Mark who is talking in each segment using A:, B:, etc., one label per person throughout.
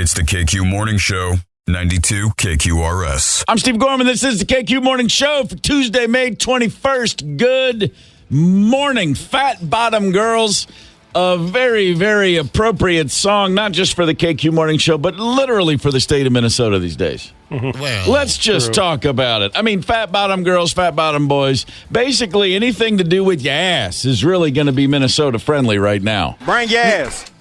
A: It's the KQ Morning Show, 92 KQRS.
B: I'm Steve Gorman. This is the KQ Morning Show for Tuesday, May 21st. Good morning, Fat Bottom Girls. A very, very appropriate song, not just for the KQ Morning Show, but literally for the state of Minnesota these days.
C: Well,
B: let's just talk about it. I mean, fat bottom girls, fat bottom boys. Basically, anything to do with your ass is really going to be Minnesota friendly right now.
D: Bring your ass.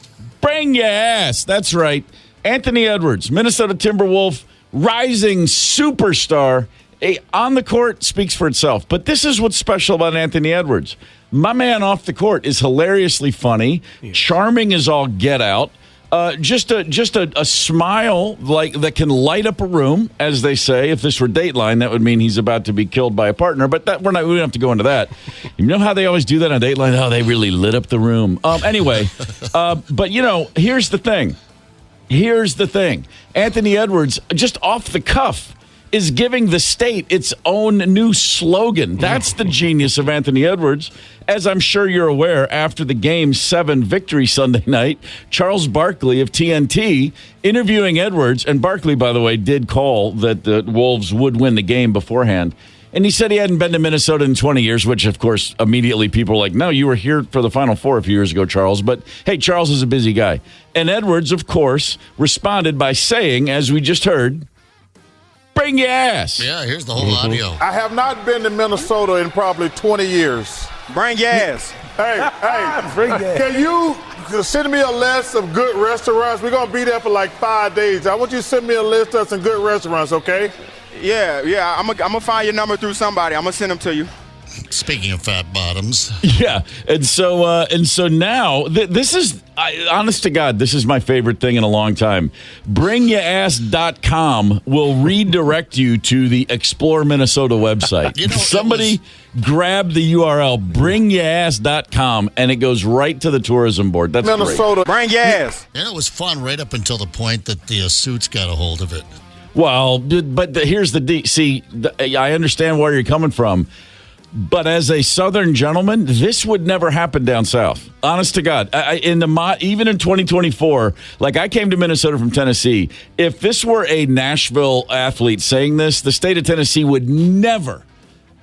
B: Bring your ass. That's right. Anthony Edwards, Minnesota Timberwolf, rising superstar. On the court speaks for itself. But this is what's special about Anthony Edwards. My man off the court is hilariously funny, charming as all get out. Just a smile like that can light up a room, as they say. If this were Dateline, that would mean he's about to be killed by a partner. But we don't have to go into that. You know how they always do that on Dateline? Oh, they really lit up the room. Anyway, but here's the thing. Anthony Edwards, just off the cuff, is giving the state its own new slogan. That's the genius of Anthony Edwards. As I'm sure you're aware, after the Game 7 victory Sunday night, Charles Barkley of TNT interviewing Edwards, and Barkley, by the way, did call that the Wolves would win the game beforehand. And he said he hadn't been to Minnesota in 20 years, which, of course, immediately people were like, no, you were here for the Final Four a few years ago, Charles. But, hey, Charles is a busy guy. And Edwards, of course, responded by saying, as we just heard, bring your ass.
C: Yeah, here's the whole audio.
E: I have not been to Minnesota in probably 20 years.
D: Bring your ass.
E: Hey, can you send me a list of good restaurants? We're going to be there for like 5 days. I want you to send me a list of some good restaurants, okay?
D: Yeah. I'm gonna find your number through somebody. I'm gonna send them to you.
C: Speaking of fat bottoms.
B: Yeah. And so now, this is, honest to God, this is my favorite thing in a long time. BringYourAss.com will redirect you to the Explore Minnesota website. Somebody grab the URL, BringYourAss.com, and it goes right to the tourism board. That's
E: Minnesota.
D: Bring your ass.
C: And it was fun right up until the point that the suits got a hold of it.
B: Well, but here's the I understand where you're coming from. But as a Southern gentleman, this would never happen down south. Honest to God, even in 2024, like I came to Minnesota from Tennessee. If this were a Nashville athlete saying this, the state of Tennessee would never.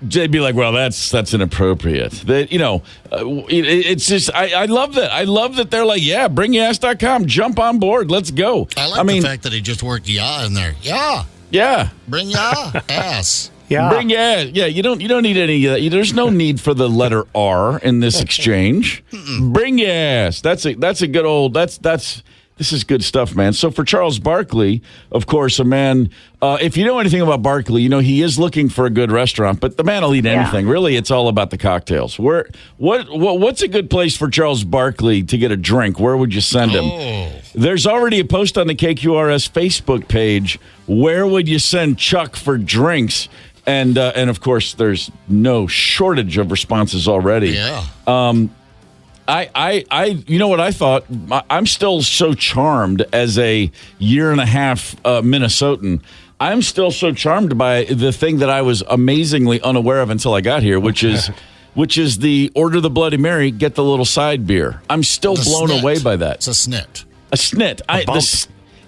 B: They'd be like, well, that's inappropriate. It's just I love that. I love that they're like, yeah, bringyourass.com, jump on board, let's go.
C: I like the fact that he just worked in there.
B: Yeah.
C: Bring your ass.
B: Yeah. Bring your ass. Yeah, you don't need any of that. There's no need for the letter R in this exchange. Bring your ass. That's a good old. This is good stuff, man. So for Charles Barkley, of course, a man. If you know anything about Barkley, he is looking for a good restaurant, but the man will eat anything. Yeah. Really, it's all about the cocktails. What's a good place for Charles Barkley to get a drink? Where would you send him? There's already a post on the KQRS Facebook page. Where would you send Chuck for drinks? And of course, there's no shortage of responses already.
C: Yeah.
B: You know what I thought? I'm still so charmed as a year and a half Minnesotan. I'm still so charmed by the thing that I was amazingly unaware of until I got here, which is the order the Bloody Mary, get the little side beer. I'm still blown away by that.
C: It's a snit.
B: A snit.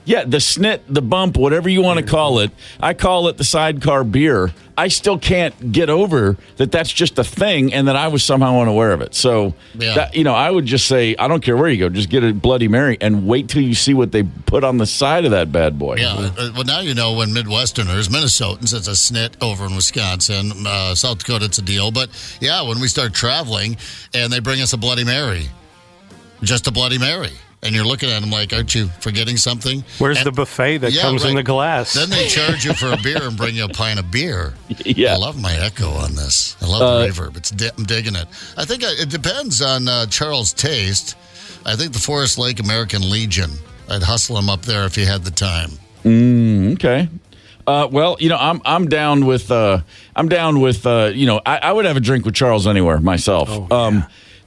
B: The snit, the bump, whatever you want to call it. I call it the sidecar beer. I still can't get over that that's just a thing and that I was somehow unaware of it. So, I would just say, I don't care where you go, just get a Bloody Mary and wait till you see what they put on the side of that bad boy.
C: Yeah, well, now you know when Midwesterners, Minnesotans, it's a snit over in Wisconsin. South Dakota, it's a deal. But, when we start traveling and they bring us a Bloody Mary, just a Bloody Mary. And you're looking at them like, aren't you forgetting something?
F: Where's the buffet that comes in the glass?
C: Then they charge you for a beer and bring you a pint of beer.
B: Yeah.
C: I love my echo on this. I love the reverb. I'm digging it. I think it depends on Charles' taste. I think the Forest Lake American Legion. I'd hustle him up there if he had the time.
B: Okay. I'm down with. I would have a drink with Charles anywhere myself.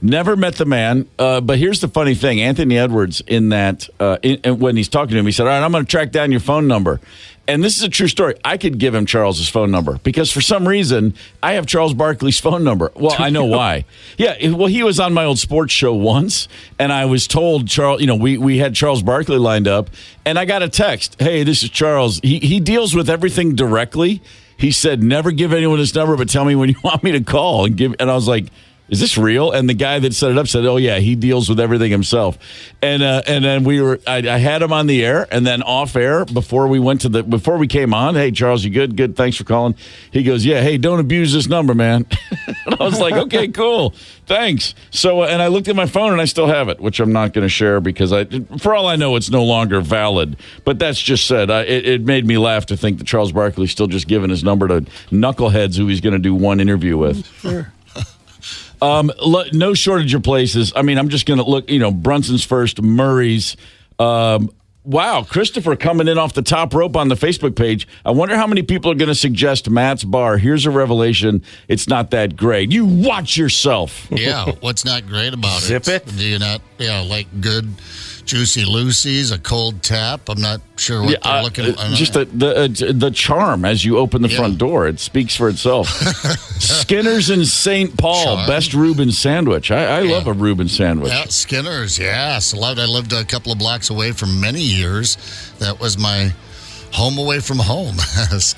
B: Never met the man, but here's the funny thing. Anthony Edwards, in that, when he's talking to him, he said, all right, I'm going to track down your phone number. And this is a true story. I could give him Charles's phone number because for some reason, I have Charles Barkley's phone number. Well, I know why. Yeah, well, he was on my old sports show once, and I was told, Charles, we had Charles Barkley lined up, and I got a text. Hey, this is Charles. He deals with everything directly. He said, never give anyone his number, but tell me when you want me to call. And I was like, is this real? And the guy that set it up said, oh, yeah, he deals with everything himself. And then I had him on the air, and then off air before we came on, hey, Charles, you good? Good, thanks for calling. He goes, yeah, hey, don't abuse this number, man. And I was like, okay, cool, thanks. So, and I looked at my phone, and I still have it, which I'm not going to share because for all I know, it's no longer valid. But that's just said. It made me laugh to think that Charles Barkley's still just giving his number to knuckleheads who he's going to do one interview with.
F: Sure.
B: No shortage of places. I mean, I'm just going to look, Brunson's first, Murray's. Wow, Christopher coming in off the top rope on the Facebook page. I wonder how many people are going to suggest Matt's Bar. Here's a revelation. It's not that great. You watch yourself.
C: Yeah, what's not great about
F: Zip it?
C: Do you not, like good Juicy Lucy's, a cold tap? I'm not sure what they're looking at.
B: Just the charm as you open the front door. It speaks for itself. Skinner's in St. Paul, best Reuben sandwich. I love a Reuben sandwich.
C: Yeah, Skinner's, yes. I lived a couple of blocks away for many years. That was my home away from home.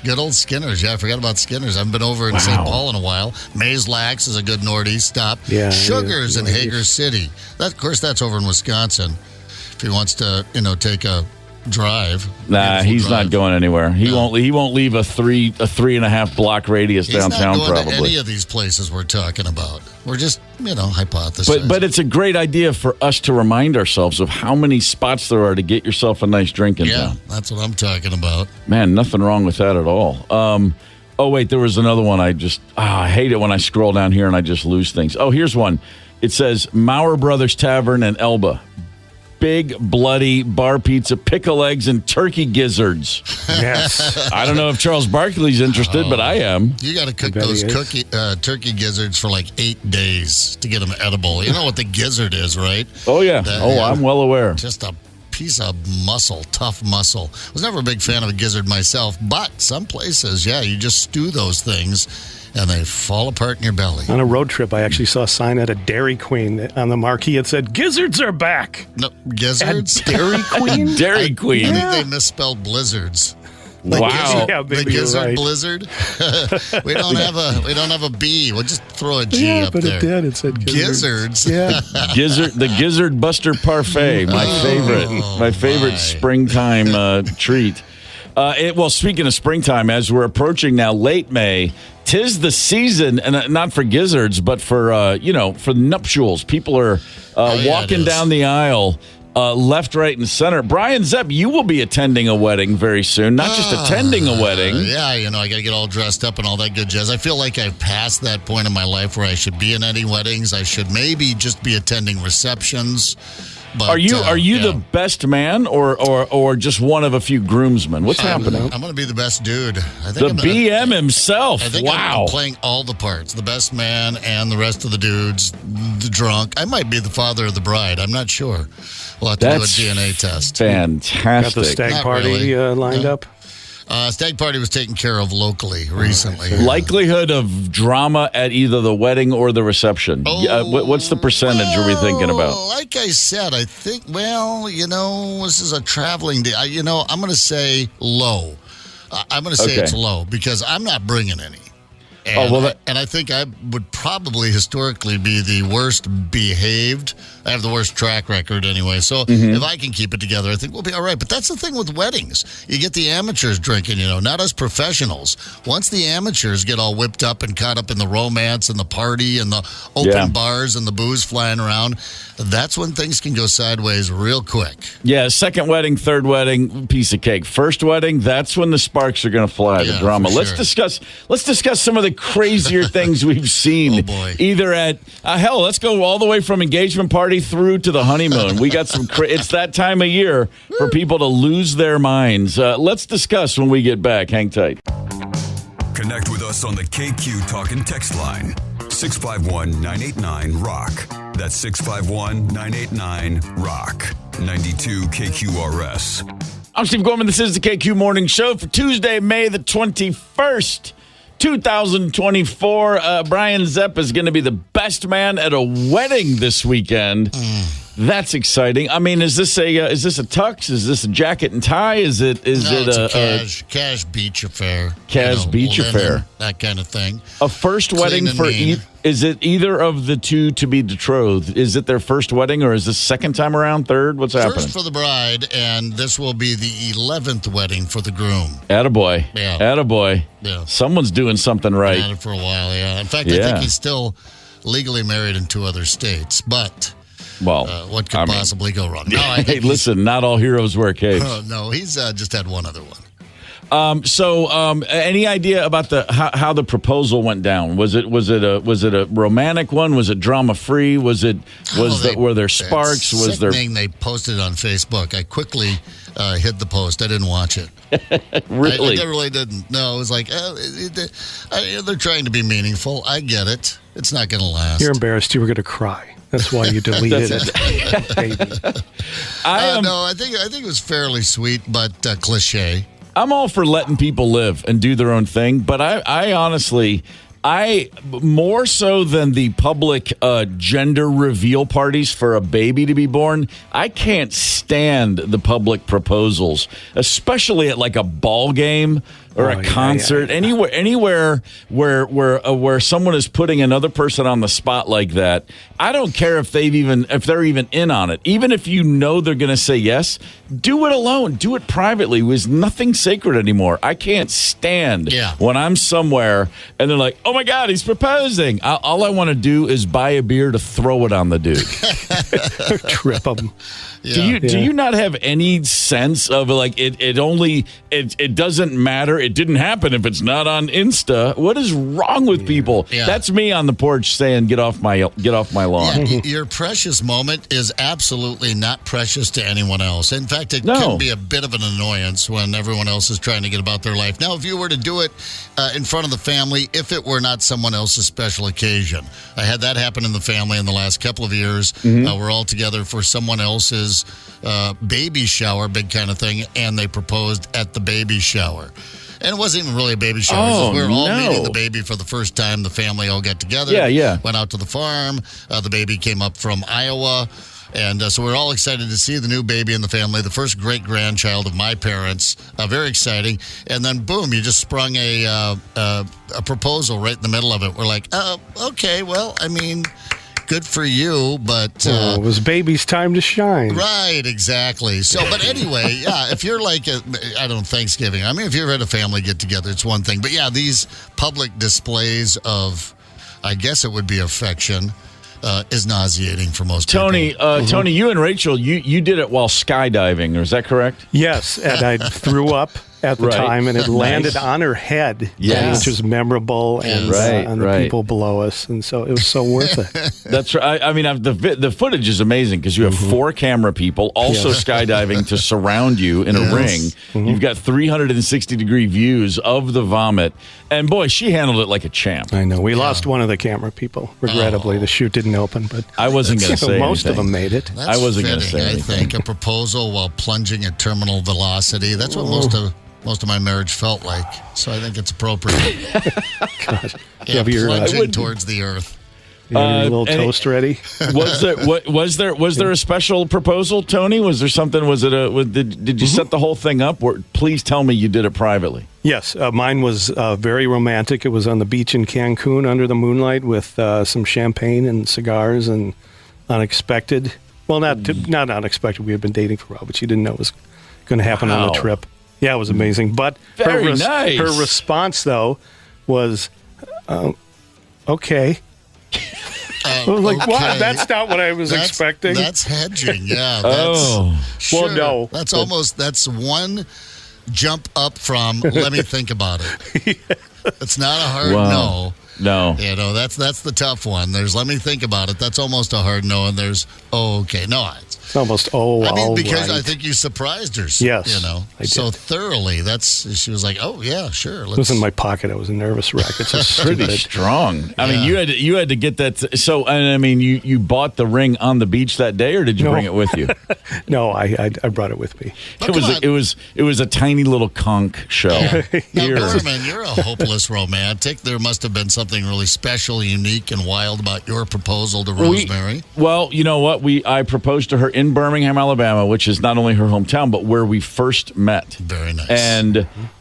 C: Good old Skinner's. Yeah, I forgot about Skinner's. I haven't been over in St. Paul in a while. Maze Lax is a good northeast stop.
F: Yeah,
C: Sugar's in Hager City. Of course, that's over in Wisconsin. If he wants to, take a drive.
B: Nah, he's not going anywhere. He won't leave a 3.5 block radius downtown.
C: He's not going
B: probably
C: to any of these places we're talking about. We're just, hypothesizing.
B: But it's a great idea for us to remind ourselves of how many spots there are to get yourself a nice drink in town.
C: Yeah, that's what I'm talking about.
B: Man, nothing wrong with that at all. Oh wait, there was another one. I hate it when I scroll down here and I just lose things. Oh, here's one. It says Maurer Brothers Tavern in Elba. Big, bloody bar pizza, pickle eggs, and turkey gizzards.
F: Yes.
B: I don't know if Charles Barkley's interested, but I am.
C: You got to cook those turkey gizzards for like 8 days to get them edible. You know what the gizzard is, right?
B: Oh, yeah. I'm well aware.
C: Just a piece of muscle, tough muscle. I was never a big fan of a gizzard myself, but some places, you just stew those things. And they fall apart in your belly.
F: On a road trip, I actually saw a sign at a Dairy Queen on the marquee. It said, "Gizzards are back."
C: No, gizzards?
F: At Dairy Queen?
B: Dairy Queen.
C: I think they misspelled blizzards.
B: Wow.
C: The gizzard
F: right.
C: blizzard. we don't have a B. We'll just throw a G up
F: but
C: there.
F: It did. It said
C: gizzards.
F: Yeah.
B: The Gizzard Buster Parfait, my favorite springtime treat. Speaking of springtime, as we're approaching now late May, 'tis the season, and not for gizzards, but for for nuptials. People are walking down the aisle, left, right, and center. Brian Zepp, you will be attending a wedding very soon. Not just attending a wedding.
C: I got to get all dressed up and all that good jazz. I feel like I've passed that point in my life where I should be in any weddings. I should maybe just be attending receptions. But,
B: are you the best man or just one of a few groomsmen? What's happening?
C: I'm going to be the best dude. I
B: think BM himself.
C: I think I'm playing all the parts. The best man and the rest of the dudes, the drunk. I might be the father of the bride. I'm not sure. We'll have to do a DNA test.
B: Fantastic.
F: Got the stag party lined up?
C: Stag party was taken care of locally recently.
B: Likelihood of drama at either the wedding or the reception. What's the percentage are we thinking about?
C: Like I said, I think, this is a traveling day. I'm going to say low. I'm going to say it's low because I'm not bringing any. And I think I would probably historically be the worst behaved. I have the worst track record anyway. So if I can keep it together, I think we'll be all right. But that's the thing with weddings. You get the amateurs drinking, not us professionals. Once the amateurs get all whipped up and caught up in the romance and the party and the open bars and the booze flying around, that's when things can go sideways real quick.
B: Yeah, second wedding, third wedding, piece of cake. First wedding, that's when the sparks are going to fly, the drama. Let's discuss some of the crazier things we've seen.
C: Oh, boy.
B: Either at, let's go all the way from engagement party through to the honeymoon. We got some, it's that time of year for people to lose their minds. Let's discuss when we get back. Hang tight.
A: Connect with us on the KQ Talk and Text line, 651-989-ROCK. That's 651-989-ROCK. 92 KQRS.
B: I'm Steve Gorman. This is the KQ Morning Show for Tuesday, May the 21st, 2024. Brian Zepp is going to be the best man at a wedding this weekend. That's exciting. I mean, is this a tux? Is this a jacket and tie? Is it
C: a cash beach affair?
B: Beach affair,
C: that kind of thing.
B: A first wedding for is it either of the two to be betrothed? Is it their first wedding, or is this second time around, third? What's happening?
C: First for the bride, and this will be the 11th wedding for the groom.
B: Attaboy.
C: Yeah.
B: Attaboy.
C: Yeah.
B: Someone's doing something right.
C: Been at it for a while, yeah. In fact, I think he's still legally married in 2 other states, but what could possibly go wrong? No,
B: hey, listen, not all heroes wear capes.
C: No, he's just had one other one.
B: Any idea about how the proposal went down? Was it a romantic one? Was it drama free? Were there sparks? Was there
C: thing they posted on Facebook? I quickly hid the post. I didn't watch it.
B: Really?
C: I really didn't. No, it was like they're trying to be meaningful. I get it. It's not going to last.
F: You're embarrassed. You were going to cry. That's why you deleted it. Baby.
C: No, I think it was fairly sweet, but cliche.
B: I'm all for letting people live and do their own thing, but I honestly, more so than the public gender reveal parties for a baby to be born, I can't stand the public proposals, especially at like a ball game or a concert, anywhere where someone is putting another person on the spot like that. I don't care if they're even in on it. Even if you know they're going to say yes, do it alone. Do it privately. There's nothing sacred anymore. I can't stand when I'm somewhere and they're like, "Oh my God, he's proposing." All I want to do is buy a beer to throw it on the dude.
F: Trip him.
B: Yeah. Do you not have any sense of like it doesn't matter? It didn't happen if it's not on Insta. What is wrong with people? Yeah. That's me on the porch saying, "Get off my lawn."
C: Yeah, your precious moment is absolutely not precious to anyone else. In fact, it can be a bit of an annoyance when everyone else is trying to get about their life. Now, if you were to do it in front of the family, if it were not someone else's special occasion, I had that happen in the family in the last couple of years. We're all together for someone else's baby shower, big kind of thing, and they proposed at the baby shower. And it wasn't even really a baby shower. We were all meeting the baby for the first time. The family all got together. Went out to the farm. The baby came up from Iowa. And so we're all excited to see the new baby in the family, the first great-grandchild of my parents. Very exciting. And then, boom, you just sprung a proposal right in the middle of it. We're like, okay, well, I mean, good for you, but
F: it was baby's time to shine.
C: Right, exactly. So, but anyway, if you're like, Thanksgiving, I mean, if you're at a family get-together, it's one thing. But, these public displays of, I guess it would be affection, is nauseating for most
B: people. Tony, you and Rachel, you did it while skydiving. Is that correct?
F: Yes, and I threw up at the time, and it landed on her head, which was memorable, and on the people below us, and so it was so worth it.
B: That's right. I mean, the footage is amazing because you have 4 camera people also skydiving to surround you in a ring. You've got 360-degree views of the vomit, and boy, she handled it like a champ.
F: I know. We lost one of the camera people, regrettably. The chute didn't open, but
B: I wasn't going to say
F: most
B: anything.
F: of them made it.
C: That's
B: I wasn't going to say
C: anything. I think a proposal while plunging at terminal velocity. That's what most of my marriage felt like, so I think it's appropriate.
F: Gosh.
C: Plunging towards the earth.
F: You have your little toast ready?
B: Was there a special proposal, Tony? Was there something? Did you set the whole thing up? Please tell me you did it privately.
F: Yes, mine was very romantic. It was on the beach in Cancun under the moonlight with some champagne and cigars and unexpected. Well, not unexpected. We had been dating for a while, but she didn't know it was going to happen on the trip. Yeah, it was amazing. But
B: her
F: response, though, was, okay. I was like,
C: okay.
F: Wow, that's not what I was expecting.
C: That's hedging, yeah.
F: Well, no.
C: That's one jump up from, let me think about it. It's not a hard no.
B: No.
C: That's the tough one. There's let me think about it. That's almost a hard no. And there's, okay. No,
F: It's almost all
C: because
F: right.
C: I think you surprised her.
F: Yes, I did.
C: so thoroughly. She was like, "Oh yeah, sure."
F: It was in my pocket. I was a nervous wreck. It's just
B: Pretty
F: stupid.
B: strong. I mean, you had to get that. So, and I mean, you bought the ring on the beach that day, or did you bring it with you?
F: No, I brought it with me.
B: It was a tiny little conch shell.
C: Now,
B: Here.
C: Gorman, you're a hopeless romantic. There must have been something really special, unique, and wild about your proposal to Rosemary.
B: Well, you know what? I proposed to her in Birmingham, Alabama, which is not only her hometown, but where we first met.
C: Very nice.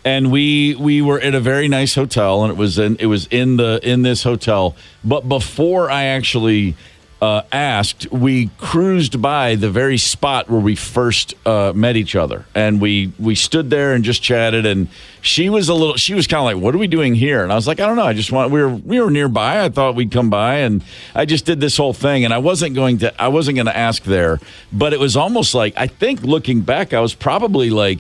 B: And we were at a very nice hotel, and it was in this hotel. But before I actually asked, we cruised by the very spot where we first met each other, and we stood there and just chatted. And she was kind of like, "What are we doing here?" And I was like, "I don't know. We were nearby. I thought we'd come by, and I just did this whole thing. And I wasn't going to ask there, but it was almost like, I think looking back, it was probably my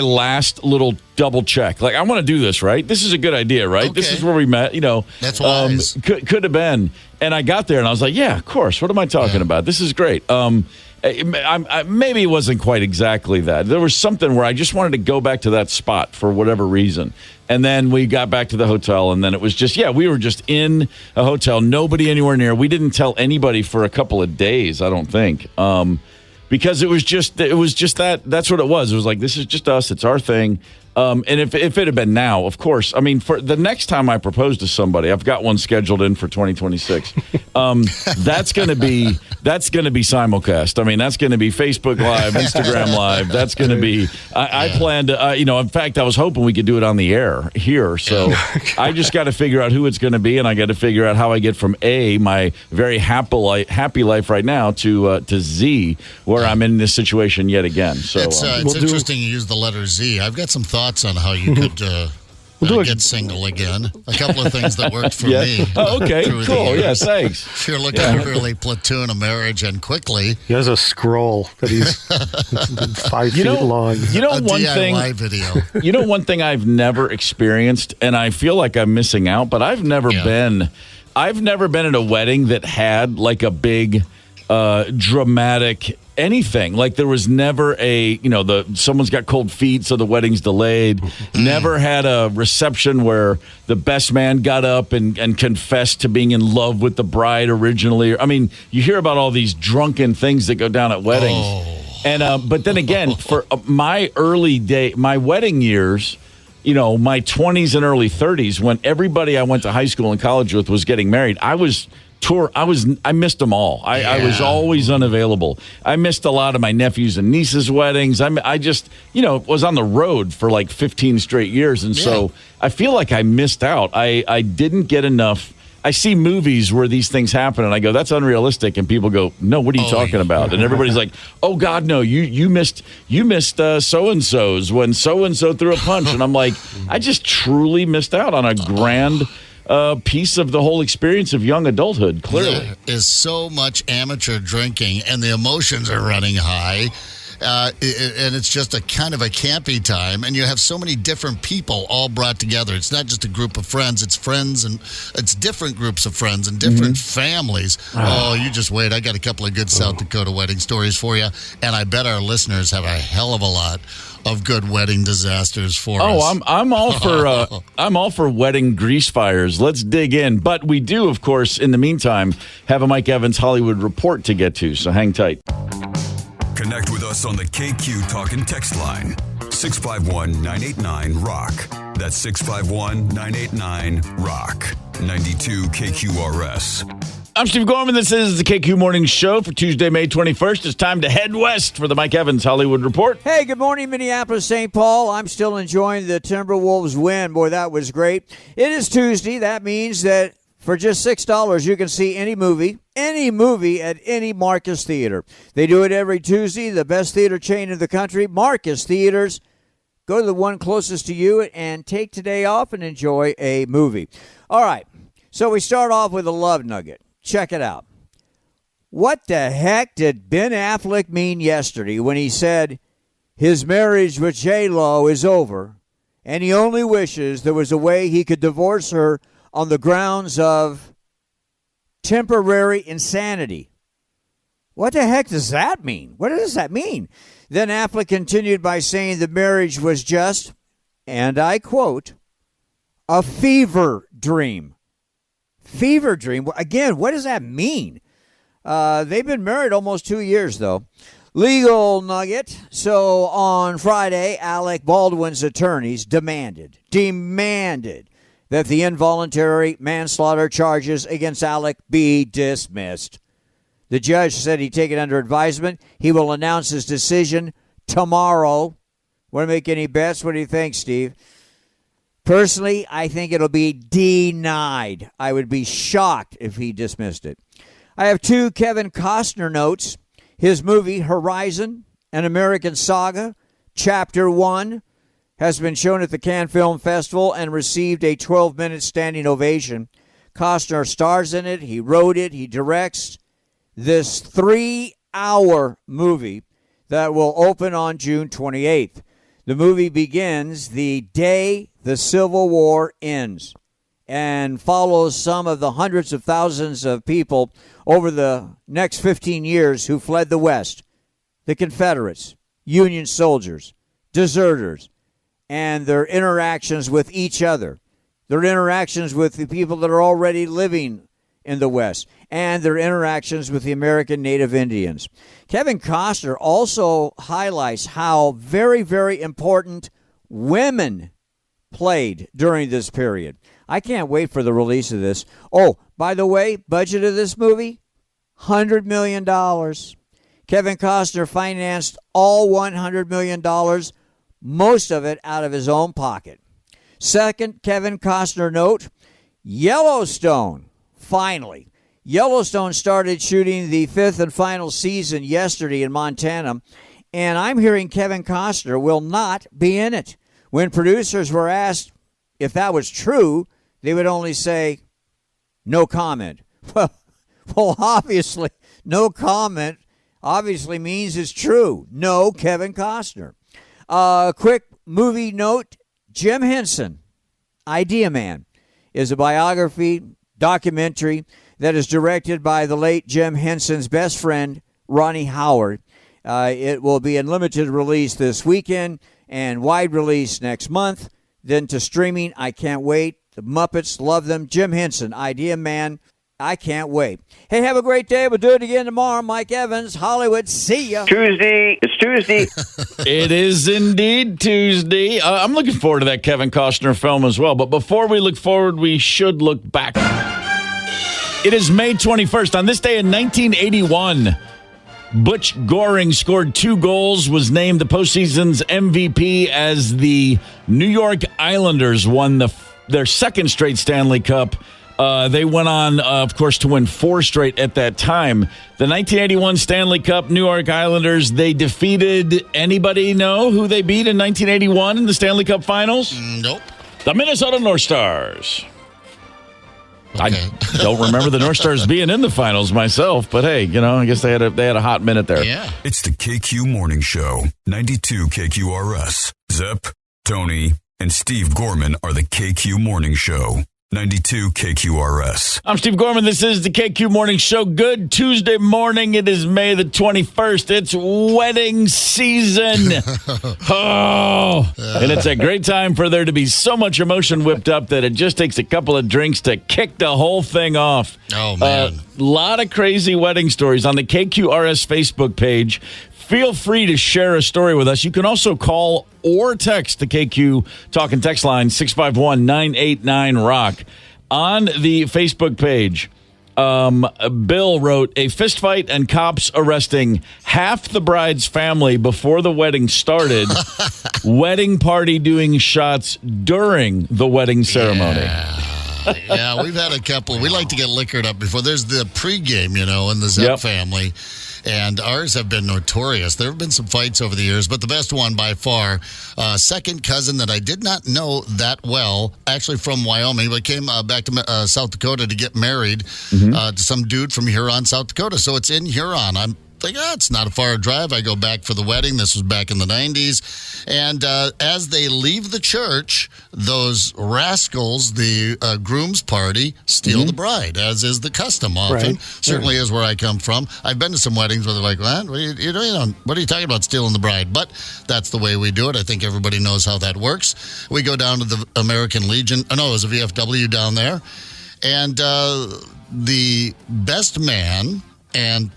B: last little double check. Like, I want to do this, right? This is a good idea, right?
C: Okay.
B: This is where we met,
C: That's wise.
B: Could have been. And I got there and I was like, yeah, of course. What am I talking about? This is great. Maybe it wasn't quite exactly that. There was something where I just wanted to go back to that spot for whatever reason. And then we got back to the hotel, and then it was just, we were just in a hotel, nobody anywhere near. We didn't tell anybody for a couple of days, I don't think. Because it was just that's what it was. It was like, this is just us. It's our thing. And if it had been now, of course, I mean, for the next time I propose to somebody, I've got one scheduled in for 2026. That's going to be simulcast. I mean, that's going to be Facebook Live, Instagram Live. That's going to be. I plan to. In fact, I was hoping we could do it on the air here. So I just got to figure out who it's going to be, and I got to figure out how I get from my very happy life right now to Z, where I'm in this situation yet again. So
C: it's interesting you use the letter Z. I've got some thoughts on how you could get single again. A couple of things that worked for me.
B: Oh, okay, cool. Yes, thanks.
C: If you're looking to really platoon a marriage and quickly.
F: He has a scroll that he's 5 feet long.
B: One
C: DIY video.
B: One thing I've never experienced, and I feel like I'm missing out, but I've never been at a wedding that had like a big dramatic anything. Like, there was never someone's got cold feet, so the wedding's delayed. Never had a reception where the best man got up and confessed to being in love with the bride originally. I mean, you hear about all these drunken things that go down at weddings. And but then again, for my wedding years, my 20s and early 30s, when everybody I went to high school and college with was getting married, I missed them all. I was always unavailable. I missed a lot of my nephews and nieces' weddings. I just, was on the road for like 15 straight years. And so I feel like I missed out. I didn't get enough. I see movies where these things happen and I go, that's unrealistic. And people go, no, what are you talking about? And everybody's like, oh God, no, you missed so-and-so's when so-and-so threw a punch. And I'm like, I just truly missed out on a grand piece of the whole experience of young adulthood, clearly.
C: There is so much amateur drinking, and the emotions are running high. And it's just a kind of a campy time, and you have so many different people all brought together. It's not just a group of friends, it's friends, and it's different groups of friends and different families. Oh, you just wait. I got a couple of good South Dakota wedding stories for you, and I bet our listeners have a hell of a lot of good wedding disasters for us.
B: Oh, I'm all for wedding grease fires. Let's dig in. But we do, of course, in the meantime, have a Mike Evans Hollywood report to get to, so hang tight.
A: Connect with us on the KQ Talk and Text line. 651-989-ROCK. That's 651-989-ROCK. 92 KQRS.
B: I'm Steve Gorman. This is the KQ Morning Show for Tuesday, May 21st. It's time to head west for the Mike Evans Hollywood Report.
G: Hey, good morning, Minneapolis, St. Paul. I'm still enjoying the Timberwolves win. Boy, that was great. It is Tuesday. That means that for just $6, you can see any movie at any Marcus Theater. They do it every Tuesday. The best theater chain in the country, Marcus Theaters. Go to the one closest to you and take today off and enjoy a movie. All right, so we start off with a love nugget. Check it out. What the heck did Ben Affleck mean yesterday when he said his marriage with J-Lo is over and he only wishes there was a way he could divorce her on the grounds of temporary insanity? What the heck does that mean? What does that mean? Then Affleck continued by saying the marriage was just, and I quote, a fever dream. Fever dream? Again, what does that mean? They've been married almost 2 years, though. Legal nugget. So on Friday, Alec Baldwin's attorneys demanded that the involuntary manslaughter charges against Alec be dismissed. The judge said he'd take it under advisement. He will announce his decision tomorrow. Want to make any bets? What do you think, Steve? Personally, I think it'll be denied. I would be shocked if he dismissed it. I have 2 Kevin Costner notes. His movie, Horizon, An American Saga, Chapter 1, has been shown at the Cannes Film Festival and received a 12-minute standing ovation. Costner stars in it. He wrote it. He directs this 3-hour movie that will open on June 28th. The movie begins the day the Civil War ends and follows some of the hundreds of thousands of people over the next 15 years who fled the West, the Confederates, Union soldiers, deserters, and their interactions with each other, their interactions with the people that are already living in the West, and their interactions with the American Native Indians. Kevin Costner also highlights how very, very important women played during this period. I can't wait for the release of this. Oh, by the way, budget of this movie, $100 million. Kevin Costner financed all $100 million, most of it out of his own pocket. Second Kevin Costner note, Yellowstone. Finally, Yellowstone started shooting the 5th and final season yesterday in Montana, and I'm hearing Kevin Costner will not be in it. When producers were asked if that was true, they would only say, no comment. Well, obviously, no comment obviously means it's true. No Kevin Costner. Quick movie note, Jim Henson, Idea Man, is a biography documentary that is directed by the late Jim Henson's best friend, Ronnie Howard. It will be in limited release this weekend and wide release next month. Then to streaming, I can't wait. The Muppets, love them. Jim Henson, Idea Man, I can't wait. Hey, have a great day. We'll do it again tomorrow. Mike Evans, Hollywood. See ya.
H: Tuesday. It's Tuesday.
B: It is indeed Tuesday. I'm looking forward to that Kevin Costner film as well. But before we look forward, we should look back. It is May 21st. On this day in 1981, Butch Goring scored 2 goals, was named the postseason's MVP as the New York Islanders won their second straight Stanley Cup. They went on, of course, to win 4 straight at that time. The 1981 Stanley Cup, New York Islanders, they defeated, anybody know who they beat in 1981 in the Stanley Cup Finals?
C: Nope.
B: The Minnesota North Stars.
C: Okay.
B: I don't remember the North Stars being in the finals myself, but hey, I guess they had a hot minute there.
C: Yeah.
A: It's the KQ Morning Show, 92 KQRS. Zep, Tony, and Steve Gorman are the KQ Morning Show, 92 KQRS.
B: I'm Steve Gorman. This is the KQ Morning Show. Good Tuesday morning. It is May the 21st. It's wedding season. And it's a great time for there to be so much emotion whipped up that it just takes a couple of drinks to kick the whole thing off.
C: Oh, man.
B: A lot of crazy wedding stories on the KQRS Facebook page. Feel free to share a story with us. You can also call or text the KQ Talk and Text line 651-989-ROCK. On the Facebook page, Bill wrote, a fistfight and cops arresting half the bride's family before the wedding started. Wedding party doing shots during the wedding ceremony.
C: Yeah, we've had a couple. We like to get liquored up before. There's the pregame, in the Zep family. And ours have been notorious. There have been some fights over the years, but the best one by far, second cousin that I did not know that well, actually from Wyoming, but came back to South Dakota to get married to some dude from Huron, South Dakota. So it's in Huron. Like, it's not a far drive. I go back for the wedding. This was back in the 90s. And as they leave the church, those rascals, the groom's party, steal the bride, as is the custom often.
F: Right.
C: Certainly is where I come from. I've been to some weddings where they're like, what are you talking about stealing the bride? But that's the way we do it. I think everybody knows how that works. We go down to the American Legion. Oh, no, it was a VFW down there. And the best man and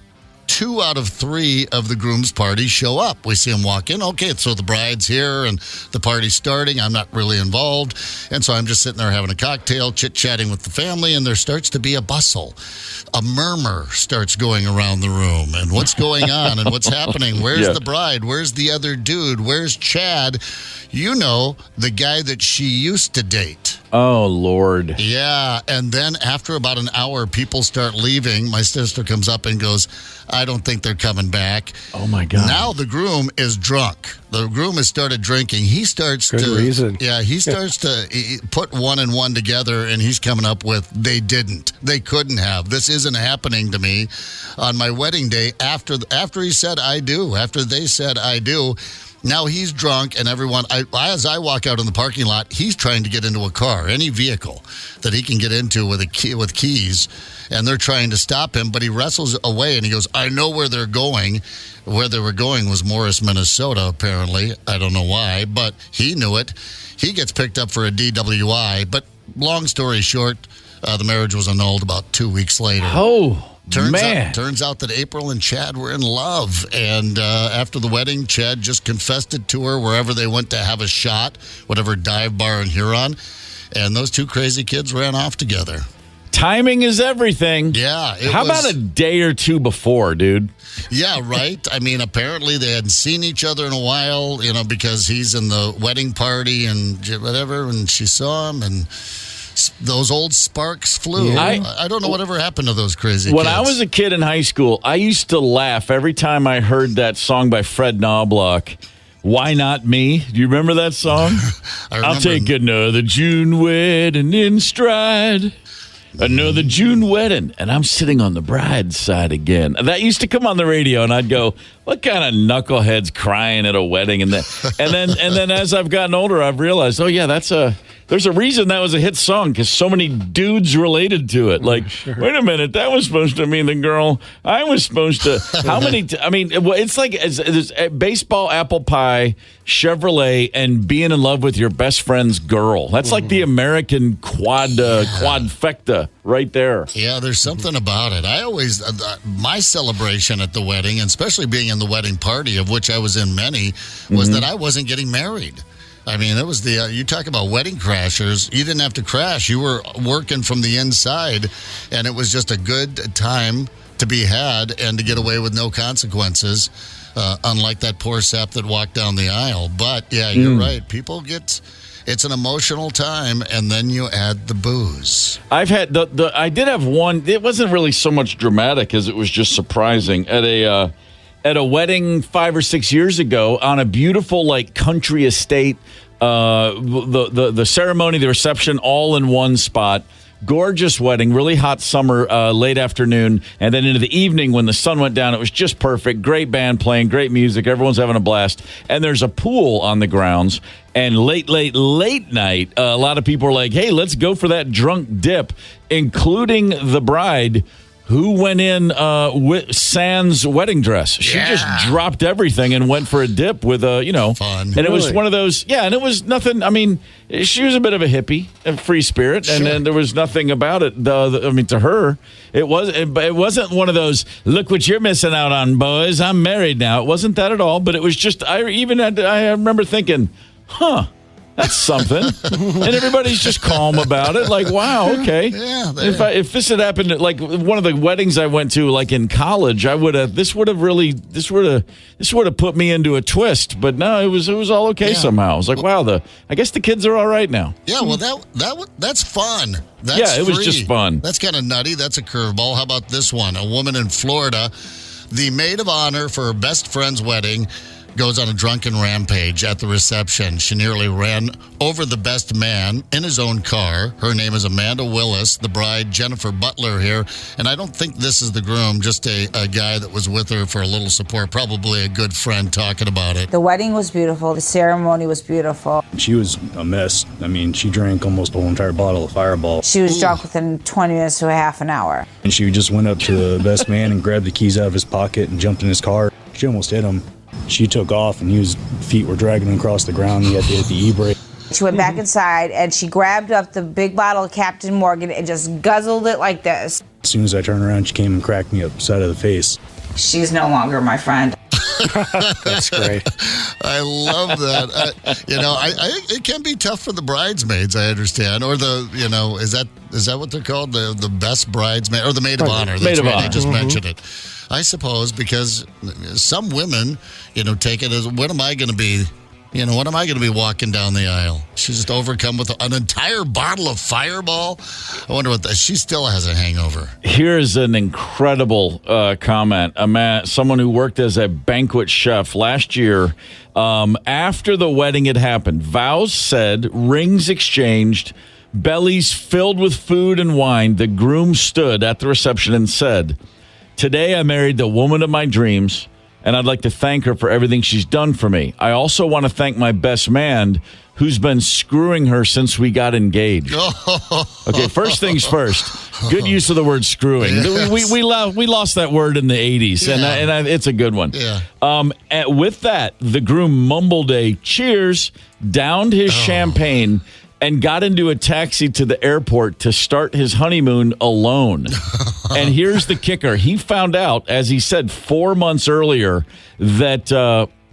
C: 2 out of 3 of the groom's party show up. We see them walk in. Okay, so the bride's here and the party's starting. I'm not really involved. And so I'm just sitting there having a cocktail, chit-chatting with the family, and there starts to be a bustle. A murmur starts going around the room. And what's going on and what's happening? Where's the bride? Where's the other dude? Where's Chad? You know, the guy that she used to date.
B: Oh, Lord.
C: Yeah, and then after about an hour, people start leaving. My sister comes up and goes, I don't think they're coming back.
B: Oh, my God.
C: Now the groom is drunk. The groom has started drinking. He starts
F: Good reason.
C: Yeah, he starts to put 1 and 1 together, and he's coming up with, they didn't. They couldn't have. This isn't happening to me on my wedding day after he said, I do. After they said, I do. Now he's drunk, and everyone, as I walk out in the parking lot, he's trying to get into a car, any vehicle that he can get into with keys, and they're trying to stop him, but he wrestles away, and he goes, I know where they're going. Where they were going was Morris, Minnesota, apparently. I don't know why, but he knew it. He gets picked up for a DWI, but long story short, the marriage was annulled about 2 weeks later.
B: Oh,
C: Turns out that April and Chad were in love. And after the wedding, Chad just confessed it to her wherever they went to have a shot, whatever dive bar in Huron. And those 2 crazy kids ran off together.
B: Timing is everything.
C: Yeah.
B: How about a day or 2 before, dude?
C: Yeah, right. I mean, apparently they hadn't seen each other in a while, because he's in the wedding party and whatever, and she saw him, and those old sparks flew.
B: Yeah.
C: I don't know whatever happened to those crazy
B: When
C: kids.
B: I was a kid in high school, I used to laugh every time I heard that song by Fred Knobloch, Why Not Me? Do you remember that song? I'll take another June wedding in stride. Another June wedding, and I'm sitting on the bride's side again. That used to come on the radio, and I'd go, "What kind of knuckleheads crying at a wedding?" And then as I've gotten older, I've realized, oh yeah, there's a reason that was a hit song because so many dudes related to it. Like, wait a minute, that was supposed to mean the girl I was supposed to. How many? It's like it's baseball, apple pie, Chevrolet, and being in love with your best friend's girl. That's like the American quadfecta right there.
C: Yeah, there's something about it. I always, my celebration at the wedding, and especially being in the wedding party, of which I was in many, was that I wasn't getting married. I mean, it was you talk about wedding crashers. You didn't have to crash. You were working from the inside, and it was just a good time to be had and to get away with no consequences, unlike that poor sap that walked down the aisle. But, yeah, you're right. People it's an emotional time, and then you add the booze.
B: I've had I did have one. It wasn't really so much dramatic as it was just surprising at a wedding 5 or 6 years ago on a beautiful country estate. The ceremony, the reception, all in one spot. Gorgeous wedding, really hot summer, late afternoon, and then into the evening when the sun went down, it was just perfect. Great band playing, great music, everyone's having a blast. And there's a pool on the grounds. And late night, a lot of people are like, hey, let's go for that drunk dip, including the bride, who went in with sans wedding dress. She just dropped everything and went for a dip with
C: fun.
B: And it was one of those, and it was nothing. I mean, she was a bit of a hippie, a free spirit, and then there was nothing about it. To her, it wasn't one of those, look what you're missing out on, boys. I'm married now. It wasn't that at all, but it was just, I remember thinking, that's something. And everybody's just calm about it. Like, wow, okay.
C: Yeah,
B: if this had happened at one of the weddings I went to in college, this would have put me into a twist. But no, it was all okay somehow. I was like, wow, I guess the kids are all right now.
C: Yeah, well that's fun.
B: It was just fun.
C: That's kind of nutty. That's a curveball. How about this one? A woman in Florida, the maid of honor for her best friend's wedding, goes on a drunken rampage at the reception. She nearly ran over the best man in his own car. Her name is Amanda Willis, the bride, Jennifer Butler here. And I don't think this is the groom, just a guy that was with her for a little support, probably a good friend talking about it.
H: The wedding was beautiful. The ceremony was beautiful.
I: She was a mess. I mean, she drank almost the whole entire bottle of Fireball.
H: She was drunk within 20 minutes to a half an hour.
I: And she just went up to the best man and grabbed the keys out of his pocket and jumped in his car. She almost hit him. She took off, and his feet were dragging him across the ground. He had to hit the e-brake.
H: She went back inside, and she grabbed up the big bottle of Captain Morgan and just guzzled it like this.
I: As soon as I turned around, she came and cracked me upside of the face.
H: She's no longer my friend.
F: That's great.
C: I love that. It can be tough for the bridesmaids, I understand. Or is that what they're called? The best bridesmaid, or the maid of honor.
B: Maid of honor.
C: I just mentioned it. I suppose because some women, take it as, what am I going to be? What am I going to be walking down the aisle? She's just overcome with an entire bottle of Fireball. I wonder she still has a hangover.
B: Here's an incredible comment. Someone who worked as a banquet chef last year, after the wedding had happened, vows said, rings exchanged, bellies filled with food and wine. The groom stood at the reception and said, "Today I married the woman of my dreams, and I'd like to thank her for everything she's done for me. I also want to thank my best man, who's been screwing her since we got engaged." Okay, first things first. Good use of the word screwing.
C: Yes.
B: We lost that word in the 80s, and it's a good one.
C: Yeah.
B: With that, the groom mumbled a cheers, downed his champagne, and got into a taxi to the airport to start his honeymoon alone. And here's the kicker. He found out, as he said 4 months earlier, that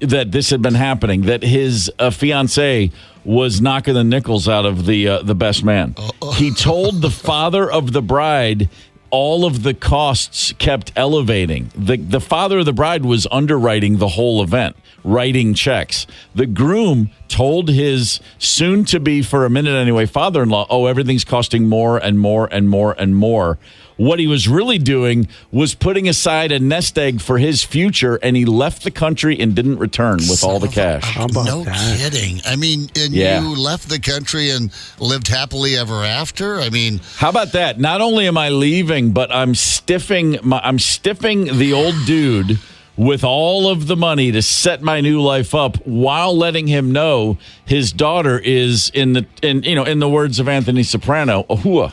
B: this had been happening, that his fiancée was knocking the nickels out of the best man. He told the father of the bride all of the costs kept elevating. The father of the bride was underwriting the whole event, writing checks. The groom told his soon-to-be, for a minute anyway, father-in-law, everything's costing more and more and more and more. What he was really doing was putting aside a nest egg for his future, and he left the country and didn't return with all the cash.
F: How about
C: No
F: that?
C: kidding. I mean, you left the country and lived happily ever after? I mean,
B: how about that? Not only am I leaving, but I'm stiffing the old dude with all of the money to set my new life up, while letting him know his daughter is in the words of Anthony Soprano, a hua.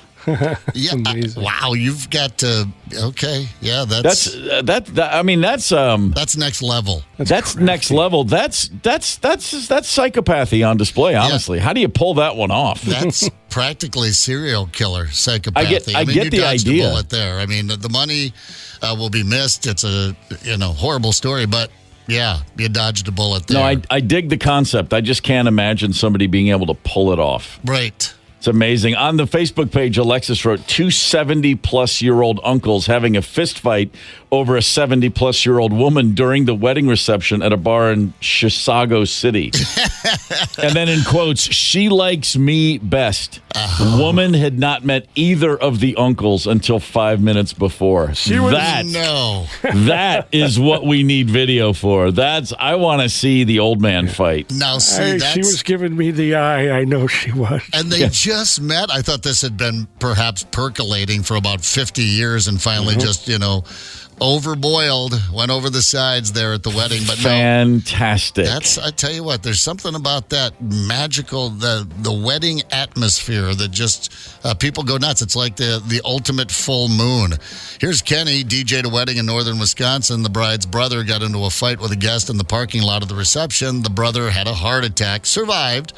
C: yeah. Wow, you've got to. Okay, yeah, that's next level.
B: That's next level. That's psychopathy on display. Honestly, how do you pull that one off?
C: That's practically serial killer psychopathy.
B: I get
C: you
B: the
C: dodged
B: idea.
C: a bullet there. I mean, the money will be missed. It's a horrible story, but yeah, you dodged a bullet there.
B: No, I dig the concept. I just can't imagine somebody being able to pull it off.
C: Right.
B: It's amazing. On the Facebook page, Alexis wrote, 2 70-plus-year-old uncles having a fist fight over a 70-plus-year-old woman during the wedding reception at a bar in Chisago City. And then in quotes, "She likes me best." Woman had not met either of the uncles until 5 minutes before. That is what we need video for. I want to see the old man fight.
C: Now, see,
F: She was giving me the eye. I know she was.
C: And they just met. I thought this had been perhaps percolating for about 50 years and finally just, overboiled, went over the sides there at the wedding. But
B: fantastic.
C: I tell you what, there's something about that magical, the wedding atmosphere that just, people go nuts. It's like the ultimate full moon. Here's Kenny, DJ'd a wedding in northern Wisconsin. The bride's brother got into a fight with a guest in the parking lot of the reception. The brother had a heart attack, survived,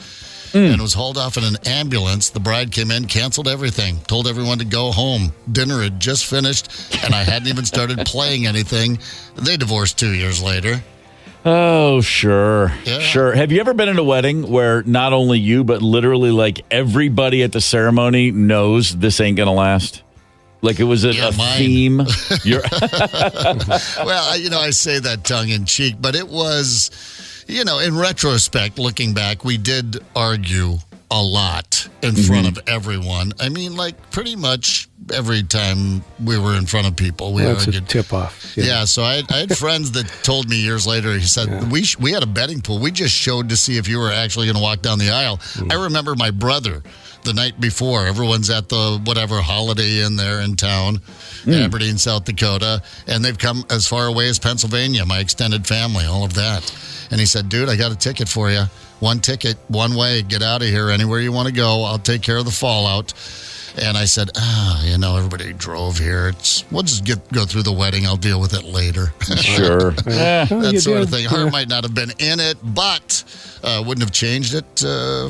C: and was hauled off in an ambulance. The bride came in, canceled everything, told everyone to go home. Dinner had just finished, and I hadn't even started playing anything. They divorced 2 years later.
B: Oh, sure.
C: Yeah.
B: Sure. Have you ever been at a wedding where not only you, but literally like everybody at the ceremony knows this ain't going to last? Like it was a theme?
C: Well, I say that tongue in cheek, but it was... in retrospect, looking back, we did argue a lot in front of everyone. I mean, like pretty much every time we were in front of people, we
F: That's
C: argued.
F: a tip-off.
C: Yeah, so I had friends that told me years later, he said, we had a betting pool. We just showed to see if you were actually going to walk down the aisle. I remember my brother the night before. Everyone's at the whatever Holiday Inn there in town, Aberdeen, South Dakota, and they've come as far away as Pennsylvania, my extended family, all of that. And he said, dude, I got a ticket for you. One ticket, one way, get out of here anywhere you want to go. I'll take care of the fallout. And I said, everybody drove here. We'll just go through the wedding. I'll deal with it later.
B: Sure.
C: That sort of thing. Her might not have been in it, but wouldn't have changed it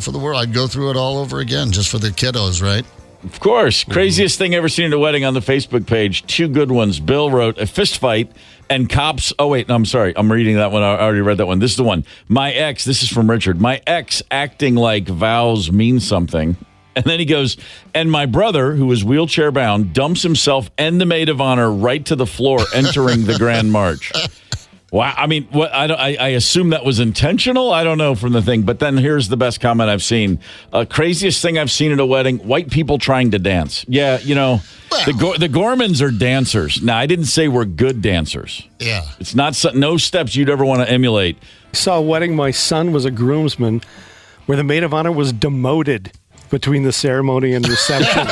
C: for the world. I'd go through it all over again just for the kiddos, right?
B: Of course. Craziest thing ever seen at a wedding on the Facebook page. 2 good ones. Bill wrote, a fist fight and cops. Oh, wait. No, I'm sorry. I'm reading that one. I already read that one. This is the one. My ex, this is from Richard. My ex acting like vows mean something. And then he goes, and my brother, who is wheelchair bound, dumps himself and the maid of honor right to the floor, entering the Grand March. Wow. I mean, what? I assume that was intentional. I don't know from the thing. But then here's the best comment I've seen. Craziest thing I've seen at a wedding, white people trying to dance. Yeah, the Gormans are dancers. Now, I didn't say we're good dancers.
C: Yeah.
B: It's not no steps you'd ever want to emulate.
F: I saw a wedding. My son was a groomsman where the maid of honor was demoted between the ceremony and reception.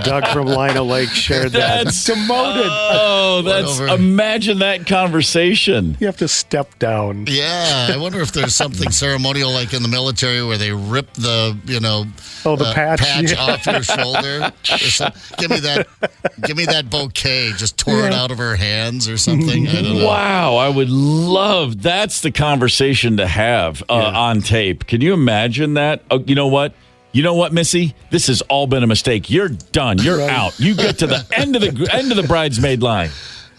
F: Doug from Lino Lake shared that.
B: That's
F: demoted.
B: Imagine that conversation.
F: You have to step down.
C: Yeah, I wonder if there's something ceremonial like in the military where they rip the,
F: the patch
C: off your shoulder. Give me that bouquet. Just tore it out of her hands or something. I don't know.
B: Wow, I would love. That's the conversation to have on tape. Can you imagine that? Oh, you know what? You know what, Missy? This has all been a mistake. You're done. You're out. You get to the end of the bridesmaid line.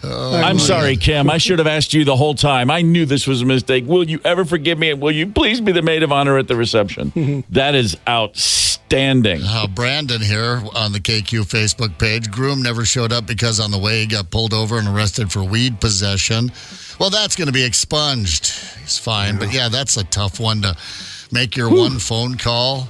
B: I'm sorry, Kim. I should have asked you the whole time. I knew this was a mistake. Will you ever forgive me? And will you please be the maid of honor at the reception? That is outstanding.
C: Brandon here on the KQ Facebook page. Groom never showed up because on the way he got pulled over and arrested for weed possession. Well, that's going to be expunged. He's fine. But, that's a tough one to make your one phone call.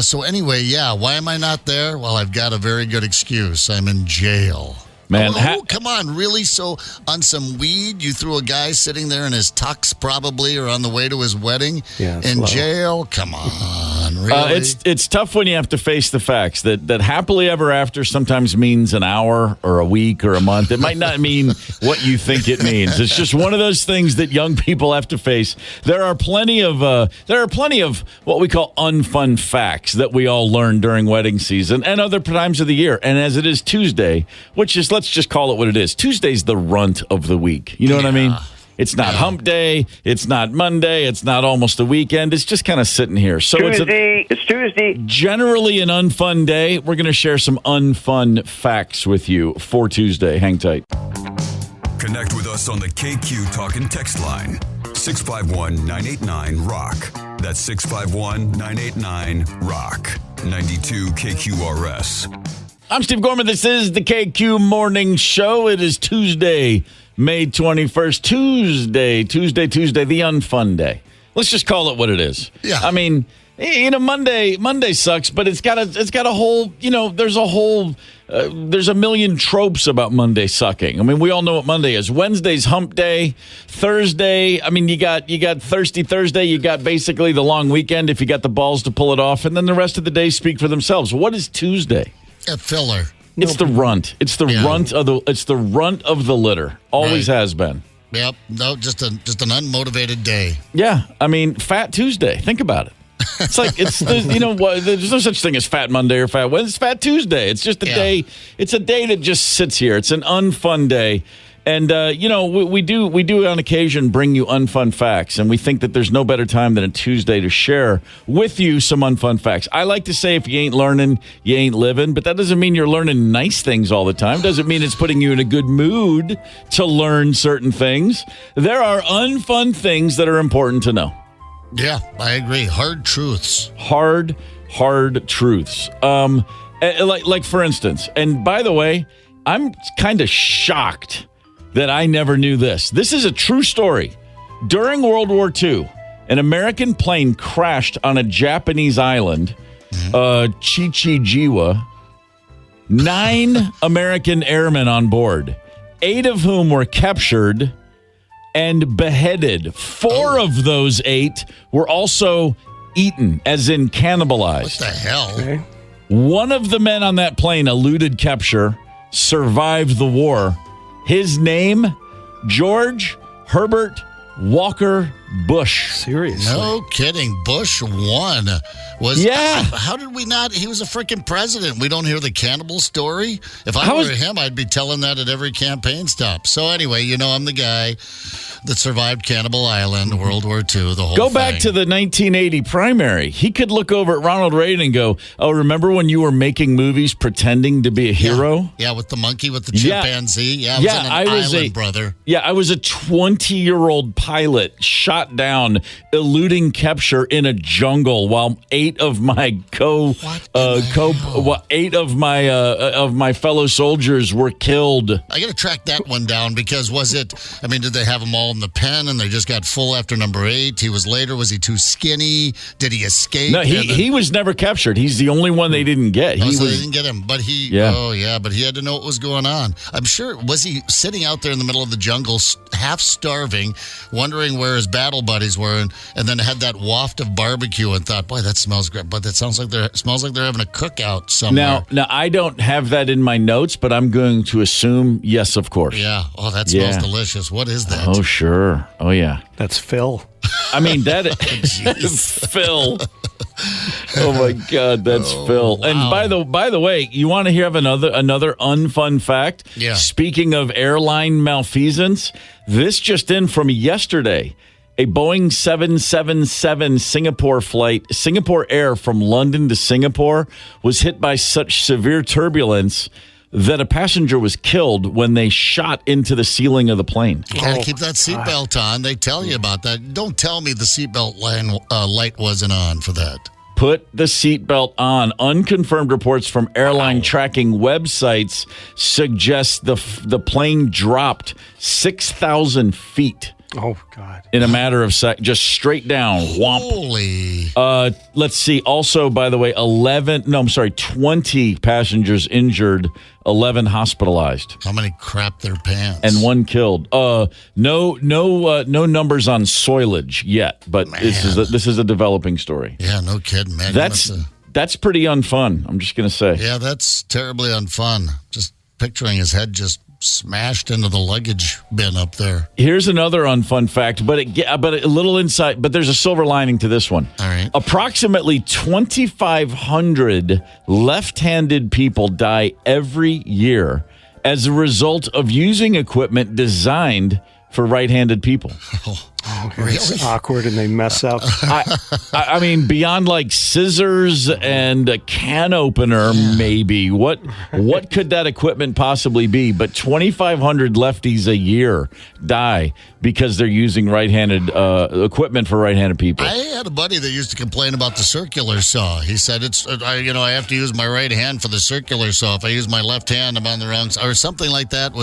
C: So anyway, why am I not there? Well, I've got a very good excuse. I'm in jail.
B: Man,
C: come on, really? So on some weed, you threw a guy sitting there in his tux probably or on the way to his wedding in jail? Come on, really?
B: It's tough when you have to face the facts that happily ever after sometimes means an hour or a week or a month. It might not mean what you think it means. It's just one of those things that young people have to face. There are plenty of what we call unfun facts that we all learn during wedding season and other times of the year. And as it is Tuesday, which is, let's just call it what it is. Tuesday's the runt of the week. You know what I mean? It's not hump day. It's not Monday. It's not almost the weekend. It's just kind of sitting here. So
J: it's Tuesday.
B: Generally an unfun day. We're going to share some unfun facts with you for Tuesday. Hang tight.
A: Connect with us on the KQ Talk and Text line. 651-989-ROCK. That's 651-989-ROCK. 92 KQRS.
B: I'm Steve Gorman. This is the KQ Morning Show. It is Tuesday, May 21st. Tuesday, the unfun day. Let's just call it what it is.
C: Yeah.
B: I mean, Monday sucks, but it's got a whole, there's a million tropes about Monday sucking. I mean, we all know what Monday is. Wednesday's hump day. Thursday, I mean, you got Thirsty Thursday. You got basically the long weekend if you got the balls to pull it off. And then the rest of the days speak for themselves. What is Tuesday?
C: A filler.
B: It's the runt. It's the runt of the litter. Always has been.
C: Yep. No, just an unmotivated day.
B: Yeah. I mean, Fat Tuesday. Think about it. It's like there's no such thing as Fat Monday or Fat Wednesday. It's Fat Tuesday. It's just a day. It's a day that just sits here. It's an unfun day. And, we do on occasion bring you unfun facts, and we think that there's no better time than a Tuesday to share with you some unfun facts. I like to say if you ain't learning, you ain't living, but that doesn't mean you're learning nice things all the time. Doesn't mean it's putting you in a good mood to learn certain things. There are unfun things that are important to know.
C: Yeah, I agree. Hard truths.
B: Hard truths. Like for instance, and by the way, I'm kind of shocked that I never knew this. This is a true story. During World War II, An American plane crashed on a Japanese island, Chichijiwa. 9 American airmen on board, 8 of whom were captured and beheaded. 4 of those 8 were also eaten, as in cannibalized.
C: What the hell?
F: Okay.
B: One of the men on that plane eluded capture, survived the war. His name, George Herbert Walker Bush.
F: Seriously.
C: No kidding. Bush won. How did we not? He was a freaking president. We don't hear the cannibal story. If I were him, I'd be telling that at every campaign stop. So anyway, I'm the guy that survived Cannibal Island, World War II, the whole
B: Go
C: thing.
B: back to the 1980 primary. He could look over at Ronald Reagan and go, "Oh, remember when you were making movies pretending to be a hero?"
C: Yeah, with the monkey, with the chimpanzee. Yeah, I was an island, brother.
B: Yeah, I was a 20-year-old pilot shot down, eluding capture in a jungle while 8 of my of my fellow soldiers were killed.
C: I got to track that one down because did they have them all in the pen and they just got full after number 8? Was he too skinny? Did he escape?
B: No, he was never captured. He's the only one they didn't get.
C: They didn't get him, but he had to know what was going on. I'm sure, was he sitting out there in the middle of the jungle, half starving, wondering where his battle buddies were, and then had that waft of barbecue and thought, boy, that smells great, but that smells like they're having a cookout somewhere.
B: Now I don't have that in my notes, but I'm going to assume yes, of course.
C: Yeah. Oh, that smells delicious. What is that?
B: Oh, sure. Oh, yeah.
F: That's Phil.
B: I mean, that Phil. Oh my God, that's Phil.
C: Wow.
B: And by the way, you want to hear of another unfun fact? Yeah. Speaking of airline malfeasance, this just in from yesterday. A Boeing 777 Singapore Air from London to Singapore was hit by such severe turbulence that a passenger was killed when they shot into the ceiling of the plane.
C: You got to keep that seatbelt on. They tell you about that. Don't tell me the seatbelt light wasn't on for that.
B: Put the seatbelt on. Unconfirmed reports from airline tracking websites suggest the plane dropped 6,000 feet.
F: Oh, God.
B: In a matter of just straight down. Whomp.
C: Holy.
B: Let's see. Also, by the way, 20 passengers injured, 11 hospitalized.
C: How many crapped their pants?
B: And 1 killed. No numbers on soilage yet, but this is a developing story.
C: Yeah, no kidding, man.
B: That's pretty unfun, I'm just going to say.
C: Yeah, that's terribly unfun. Just picturing his head just smashed into the luggage bin up there.
B: Here's another unfun fact, but a little insight. But there's a silver lining to this one.
C: All right.
B: Approximately 2,500 left-handed people die every year as a result of using equipment designed for right-handed people.
C: Really?
F: It's awkward and they mess up.
B: I mean, beyond like scissors and a can opener, maybe. What could that equipment possibly be? But 2,500 lefties a year die because they're using right-handed equipment for right-handed people.
C: I had a buddy that used to complain about the circular saw. He said, I have to use my right hand for the circular saw. If I use my left hand, I'm on the wrong side, or something like that.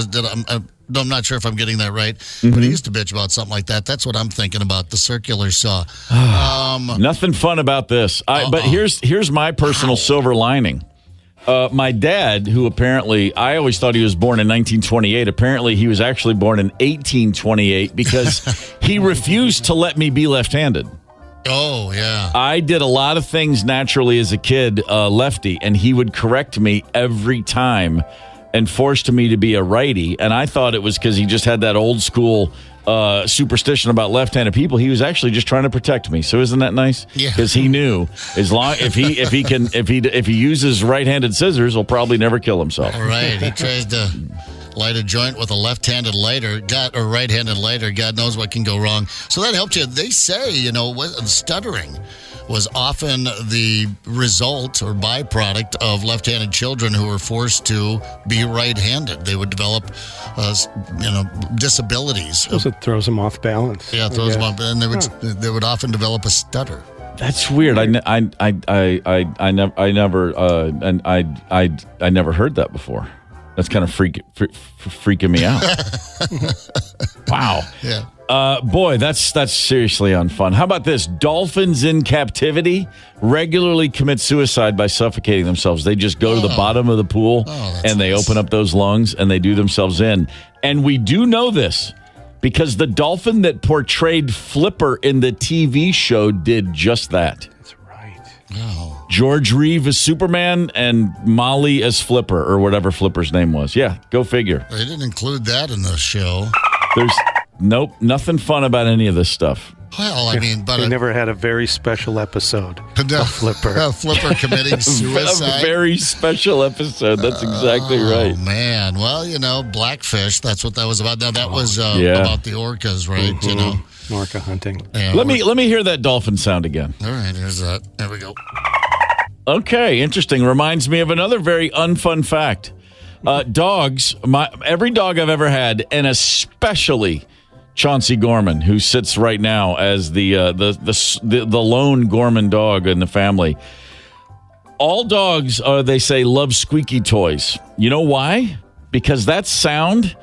C: I'm not sure if I'm getting that right, but he used to bitch about something like that. That's what I'm thinking about, the circular saw.
B: Nothing fun about this. But here's my personal silver lining. My dad, who apparently, I always thought he was born in 1928. Apparently, he was actually born in 1828 because he refused to let me be left-handed.
C: Oh, yeah.
B: I did a lot of things naturally as a kid, lefty, and he would correct me every time and forced me to be a righty. And I thought it was because he just had that old school superstition about left-handed people. He was actually just trying to protect me. So isn't that nice?
C: Yeah.
B: Because he knew if he uses right-handed scissors, he'll probably never kill himself.
C: All right. He tries to light a joint with a left-handed lighter, or right-handed lighter. God knows what can go wrong. So that helped you. They say, stuttering was often the result or byproduct of left-handed children who were forced to be right-handed. They would develop, disabilities.
F: It throws them off balance.
C: Yeah, it throws them off, and they would often develop a stutter.
B: That's weird. I never heard that before. That's kind of freaking me out. Wow.
C: Yeah.
B: Boy, that's seriously unfun. How about this? Dolphins in captivity regularly commit suicide by suffocating themselves. They just go to the bottom of the pool and they open up those lungs and they do themselves in. And we do know this because the dolphin that portrayed Flipper in the TV show did just that.
F: That's right.
C: Oh.
B: George Reeve as Superman and Molly as Flipper, or whatever Flipper's name was. Yeah, go figure.
C: They didn't include that in the show.
B: Nope, nothing fun about any of this stuff.
C: Well, I mean, but
F: they never had a very special episode of Flipper.
C: Flipper committing suicide.
B: A very special episode. That's exactly right.
C: Oh, man. Well, Blackfish, that's what that was about. Now, that was about the orcas, right?
F: Mm-hmm. Orca hunting.
B: Yeah, let me hear that dolphin sound again.
C: All right, here's that. There we go.
B: Okay, interesting. Reminds me of another very unfun fact. Dogs, every dog I've ever had, and especially Chauncey Gorman, who sits right now as the lone Gorman dog in the family. All dogs, they say, love squeaky toys. You know why? Because that sound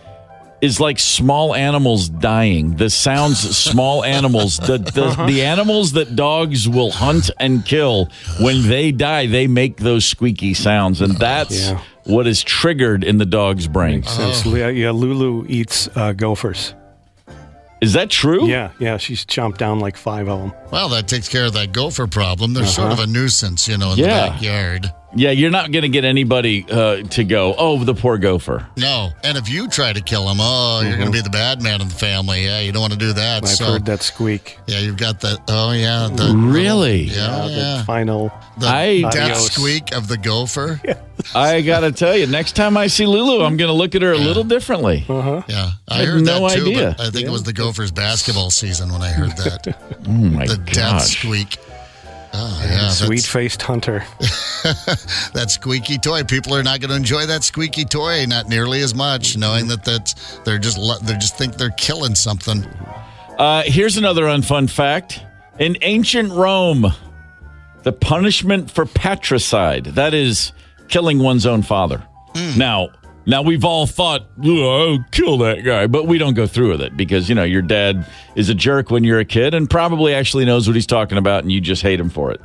B: is like small animals dying. The sounds small animals, the animals that dogs will hunt and kill, when they die, they make those squeaky sounds, and that's what is triggered in the dog's brain.
F: Makes sense. Yeah, Lulu eats gophers.
B: Is that true?
F: Yeah, she's chomped down like 5 of them.
C: Well, that takes care of that gopher problem. They're sort of a nuisance, in the backyard.
B: Yeah, you're not going to get anybody to go, oh, the poor gopher.
C: No, and if you try to kill him, you're going to be the bad man in the family. Yeah, you don't want to do that.
F: I've heard that squeak.
C: Yeah, you've got that. Oh, yeah.
B: Really?
F: The final.
C: The death squeak of the gopher.
F: Yeah.
B: I got to tell you, next time I see Lulu, I'm going to look at her a little differently.
C: Yeah, I heard
B: no
C: that too,
B: idea.
C: but I think it was the Gophers basketball season when I heard that.
B: Oh, my
C: the
B: gosh.
C: death squeak. Oh, yeah,
F: sweet-faced hunter.
C: That squeaky toy. People are not going to enjoy that squeaky toy, not nearly as much, knowing that they just think they're killing something.
B: Here's another unfun fact. In ancient Rome, the punishment for patricide, that is killing one's own father. Now we've all thought, oh, kill that guy, but we don't go through with it because, your dad is a jerk when you're a kid and probably actually knows what he's talking about and you just hate him for it.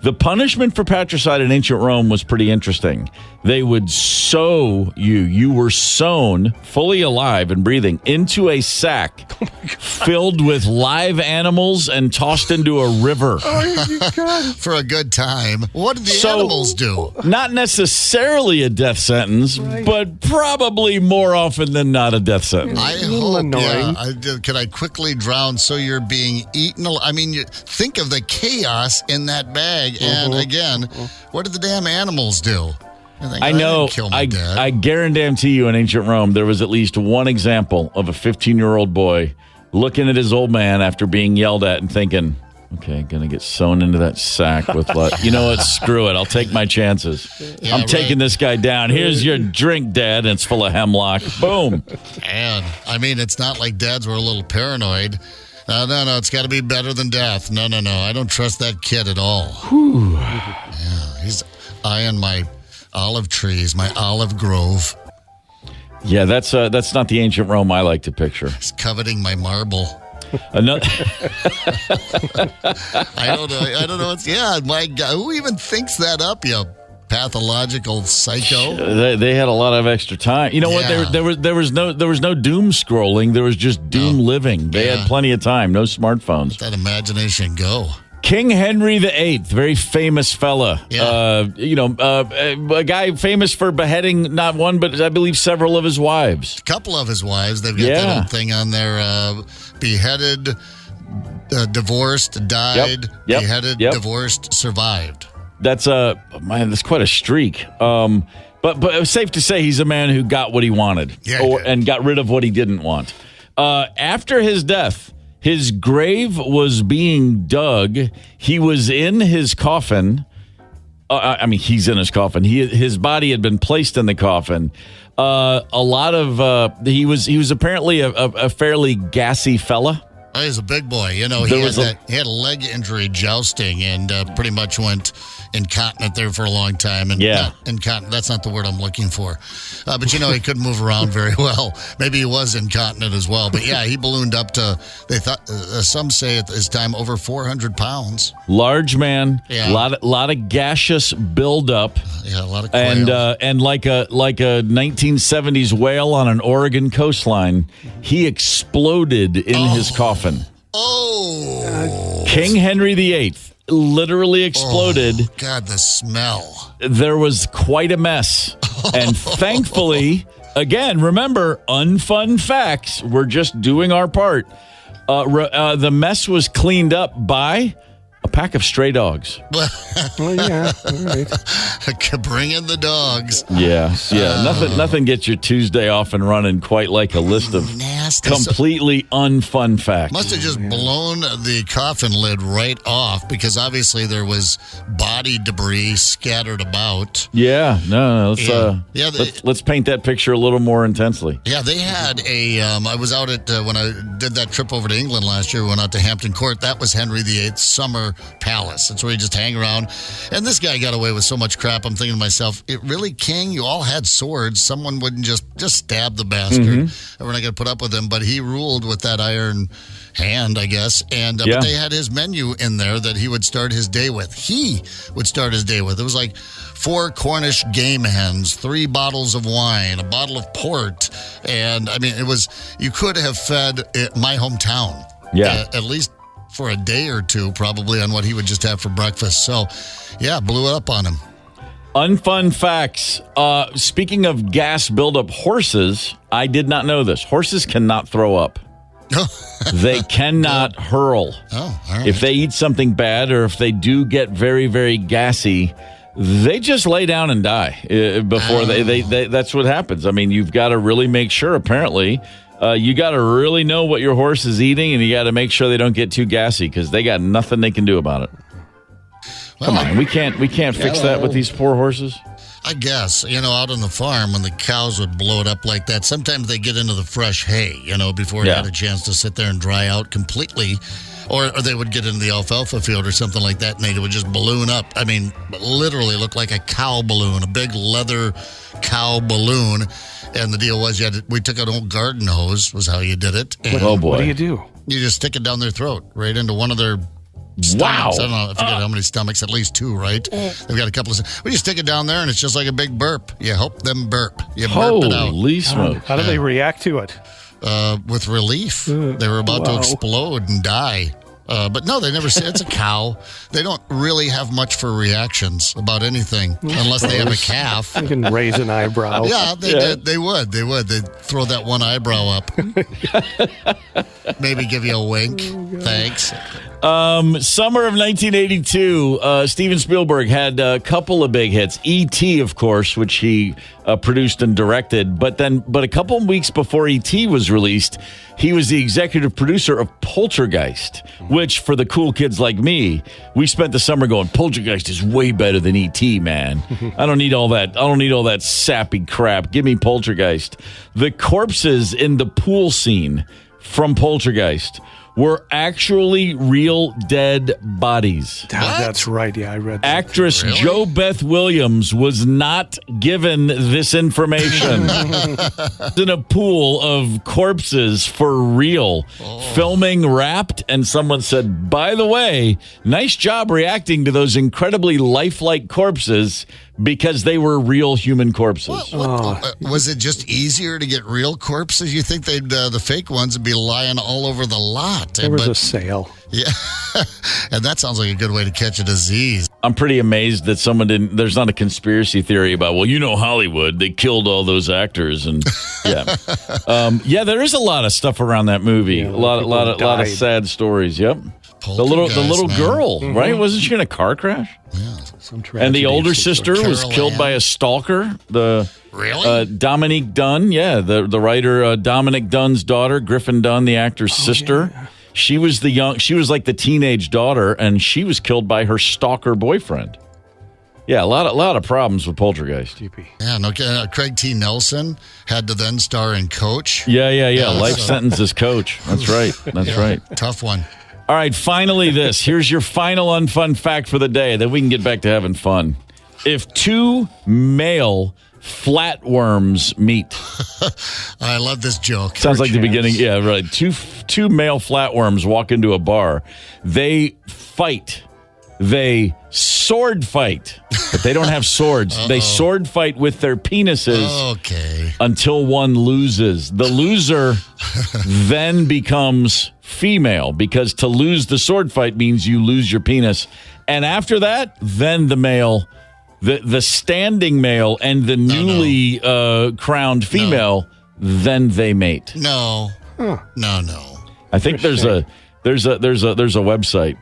B: The punishment for patricide in ancient Rome was pretty interesting. They would sew you. You were sewn fully alive and breathing into a sack filled with live animals and tossed into a river.
C: For a good time. What did the animals do?
B: Not necessarily a death sentence, but probably more often than not a death sentence.
C: I hope. Annoying. Can I quickly drown so you're being eaten? I mean, think of the chaos in that bag. And again, what did the damn animals do?
B: I know. I guarantee you in ancient Rome, there was at least one example of a 15-year-old boy looking at his old man after being yelled at and thinking, okay, gonna get sewn into that sack with you know what? Screw it. I'll take my chances. I'm taking this guy down. Here's your drink, Dad, and it's full of hemlock. Boom.
C: And I mean, it's not like dads were a little paranoid. No, it's got to be better than death. No, I don't trust that kid at all. Yeah, he's eyeing my olive trees, my olive grove.
B: Yeah, that's not the ancient Rome I like to picture.
C: He's coveting my marble. I don't know. My God, who even thinks that up, you pathological psycho?
B: They had a lot of extra time. You know what? There was no doom scrolling. There was just doom living. They had plenty of time. No smartphones.
C: Let that imagination go.
B: King Henry VIII, very famous fella. A guy famous for beheading not one, but I believe several of his wives.
C: A couple of his wives. They've got that old thing on there. Beheaded, divorced, died, beheaded, divorced, survived.
B: That's that's quite a streak. But it's safe to say he's a man who got what he wanted and got rid of what he didn't want. After his death, his grave was being dug. He was in his coffin. He's in his coffin. His body had been placed in the coffin. He was apparently a fairly gassy fella.
C: Oh, he's a big boy. You know, he had a leg injury jousting and pretty much went incontinent there for a long time. And
B: Yeah.
C: Incontinent, that's not the word I'm looking for. But, you know, he couldn't move around very well. Maybe he was incontinent as well. But, yeah, he ballooned up to, they thought, some say at this time, over 400 pounds.
B: Large man.
C: Yeah.
B: Lot of gaseous buildup.
C: Yeah, a lot of quail.
B: And like a 1970s whale on an Oregon coastline, he exploded in his coffin.
C: Oh.
B: King Henry VIII literally exploded.
C: Oh, God, the smell.
B: There was quite a mess. And thankfully, again, remember, unfun facts. We're just doing our part. The mess was cleaned up by a pack of stray dogs.
F: Well, yeah, all right.
C: Bring in the dogs.
B: Yeah. Nothing gets your Tuesday off and running quite like a list of
C: nasty,
B: completely unfun facts.
C: Must have just blown the coffin lid right off because obviously there was body debris scattered about.
B: Yeah. No. Let's paint that picture a little more intensely.
C: Yeah, they had I was out at when I did that trip over to England last year. We went out to Hampton Court. That was Henry VIII's summer palace. That's where you just hang around. And this guy got away with so much crap. I'm thinking to myself, it really, King? You all had swords. Someone wouldn't just stab the bastard.
B: Mm-hmm.
C: And we're not going to put up with him. But he ruled with that iron hand, I guess. And but they had his menu in there that he would start his day with. He would start his day with. It was like 4 Cornish game hens, 3 bottles of wine, a bottle of port. And, I mean, you could have fed my hometown.
B: Yeah.
C: At least for a day or two, probably, on what he would just have for breakfast. So, yeah, blew it up on him.
B: Unfun facts. Speaking of gas buildup, horses, I did not know this. Horses cannot throw up. They cannot hurl.
C: Oh, all right.
B: If they eat something bad or if they do get very, very gassy, they just lay down and die before they that's what happens. I mean, you've got to really make sure, apparently. You got to really know what your horse is eating, and you got to make sure they don't get too gassy because they got nothing they can do about it.
C: Well,
B: come on, we can't fix that with these poor horses.
C: I guess, out on the farm when the cows would blow it up like that, sometimes they get into the fresh hay, before it had a chance to sit there and dry out completely. Or they would get into the alfalfa field or something like that, and they would just balloon up. I mean, literally look like a cow balloon, a big leather cow balloon. And the deal was, we took an old garden hose, was how you did it. And
B: oh, boy.
F: What do you do?
C: You just stick it down their throat, right into one of their stomachs.
B: Wow.
C: I don't know, I forget how many stomachs, at least 2, right? They've got a couple of... Well, you stick it down there, and it's just like a big burp. You help them burp. You burp it out.
B: Holy smoke.
F: How do they react to it?
C: With relief. They were about to explode and die. But no, they never say it's a cow. They don't really have much for reactions about anything unless they have a calf.
F: You can raise an eyebrow.
C: Yeah, they would. They'd throw that one eyebrow up. Maybe give you a wink. Thanks.
B: Summer of 1982, Steven Spielberg had a couple of big hits. E.T., of course, which he produced and directed. But a couple of weeks before E.T. was released, he was the executive producer of Poltergeist, which for the cool kids like me, we spent the summer going, Poltergeist is way better than E.T., man. I don't need all that sappy crap. Give me Poltergeist. The corpses in the pool scene from Poltergeist were actually real dead bodies.
F: That's right. Yeah, I read that.
B: Actress Jo Beth Williams was not given this information. In a pool of corpses for real, filming Wrapped, and someone said, by the way, nice job reacting to those incredibly lifelike corpses because they were real human corpses.
C: Was it just easier to get real corpses? You think the fake ones would be lying all over the lot?
F: There was a sale.
C: Yeah, and that sounds like a good way to catch a disease.
B: I'm pretty amazed that someone didn't. There's not a conspiracy theory about, Hollywood, they killed all those actors, and there is a lot of stuff around that movie.
F: Yeah,
B: a lot of sad stories. Yep. The little girl, right? Wasn't she in a car crash?
C: Yeah.
F: Some
B: and the older sister was killed by a stalker.
C: Really?
B: Dominique Dunn, the writer Dominic Dunn's daughter, Griffin Dunn, the actor's sister. Yeah. She was like the teenage daughter, and she was killed by her stalker boyfriend. Yeah, a lot of problems with Poltergeist.
C: Yeah, no. Craig T. Nelson had to then star in Coach.
B: Yeah. Life sentence as Coach. That's right. That's right.
C: Tough one.
B: All right, finally this. Here's your final unfun fact for the day. Then we can get back to having fun. If two male flatworms meet.
C: I love this joke.
B: Sounds like the beginning. Yeah, right. Two male flatworms walk into a bar. They fight. They sword fight, but they don't have swords. They sword fight with their penises until one loses. The loser then becomes female because to lose the sword fight means you lose your penis. And after that, then the male, the standing male and the newly crowned female, then they mate.
C: No.
B: I think there's a website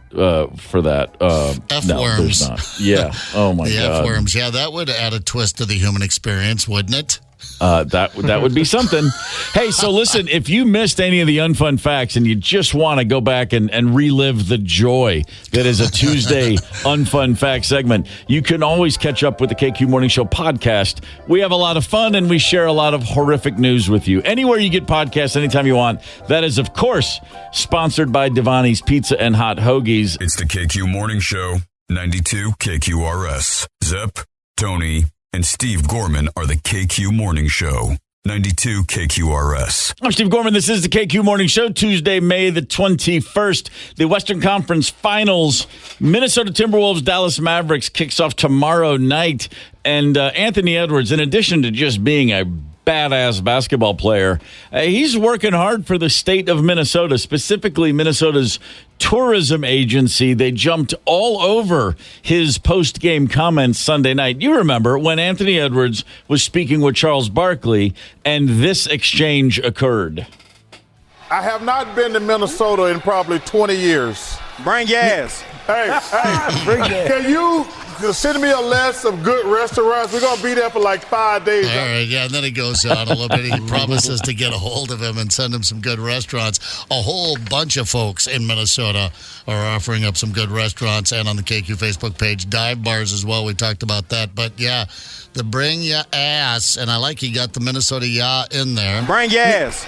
B: for that.
C: F-worms.
B: No, there's not. Yeah. Oh my God.
C: F-worms. Yeah, that would add a twist to the human experience, wouldn't it?
B: That would be something. Hey, so listen, if you missed any of the unfun facts and you just want to go back and relive the joy that is a Tuesday unfun fact segment, you can always catch up with the KQ Morning Show podcast. We have a lot of fun and we share a lot of horrific news with you. Anywhere you get podcasts, anytime you want. That is, of course, sponsored by Devani's Pizza and Hot Hoagies.
A: It's the KQ Morning Show, 92 KQRS. Zep, Tony, and Steve Gorman are the KQ Morning Show. 92 KQRS.
B: I'm Steve Gorman. This is the KQ Morning Show, Tuesday, May the 21st. The Western Conference Finals, Minnesota Timberwolves, Dallas Mavericks kicks off tomorrow night. And Anthony Edwards, in addition to just being a badass basketball player, he's working hard for the state of Minnesota, specifically Minnesota's tourism agency. They jumped all over his post-game comments Sunday night. You remember when Anthony Edwards was speaking with Charles Barkley and this exchange occurred.
E: I have not been to Minnesota in probably 20 years.
D: Bring your ass.
E: Hey, can you send me a list of good restaurants? We're going to be there for like 5 days.
C: All right, yeah, and then he goes on a little bit. He promises to get a hold of him and send him some good restaurants. A whole bunch of folks in Minnesota are offering up some good restaurants, and on the KQ Facebook page, dive bars as well. We talked about that. But, yeah, the bring ya ass, and I like he got the Minnesota ya in there.
D: Bring your ass.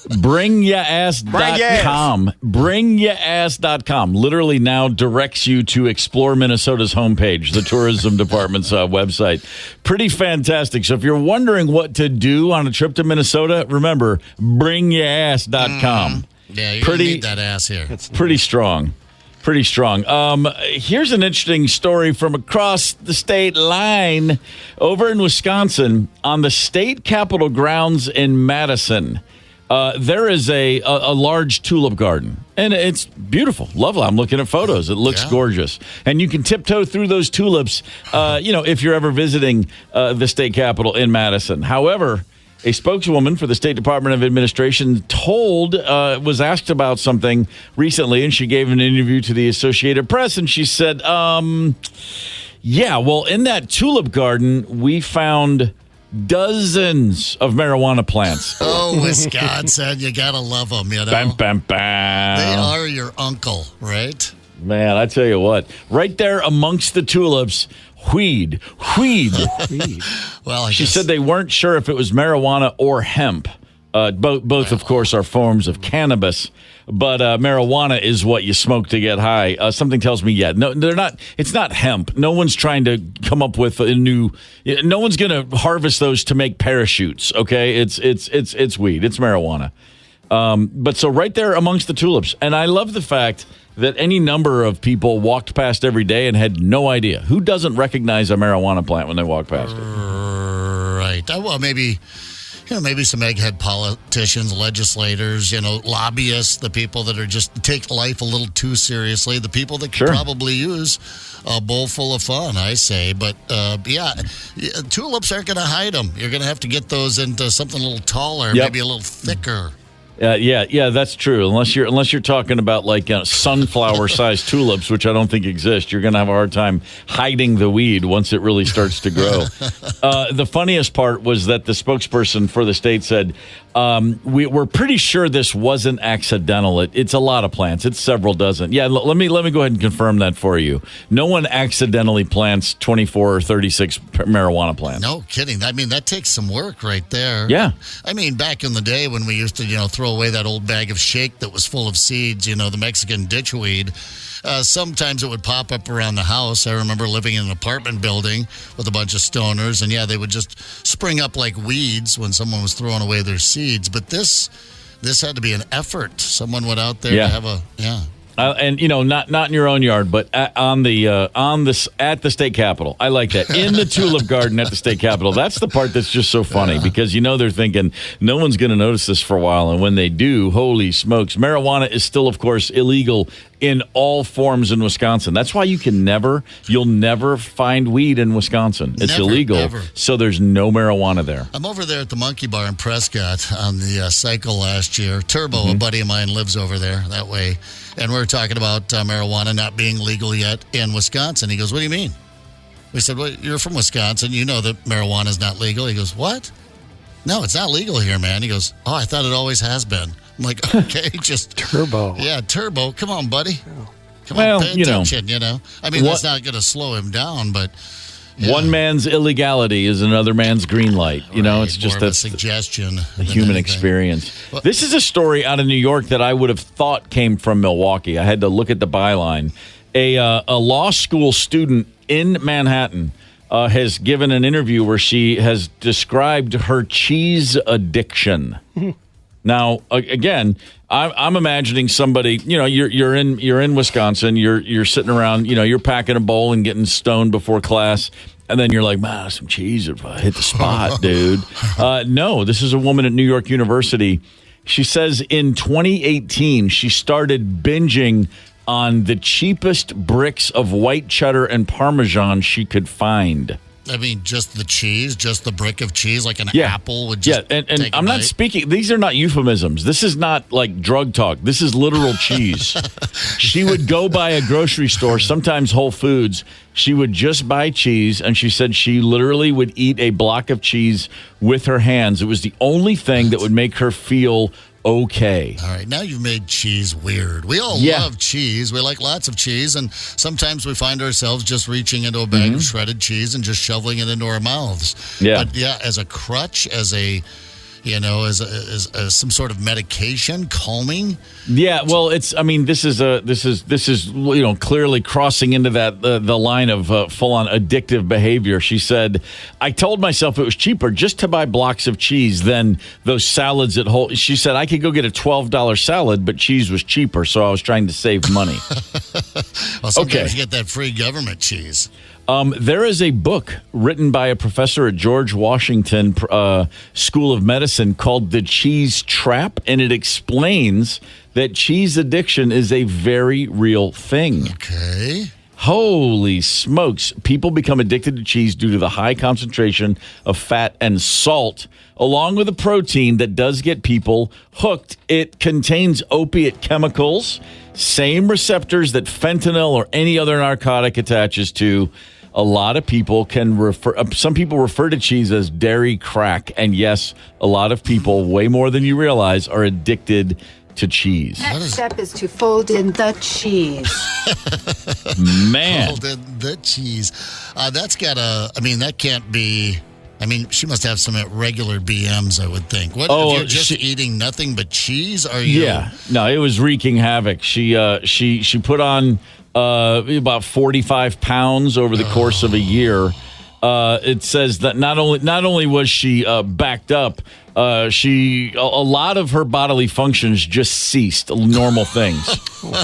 B: Bringyass.com. Bringyass.com literally now directs you to explore Minnesota's homepage, the tourism department's website. Pretty fantastic. So if you're wondering what to do on a trip to Minnesota, remember, bringyass.com.
C: Yeah, you're going to need that ass here.
B: It's pretty strong. Pretty strong. Here's an interesting story from across the state line. Over in Wisconsin, on the state capitol grounds in Madison, there is a large tulip garden. And it's beautiful, lovely. I'm looking at photos. It looks gorgeous. And you can tiptoe through those tulips, if you're ever visiting the state capitol in Madison. However, a spokeswoman for the State Department of Administration was asked about something recently, and she gave an interview to the Associated Press, and she said, in that tulip garden, we found dozens of marijuana plants.
C: Oh, Wisconsin, you gotta love them, you know.
B: Bam, bam, bam.
C: They are your uncle, right?
B: Man, I tell you what, right there amongst the tulips, weed.
C: Well,
B: she said they weren't sure if it was marijuana or hemp. Both, of course, are forms of cannabis, but marijuana is what you smoke to get high. Something tells me, no, they're not. It's not hemp. No one's trying to come up with a new. No one's going to harvest those to make parachutes. Okay, it's weed. It's marijuana. But so right there amongst the tulips, and I love the fact that any number of people walked past every day and had no idea. Who doesn't recognize a marijuana plant when they walk past it?
C: Right. Well, maybe some egghead politicians, legislators, lobbyists, the people that are just take life a little too seriously, the people that could probably use a bowl full of fun, I say. But, tulips aren't going to hide them. You're going to have to get those into something a little taller, maybe a little thicker.
B: Yeah, that's true. Unless you're talking about like sunflower-sized tulips, which I don't think exist, you're going to have a hard time hiding the weed once it really starts to grow. The funniest part was that the spokesperson for the state said, We're pretty sure this wasn't accidental. It's a lot of plants. It's several dozen. Yeah, let me go ahead and confirm that for you. No one accidentally plants 24 or 36 marijuana plants.
C: No kidding. I mean, that takes some work right there.
B: Yeah.
C: I mean, back in the day when we used to, throw away that old bag of shake that was full of seeds, the Mexican ditchweed, sometimes it would pop up around the house. I remember living in an apartment building with a bunch of stoners, and they would just spring up like weeds when someone was throwing away their seeds. But this had to be an effort. Someone went out there to have
B: and not in your own yard, but at the state capitol. I like that. In the tulip garden at the state capitol. That's the part that's just so funny because they're thinking no one's going to notice this for a while, and when they do, holy smokes! Marijuana is still, of course, illegal in all forms in Wisconsin. That's why you'll never find weed in Wisconsin. It's illegal, never. So there's no marijuana there.
C: I'm over there at the Monkey Bar in Prescott on the cycle last year. Turbo, a buddy of mine, lives over there that way. And we were talking about marijuana not being legal yet in Wisconsin. He goes, what do you mean? We said, well, you're from Wisconsin. You know that marijuana is not legal. He goes, what? No, it's not legal here, man. He goes, oh, I thought it always has been. I'm like, okay, just...
F: Turbo.
C: Yeah, Turbo. Come on, buddy. Come on, pay attention, I mean, that's not going to slow him down, but... Yeah.
B: One man's illegality is another man's green light. It's just
C: a suggestion.
B: The human experience. Well, this is a story out of New York that I would have thought came from Milwaukee. I had to look at the byline. A law school student in Manhattan has given an interview where she has described her cheese addiction. Now, again, I'm imagining somebody. You're in Wisconsin. You're sitting around. You're packing a bowl and getting stoned before class, and then you're like, "Man, some cheese if I hit the spot, dude." No, this is a woman at New York University. She says in 2018 she started binging on the cheapest bricks of white cheddar and Parmesan she could find.
C: I mean, just the cheese, just the brick of cheese, like an apple would just
B: and
C: take
B: I'm not speaking, these are not euphemisms. This is not like drug talk. This is literal cheese. She would go by a grocery store, sometimes Whole Foods. She would just buy cheese, and she said she literally would eat a block of cheese with her hands. It was the only thing that would make her feel okay.
C: All right, now you've made cheese weird. We all love cheese. We like lots of cheese, and sometimes we find ourselves just reaching into a bag of shredded cheese and just shoveling it into our mouths.
B: Yeah.
C: But as a crutch, as some sort of medication, calming.
B: Yeah, well, this is clearly crossing into that the line of full on addictive behavior. She said, "I told myself it was cheaper just to buy blocks of cheese than those salads at Whole." She said, "I could go get a $12 salad, but cheese was cheaper, so I was trying to save money."
C: Well, sometimes you get that free government cheese.
B: There is a book written by a professor at George Washington School of Medicine called The Cheese Trap, and it explains that cheese addiction is a very real thing.
C: Okay.
B: Holy smokes. People become addicted to cheese due to the high concentration of fat and salt, along with a protein that does get people hooked. It contains opiate chemicals, same receptors that fentanyl or any other narcotic attaches to. A lot of people some people refer to cheese as dairy crack. And yes, a lot of people, way more than you realize, are addicted to cheese.
J: Next step is to fold in the cheese.
B: Man.
C: Fold in the cheese. That can't be... she must have some regular BMs, I would think. What, if you're just eating nothing but cheese? Are you?
B: Yeah. No, it was wreaking havoc. She put on about 45 pounds over the course of a year. It says that not only was she backed up, a lot of her bodily functions just ceased. Normal things.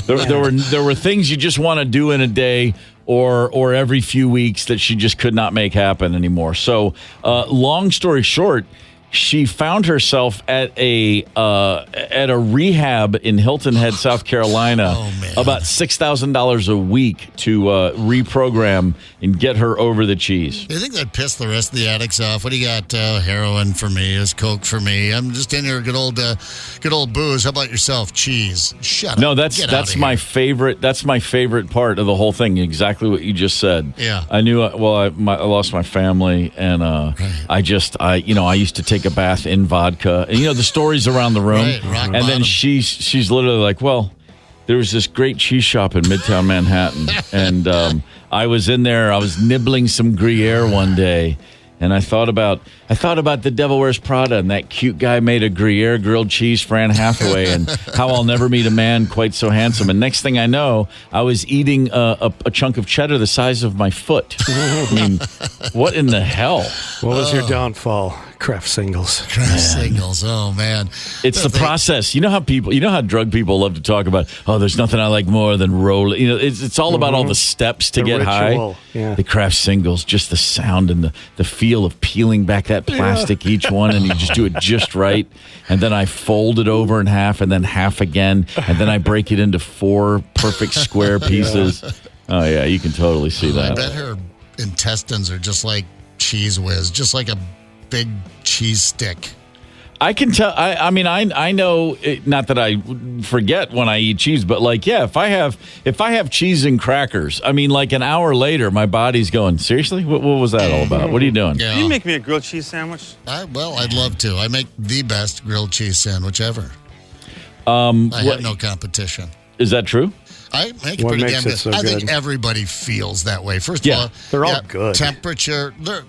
B: There were things you just want to do in a day or every few weeks that she just could not make happen anymore. So, long story short, she found herself at a rehab in Hilton Head, South Carolina, about $6,000 a week to reprogram and get her over the cheese.
C: Do you think that pissed the rest of the addicts off? What do you got? Heroin for me, is coke for me. I'm just in here, good old booze. How about yourself? Cheese. Shut up.
B: No, that's my favorite. That's my favorite part of the whole thing. Exactly what you just said.
C: Yeah.
B: I knew. I lost my family, and I used to take take a bath in vodka. And, the stories around the room.
C: Right, rock
B: and then
C: bottom.
B: she's literally like, well, there was this great cheese shop in Midtown Manhattan. And I was in there. I was nibbling some Gruyere one day. And I thought about The Devil Wears Prada, and that cute guy made a Gruyere grilled cheese for Anne Hathaway, and how I'll never meet a man quite so handsome. And next thing I know, I was eating a chunk of cheddar the size of my foot. I mean, what in the hell?
F: What was your downfall? Kraft singles.
C: Kraft singles. Oh, man.
B: It's the process. You know how drug people love to talk about, there's nothing I like more than roll. It's all about all the steps to get
F: ritual.
B: high.
F: Yeah.
B: The Kraft singles, just the sound and the feel of peeling back that plastic each one, and you just do it just right. And then I fold it over in half, and then half again, and then I break it into 4 perfect square pieces. Oh, yeah, you can totally see that.
C: I bet her intestines are just like Cheese Whiz, just like a big cheese stick.
B: I can tell. I know. Not that I forget when I eat cheese, but if I have cheese and crackers, like an hour later, my body's going, seriously? What was that all about? What are you doing?
C: Yeah.
K: Can you make me a grilled cheese sandwich?
C: I'd love to. I make the best grilled cheese sandwich ever. I have no competition.
B: Is that true?
C: I make it
F: What
C: pretty
F: makes
C: damn
F: it
C: good.
F: so
C: I think
F: good?
C: everybody feels that way. First of all,
F: they're all good.
C: Temperature, they're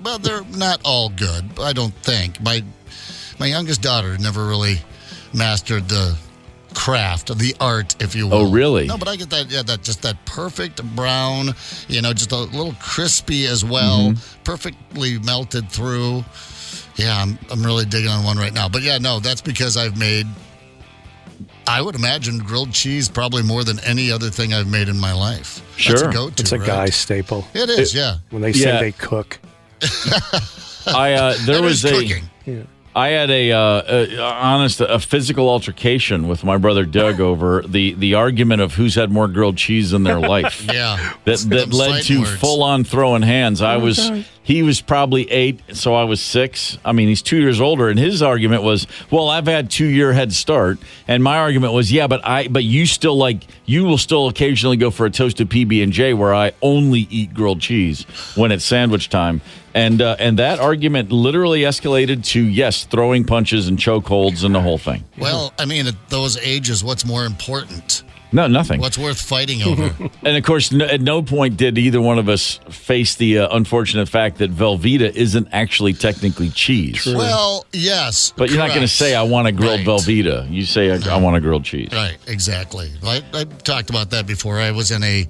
C: not all good. I don't think. My youngest daughter never really mastered the craft, the art, if you will.
B: Oh, really?
C: No, but I get that. Yeah, that perfect brown. Just a little crispy as well, perfectly melted through. Yeah, I'm really digging on one right now. But yeah, no, that's because I've made. I would imagine grilled cheese probably more than any other thing I've made in my life.
B: Sure.
C: That's a go-to,
F: It's a
C: right?
F: guy staple.
C: It is, yeah.
F: When they say they cook.
B: There was
C: cooking.
B: I had a physical altercation with my brother Doug over the argument of who's had more grilled cheese in their life.
C: Yeah.
B: That led to full on throwing hands. He was probably 8, so I was 6. He's 2 years older, and his argument was, well, I've had 2-year head start, and my argument was, yeah, but you will still occasionally go for a toasted PB&J where I only eat grilled cheese when it's sandwich time. And that argument literally escalated to, yes, throwing punches and chokeholds and the whole thing.
C: Well, at those ages, what's more important?
B: No, nothing.
C: What's worth fighting over?
B: And, of course, at no point did either one of us face the unfortunate fact that Velveeta isn't actually technically cheese.
F: True.
C: Well, yes.
B: But you're not going to say, I want a grilled Velveeta. You say, I want a grilled cheese.
C: Right, exactly. I talked about that before. I was in a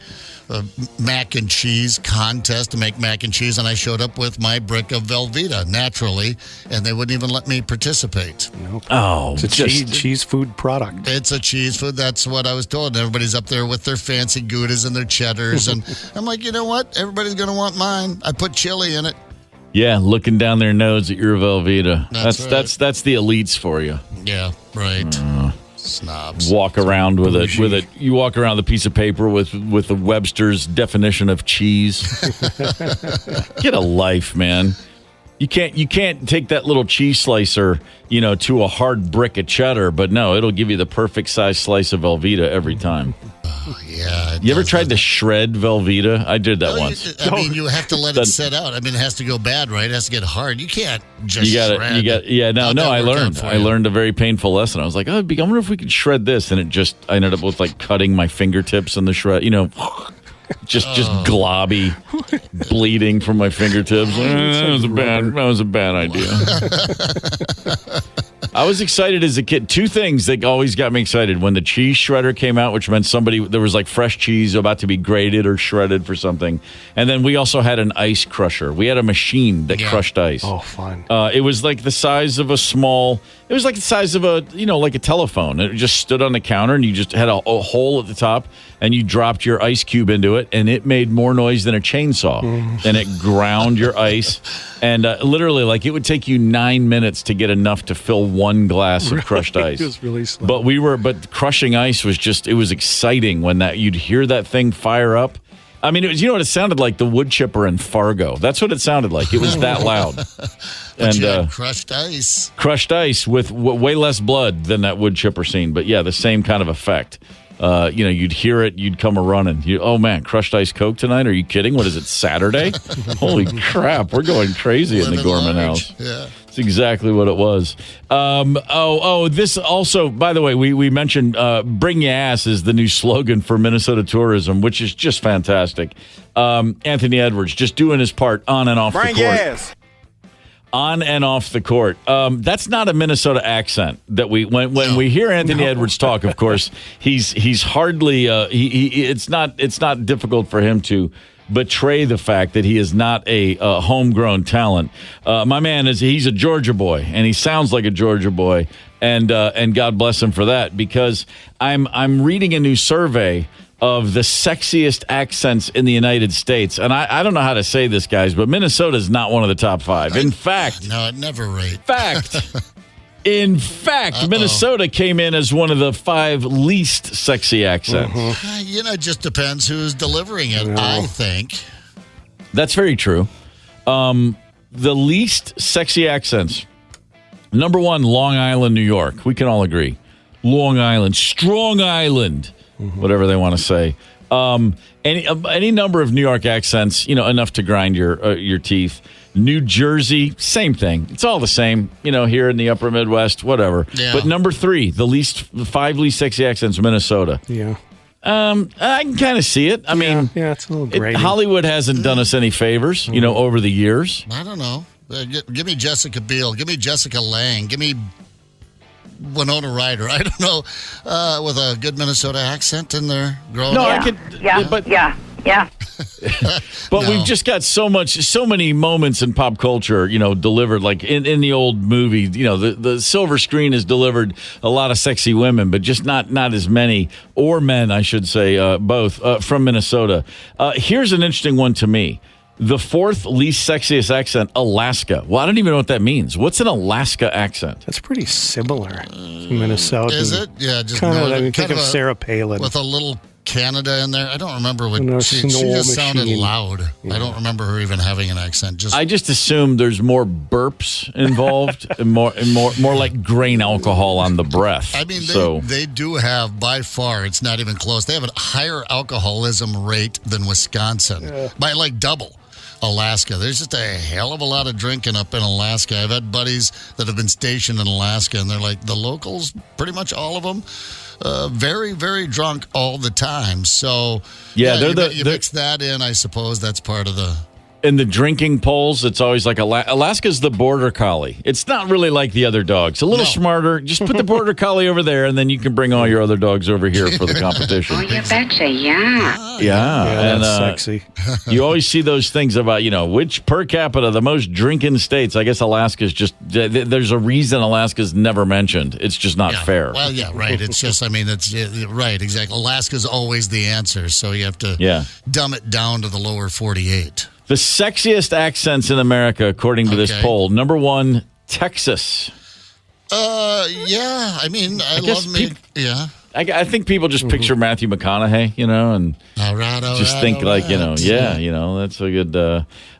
C: mac and cheese contest to make mac and cheese, and I showed up with my brick of Velveeta naturally, and they wouldn't even let me participate.
F: Nope.
B: Oh,
F: it's a cheese food product.
C: It's a cheese food. That's what I was told. And everybody's up there with their fancy Goudas and their cheddars, and I'm like, you know what? Everybody's going to want mine. I put chili in it.
B: Yeah, looking down their nose at your Velveeta. That's the elites for you.
C: Yeah, right. Snobs.
B: Walk around with it. You walk around with a piece of paper with the Webster's definition of cheese. Get a life, man. You can't take that little cheese slicer, to a hard brick of cheddar, but no, it'll give you the perfect size slice of Velveeta every time.
C: Yeah.
B: You ever tried to shred Velveeta? I did that once.
C: You have to let it set out. It has to go bad, right? It has to get hard. You can't just shred.
B: I learned a very painful lesson. I was like, I wonder if we could shred this, and I ended up with cutting my fingertips in the shred, just globby, bleeding from my fingertips. That was a bad idea. I was excited as a kid. 2 things that always got me excited. When the cheese shredder came out, which meant there was fresh cheese about to be grated or shredded for something. And then we also had an ice crusher. We had a machine that crushed ice.
F: Oh, fun.
B: It was the size of the size of a telephone. It just stood on the counter, and you just had a hole at the top, and you dropped your ice cube into it, and it made more noise than a chainsaw. And it ground your ice. And literally, it would take you 9 minutes to get enough to fill 1 glass of crushed ice.
F: It was really slow.
B: But crushing ice was it was exciting when you'd hear that thing fire up. It was, what it sounded like? The wood chipper in Fargo. That's what it sounded like. It was that loud.
C: But you had crushed ice.
B: Crushed ice with way less blood than that wood chipper scene. But yeah, the same kind of effect. You'd hear it, you'd come a-running. Oh, man, crushed ice Coke tonight? Are you kidding? What is it, Saturday? Holy crap, we're going crazy in the Gorman house.
C: Yeah.
B: That's exactly what it was. This also, by the way, we mentioned Bring Your Ass is the new slogan for Minnesota tourism, which is just fantastic. Anthony Edwards just doing his part on and off the court.
D: Bring your ass.
B: On and off the court. That's not a Minnesota accent that when we hear Anthony Edwards talk, of course, he's hardly it's not difficult for him to betray the fact that he is not a homegrown talent. My man he's a Georgia boy, and he sounds like a Georgia boy, and God bless him for that, because I'm reading a new survey of the sexiest accents in the United States, and I don't know how to say this, guys, but Minnesota is not one of the top 5. In fact,
C: no, it never rate.
B: In fact, Minnesota came in as one of the 5 least sexy accents.
C: It just depends who's delivering it, I think.
B: That's very true. The least sexy accents. Number 1, Long Island, New York. We can all agree. Long Island, Strong Island, whatever they want to say. Any number of New York accents, enough to grind your teeth. New Jersey, same thing. It's all the same, here in the upper Midwest, whatever.
C: Yeah.
B: But number 3, the 5 least sexy accents, Minnesota.
F: Yeah.
B: I can kind of see it. I mean,
F: it's a little grating.
B: Hollywood hasn't done us any favors, over the years.
C: I don't know. Give me Jessica Biel. Give me Jessica Lange. Give me Winona Ryder. I don't know, with a good Minnesota accent in there.
L: Yeah.
B: But we've just got so many moments in pop culture, delivered, like in the old movie, the silver screen has delivered a lot of sexy women, but just not as many, or men, I should say, both, from Minnesota. Here's an interesting one to me. The 4th least sexiest accent, Alaska. Well, I don't even know what that means. What's an Alaska accent?
F: That's pretty similar to Minnesota.
C: Is it? Yeah, just
F: think of Sarah Palin.
C: With a little Canada in there. I don't remember what she
F: snow
C: just sounded
F: machine.
C: loud.
F: Yeah.
C: I don't remember her even having an accent.
B: I just assume there's more burps involved and more like grain alcohol on the breath.
C: I mean, they do have, by far, it's not even close. They have a higher alcoholism rate than Wisconsin by like double. Alaska. There's just a hell of a lot of drinking up in Alaska. I've had buddies that have been stationed in Alaska, and they're like, the locals, pretty much all of them, very, very drunk all the time. So, you mix that in, I suppose that's part of the...
B: In the drinking polls, it's always like Alaska's the border collie. It's not really like the other dogs. A little smarter. Just put the border collie over there, and then you can bring all your other dogs over here for the competition.
L: Oh, you betcha, yeah.
B: Yeah, and
F: that's sexy.
B: You always see those things about, which per capita, the most drinking states. I guess Alaska's just, there's a reason Alaska's never mentioned. It's just not fair.
C: Well, yeah, right. It's just, it's right, exactly. Alaska's always the answer, so you have to dumb it down to the lower 48.
B: The sexiest accents in America, according to this poll. Number 1, Texas.
C: Yeah. I love me. Yeah.
B: I think people just picture Matthew McConaughey, and just think that's a good.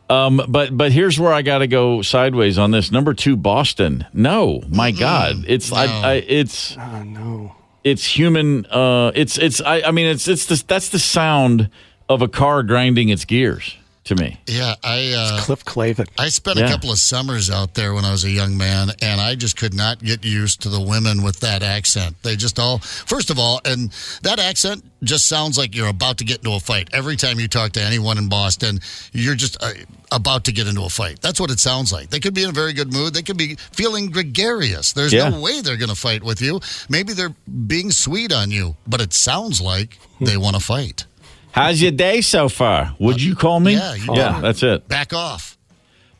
B: But here's where I got to go sideways on this. Number 2, Boston. No, my God, it's
F: no.
B: It's human. That's the sound of a car grinding its gears. To me.
C: Yeah,
F: it's Cliff Clavin.
C: I spent a couple of summers out there when I was a young man, and I just could not get used to the women with that accent. They just first of all, and that accent just sounds like you're about to get into a fight. Every time you talk to anyone in Boston, you're just about to get into a fight. That's what it sounds like. They could be in a very good mood. They could be feeling gregarious. There's no way they're going to fight with you. Maybe they're being sweet on you, but it sounds like they want to fight.
B: How's your day so far? Would you call me?
C: Yeah,
B: that's it.
C: Back off.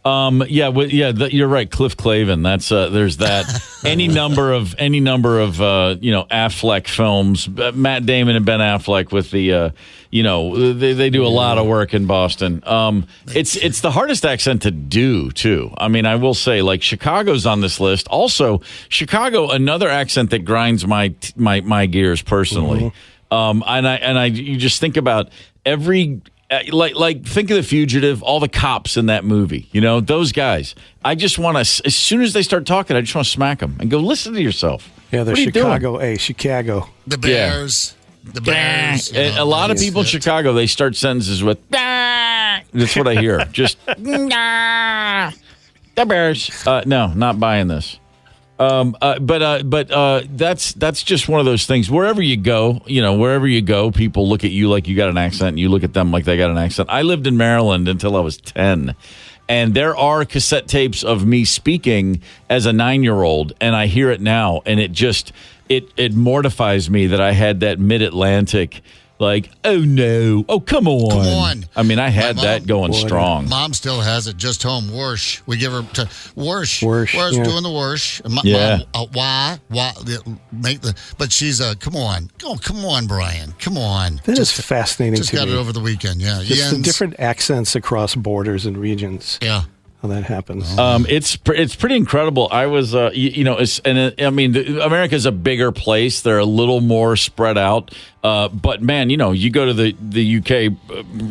B: You're right, Cliff Clavin. That's there's that. any number of Affleck films. Matt Damon and Ben Affleck with the they do a lot of work in Boston. It's the hardest accent to do too. I will say, like, Chicago's on this list. Also, Chicago, another accent that grinds my gears personally. You just think about every, think of The Fugitive, all the cops in that movie, those guys. I just want to, as soon as they start talking, I just want to smack them and go, listen to yourself.
F: Yeah, they're Chicago. Chicago.
C: The Bears.
B: Yeah.
C: The Bears.
B: A lot of people in Chicago, they start sentences with, that's what I hear. Just, The Bears. No, not buying this. But that's just one of those things. Wherever you go, people look at you like you got an accent, and you look at them like they got an accent. I lived in Maryland until I was 10. And there are cassette tapes of me speaking as a 9-year-old, and I hear it now, and it mortifies me that I had that mid-Atlantic, like, oh no, oh come on.
C: Come on.
B: I mean, I had that going strong.
C: Mom still has it, just home. Worsh. We give her to Worsh.
F: Worsh,
C: Where's
F: yeah.
C: doing the Worsh?
B: Yeah.
C: Mom, why? But she's come on. Oh, come on, Brian. Come on.
F: That is fascinating
C: Just
F: to
C: got
F: me.
C: it over the weekend, yeah.
F: Just the
C: Jens.
F: different accents across borders and regions.
C: Yeah.
F: How that happens.
B: It's pretty incredible. I was, America's a bigger place. They're a little more spread out. But man, you go to the UK.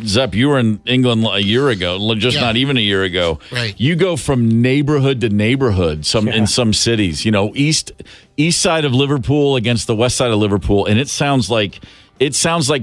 B: Zepp, you were in England a year ago, not even a year ago.
C: Right.
B: You go from neighborhood to neighborhood. In some cities, east side of Liverpool against the west side of Liverpool, and it sounds like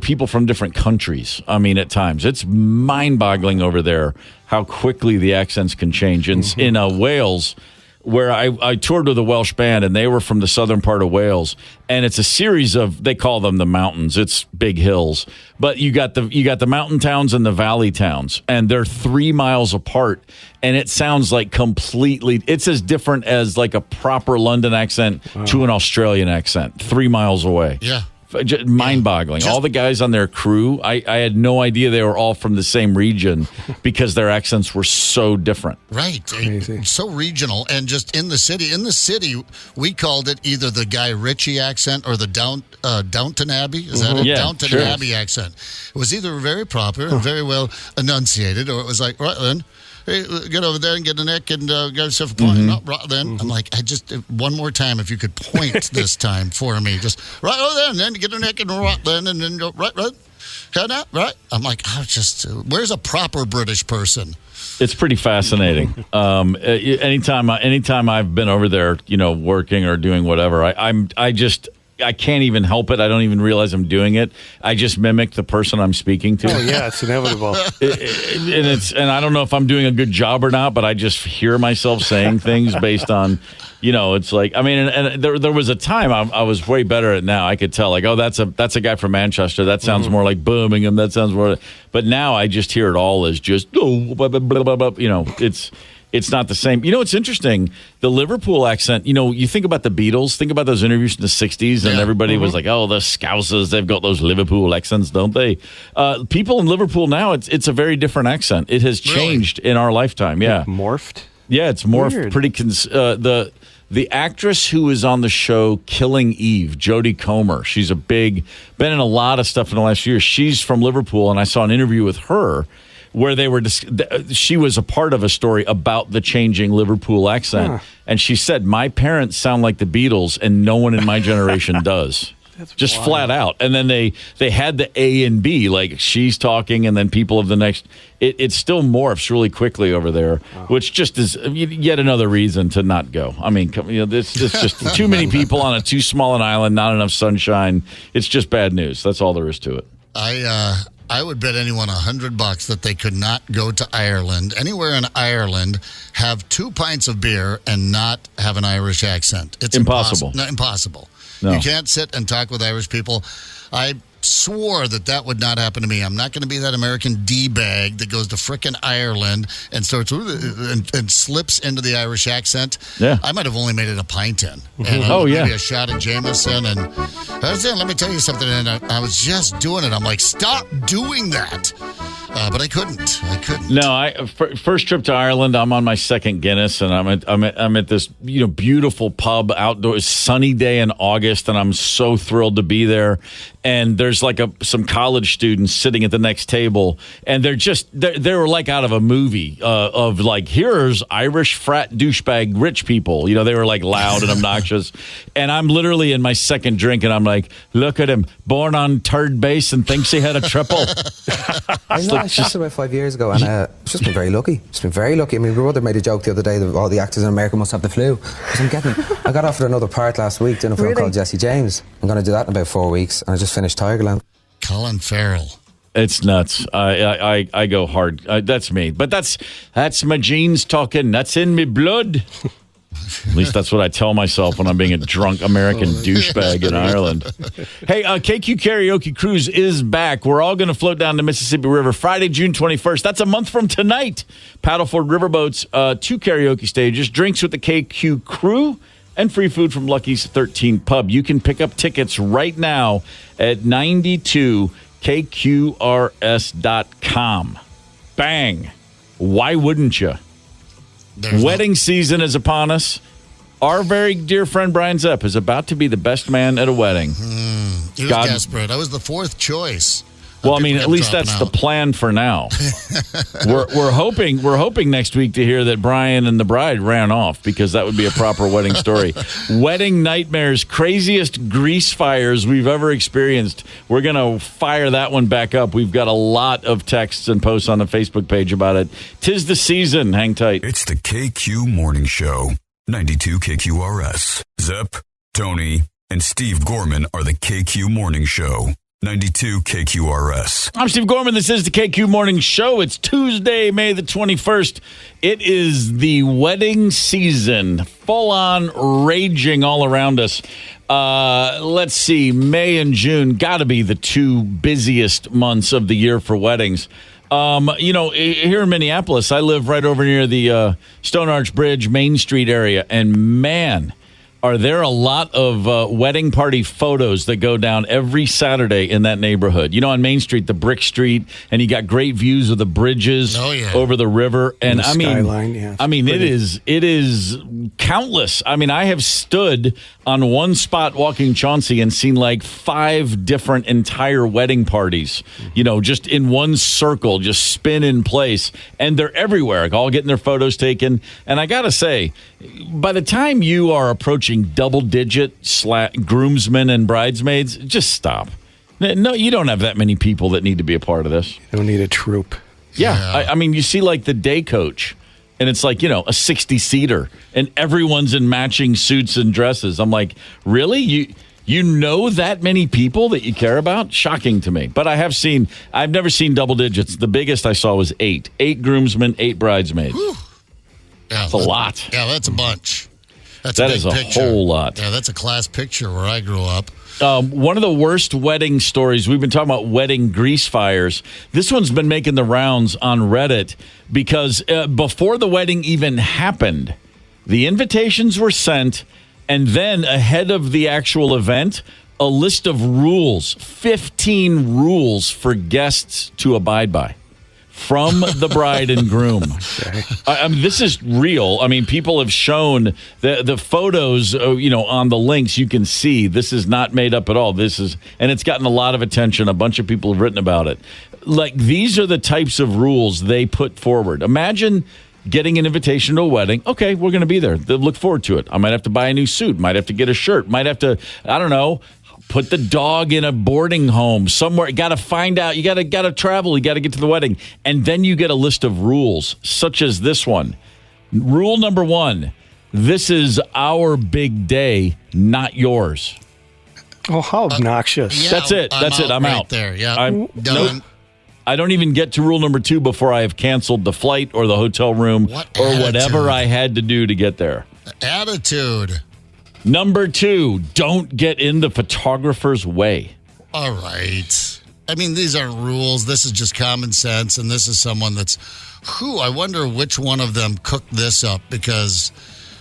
B: people from different countries. I mean, at times it's mind-boggling over there how quickly the accents can change. In Wales, where I toured with a Welsh band, and they were from the southern part of Wales, and it's a series of, they call them the mountains. It's big hills, but you got the mountain towns and the valley towns, and they're 3 miles apart, and it sounds like it's as different as like a proper London accent to an Australian accent 3 miles away.
C: Yeah.
B: Just mind-boggling. All the guys on their crew, I had no idea they were all from the same region because their accents were so different.
C: Right.
F: Crazy.
C: So regional. And just in the city. In the city, we called it either the Guy Ritchie accent or the Downton Abbey. Is that it?
B: Yeah,
C: Downton
B: sure.
C: Abbey accent. It was either very proper and very well enunciated, or it was like, right then, hey, get over there and get a neck and get yourself a point. No, right then. I'm like, one more time, if you could point this time for me. Just right over there, and then get a neck and right then, and then go right. Head out, right? I'm like, where's a proper British person?
B: It's pretty fascinating. Anytime I've been over there, working or doing whatever, I can't even help it. I don't even realize I'm doing it. I just mimic the person I'm speaking to.
F: Oh yeah, it's inevitable.
B: And I don't know if I'm doing a good job or not, but I just hear myself saying things based on, it's like, I mean, and there was a time I was way better at it now. I could tell, like, oh, that's a guy from Manchester. That sounds more like Birmingham. That sounds more. But now I just hear it all as just, blah, blah, blah, blah, blah. It's not the same. It's interesting. The Liverpool accent, you think about the Beatles, think about those interviews in the 60s, and everybody was like, oh, the Scousers, they've got those Liverpool accents, don't they? People in Liverpool now, it's a very different accent. It has changed in our lifetime, yeah.
F: Morphed?
B: Yeah, it's morphed
F: Weird.
B: pretty. The actress who is on the show Killing Eve, Jodie Comer, she's been in a lot of stuff in the last year. She's from Liverpool, and I saw an interview with her where she was a part of a story about the changing Liverpool accent. And she said, my parents sound like the Beatles, and no one in my generation does.
F: That's
B: just
F: wild.
B: flat out. And then they had the A and B, like she's talking, and then people of the next. It still morphs really quickly over there, which just is yet another reason to not go. I mean, it's just too many people on too small an island, not enough sunshine. It's just bad news. That's all there is to it.
C: I would bet anyone $100 that they could not go to Ireland, anywhere in Ireland, have 2 pints of beer and not have an Irish accent. It's
B: impossible.
C: No, impossible.
B: No.
C: You can't sit and talk with Irish people. I swore that would not happen to me. I'm not going to be that American D-bag that goes to frickin' Ireland and starts and slips into the Irish accent.
B: Yeah.
C: I might have only made it a pint in. And maybe a shot of Jameson. And let me tell you something. And I was just doing it. I'm like, stop doing that. But I couldn't.
B: No, first trip to Ireland. I'm on my second Guinness, and I'm at this beautiful pub outdoors, sunny day in August, and I'm so thrilled to be there. And there's like some college students sitting at the next table, and they were like out of a movie of like, here's Irish frat douchebag rich people. They were like loud and obnoxious. And I'm literally in my second drink, and I'm like, look at him, born on third base and thinks he had a triple.
M: I shot about 5 years ago, and it's just been very lucky. Just been very lucky. I mean, my brother made a joke the other day that all the actors in America must have the flu. I got offered another part last week doing a film called Jesse James. I'm going to do that in about 4 weeks, and I just finished Tigerland.
C: Colin Farrell.
B: It's nuts. I go hard. That's me. But that's my genes talking. That's in me blood. At least that's what I tell myself when I'm being a drunk American douchebag in Ireland. Hey, KQ Karaoke Cruise is back. We're all going to float down the Mississippi River Friday, June 21st. That's a month from tonight. Paddleford riverboats, 2 karaoke stages, drinks with the KQ crew, and free food from Lucky's 13 Pub. You can pick up tickets right now at 92kqrs.com. Bang. Why wouldn't you? Wedding season is upon us. Our very dear friend Brian Zepp is about to be the best man at a wedding.
C: He was desperate. I was the 4th choice.
B: Well, I mean, at least that's the plan for now. We're hoping next week to hear that Brian and the bride ran off, because that would be a proper wedding story. Wedding nightmares, craziest grease fires we've ever experienced. We're going to fire that one back up. We've got a lot of texts and posts on the Facebook page about it. 'Tis the season. Hang tight.
A: It's the KQ Morning Show. 92 KQRS. Zep, Tony, and Steve Gorman are the KQ Morning Show. 92 KQRS.
B: I'm Steve Gorman. This is the KQ Morning Show. It's Tuesday, May the 21st. It is the wedding season, full on raging all around us. Let's see, May and June got to be the 2 busiest months of the year for weddings. Here in Minneapolis, I live right over near the Stone Arch Bridge, Main Street area, and man, are there a lot of wedding party photos that go down every Saturday in that neighborhood? You know, on Main Street, the brick street, and you got great views of the bridges over the river. And
F: the skyline,
B: it is countless. I mean, I have stood on one spot walking Chauncey and seen like 5 different entire wedding parties, just in one circle, just spin in place. And they're everywhere, all getting their photos taken. And I got to say, by the time you are approaching double-digit groomsmen and bridesmaids, just stop. No, you don't have that many people that need to be a part of this.
F: You don't need a troop.
B: Yeah. I mean, you see like the day coach, and it's like, a 60-seater, and everyone's in matching suits and dresses. I'm like, really? You know that many people that you care about? Shocking to me. But I've never seen double digits. The biggest I saw was 8. 8 groomsmen, 8 bridesmaids.
C: Whew. Yeah,
B: that's a lot.
C: Yeah, that's a bunch. That
B: is a whole lot.
C: Yeah, that's a class picture where I grew up.
B: One of the worst wedding stories, we've been talking about wedding grease fires. This one's been making the rounds on Reddit because before the wedding even happened, the invitations were sent, and then ahead of the actual event, a list of rules, 15 rules for guests to abide by from the bride and groom. This is real. I mean, people have shown the photos, on the links. You can see this is not made up at all. And it's gotten a lot of attention. A bunch of people have written about it. Like, these are the types of rules they put forward. Imagine getting an invitation to a wedding. Okay, we're going to be there. They look forward to it. I might have to buy a new suit. Might have to get a shirt. Might have to, I don't know, put the dog in a boarding home somewhere. You got to find out. You got to travel. You got to get to the wedding. And then you get a list of rules, such as this one. Rule number 1, this is our big day, not yours.
F: Oh, how obnoxious.
B: That's it. I'm
C: right
B: out.
C: There. Yeah.
B: I'm
C: done.
B: Nope. I don't even get to rule number 2 before I have canceled the flight or the hotel room whatever I had to do to get there.
C: Attitude.
B: Number 2, don't get in the photographer's way.
C: All right. I mean, these aren't rules. This is just common sense, and this is someone that's, I wonder which one of them cooked this up, because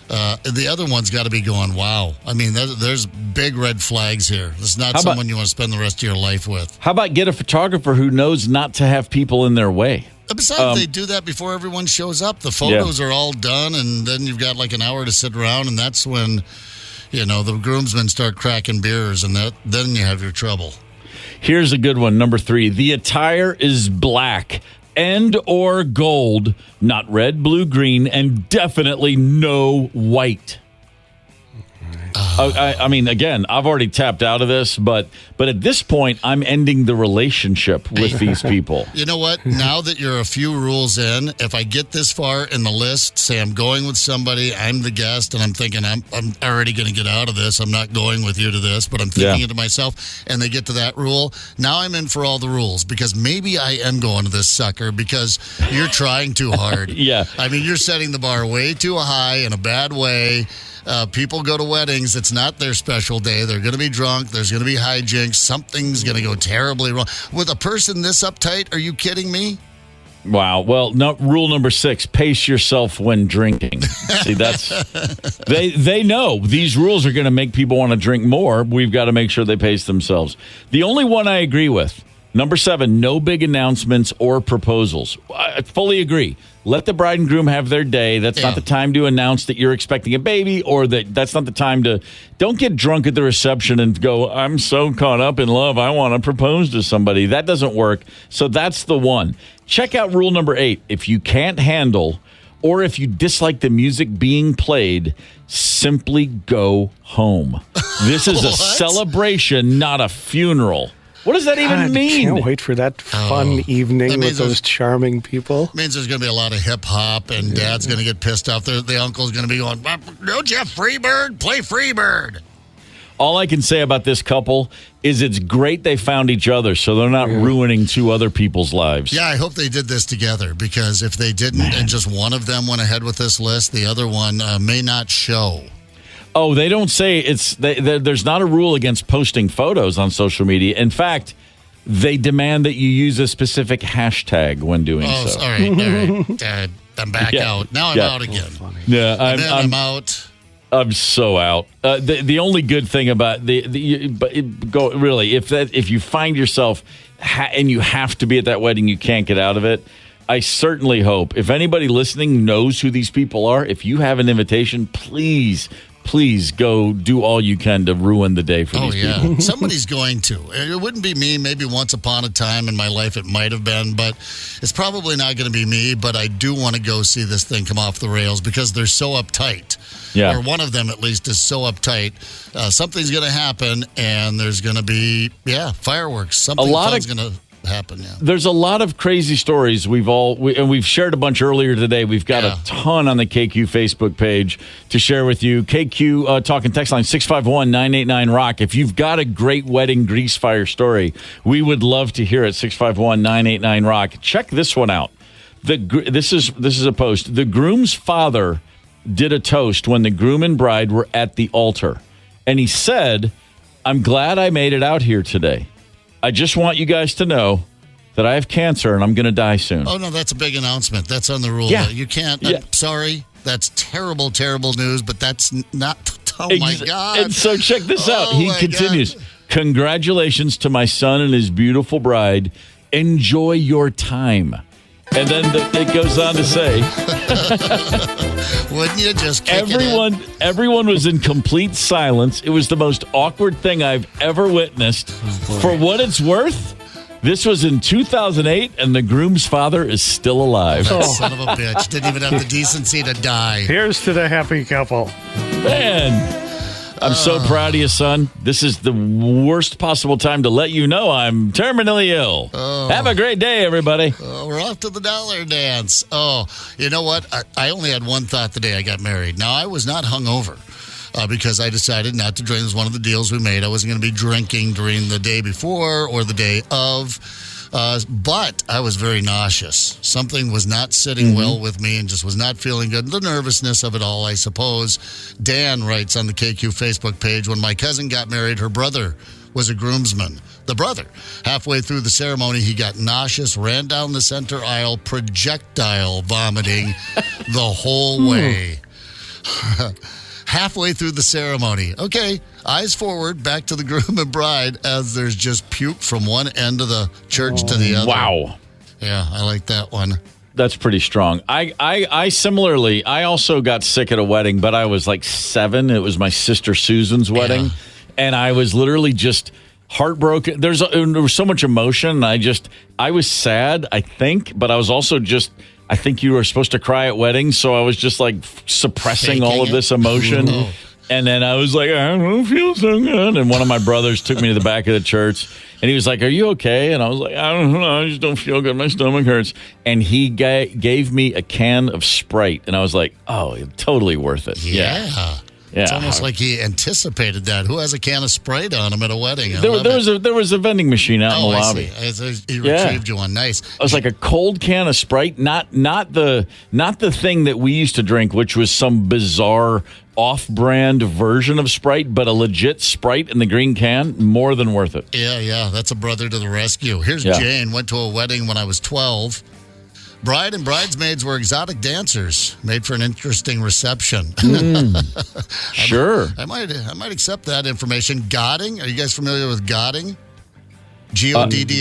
C: the other one's got to be going, wow. I mean, there's big red flags here. It's not someone you want to spend the rest of your life with.
B: How about get a photographer who knows not to have people in their way?
C: Besides, they do that before everyone shows up. The photos are all done, and then you've got like an hour to sit around, and that's when, the groomsmen start cracking beers, and then you have your trouble.
B: Here's a good one, number 3. The attire is black and or gold, not red, blue, green, and definitely no white. I mean, again, I've already tapped out of this, but at this point, I'm ending the relationship with these people.
C: You know what? Now that you're a few rules in, if I get this far in the list, say I'm going with somebody, I'm the guest, and I'm thinking I'm already going to get out of this. I'm not going with you to this, but I'm thinking it to myself, and they get to that rule. Now I'm in for all the rules because maybe I am going to this sucker because you're trying too hard.
B: Yeah.
C: I mean, you're setting the bar way too high in a bad way. People go to weddings. It's not their special day. They're going to be drunk. There's going to be hijinks. Something's going to go terribly wrong. With a person this uptight, are you kidding me?
B: Wow. Well, no, rule number 6, pace yourself when drinking. See, they know these rules are going to make people want to drink more. We've got to make sure they pace themselves. The only one I agree with, number 7, no big announcements or proposals. I fully agree. Let the bride and groom have their day. That's not the time to announce that you're expecting a baby, or that's not the time to. Don't get drunk at the reception and go, I'm so caught up in love, I want to propose to somebody. That doesn't work. So that's the one. Check out rule number 8. If you can't handle, or if you dislike the music being played, simply go home. This is a celebration, not a funeral. What does that even mean?
F: I can't wait for that fun evening with those charming people.
C: It means there's going to be a lot of hip-hop, and Dad's going to get pissed off. The uncle's going to be going, don't you have Freebird? Play Freebird.
B: All I can say about this couple is it's great they found each other, so they're not ruining 2 other people's lives.
C: Yeah, I hope they did this together, because if they didn't and just one of them went ahead with this list, the other one may not show.
B: Oh, they don't say there's not a rule against posting photos on social media. In fact, they demand that you use a specific hashtag when doing so.
C: All right. I'm back out. Now I'm out again.
B: Yeah,
C: I'm out.
B: I'm so out. The only good thing about if you find yourself and you have to be at that wedding, you can't get out of it. I certainly hope if anybody listening knows who these people are, if you have an invitation, please go do all you can to ruin the day for these people.
C: Somebody's going to. It wouldn't be me. Maybe once upon a time in my life it might have been, but it's probably not going to be me. But I do want to go see this thing come off the rails because they're so uptight.
B: Yeah.
C: Or one of them at least is so uptight. Something's going to happen, and there's going to be, fireworks. Something fun's going to happen. Yeah.
B: There's a lot of crazy stories we've shared a bunch earlier today. We've got a ton on the KQ Facebook page to share with you. KQ talking text line 651-989-ROCK. If you've got a great wedding grease fire story, we would love to hear it. 651-989-ROCK. Check this one out. This is a post. The groom's father did a toast when the groom and bride were at the altar, and he said, "I'm glad I made it out here today. I just want you guys to know that I have cancer and I'm going to die soon."
C: Oh, no, that's a big announcement. That's on the rule.
B: Yeah.
C: You can't. I'm sorry. That's terrible, terrible news, but that's not. Oh, my God.
B: And so check this out. He continues, "Congratulations to my son and his beautiful bride. Enjoy your time." And then it goes on to say,
C: wouldn't you just kick
B: everyone was in complete silence. It was the most awkward thing I've ever witnessed. For what it's worth, this was in 2008, and the groom's father is still alive.
C: That son of a bitch. Didn't even have the decency to die.
F: Here's to the happy couple.
B: Man, I'm so proud of you, son. This is the worst possible time to let you know I'm terminally ill. Have a great day, everybody.
C: We're off to the dollar dance. Oh, you know what? I only had one thought the day I got married. Now, I was not hungover because I decided not to drink. It was one of the deals we made. I wasn't going to be drinking during the day before or the day of. But I was very nauseous. Something was not sitting well with me and just was not feeling good. The nervousness of it all, I suppose. Dan writes on the KQ Facebook page, when my cousin got married, her brother was a groomsman. The brother. Halfway through the ceremony, he got nauseous, ran down the center aisle, projectile vomiting the whole way. Halfway through the ceremony. Okay, eyes forward, back to the groom and bride as there's just puke from one end of the church to the other.
B: Wow.
C: Yeah, I like that one.
B: That's pretty strong. I similarly, I also got sick at a wedding, but I was like 7. It was my sister Susan's wedding. Yeah. And I was literally just heartbroken. There was so much emotion. I was sad, I think, but I was also just, I think you were supposed to cry at weddings, so I was just like suppressing all of this emotion. And then I was like, I don't feel so good. And one of my brothers took me to the back of the church, and he was like, are you okay? And I was like, I don't know. I just don't feel good. My stomach hurts. And he gave me a can of Sprite, and I was like, oh, totally worth it.
C: Yeah.
B: Yeah.
C: It's almost like he anticipated that. Who has a can of Sprite on him at a wedding?
B: There was a vending machine out in the lobby.
C: I see. He retrieved you one. Nice.
B: It was like a cold can of Sprite, not the thing that we used to drink, which was some bizarre off-brand version of Sprite, but a legit Sprite in the green can. More than worth it.
C: Yeah. That's a brother to the rescue. Here's Jane. Went to a wedding when I was 12. Bride and bridesmaids were exotic dancers, made for an interesting reception.
B: Sure.
C: I might accept that information. Godding? Are you guys familiar with godding? Godding?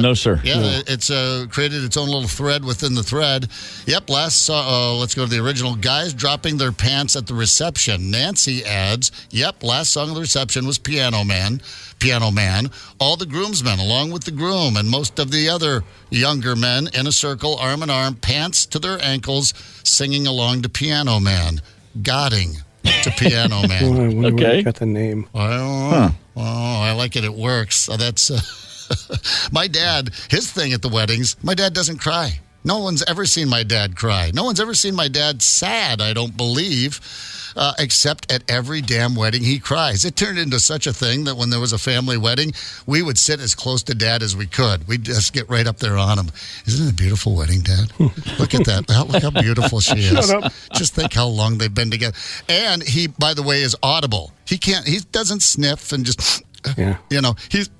B: No, sir.
C: Yeah,
B: No.
C: it's created its own little thread within the thread. Yep, let's go to the original. Guys dropping their pants at the reception. Nancy adds, yep, last song of the reception was Piano Man. All the groomsmen, along with the groom and most of the other younger men in a circle, arm in arm, pants to their ankles, singing along to Piano Man. Godding to Piano Man.
F: Okay. Got the name.
C: I don't know. Oh, I like it. It works. So that's my dad. His thing at the weddings, my dad doesn't cry. No one's ever seen my dad cry. No one's ever seen my dad sad, I don't believe, except at every damn wedding he cries. It turned into such a thing that when there was a family wedding, we would sit as close to Dad as we could. We'd just get right up there on him. Isn't it a beautiful wedding, Dad? Look at that. Look how beautiful she is.
F: Shut up.
C: Just think how long they've been together. And he, by the way, is audible. He doesn't sniff and just...
F: Yeah.
C: You know, he's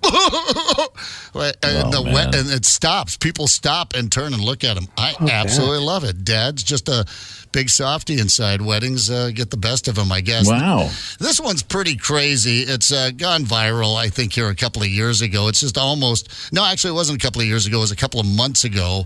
C: and it stops. People stop and turn and look at him. I absolutely love it. Dad's just a big softy inside. Weddings get the best of him, I guess.
B: Wow.
C: This one's pretty crazy. It's gone viral, I think, here a couple of years ago. It's just actually, it wasn't a couple of years ago. It was a couple of months ago.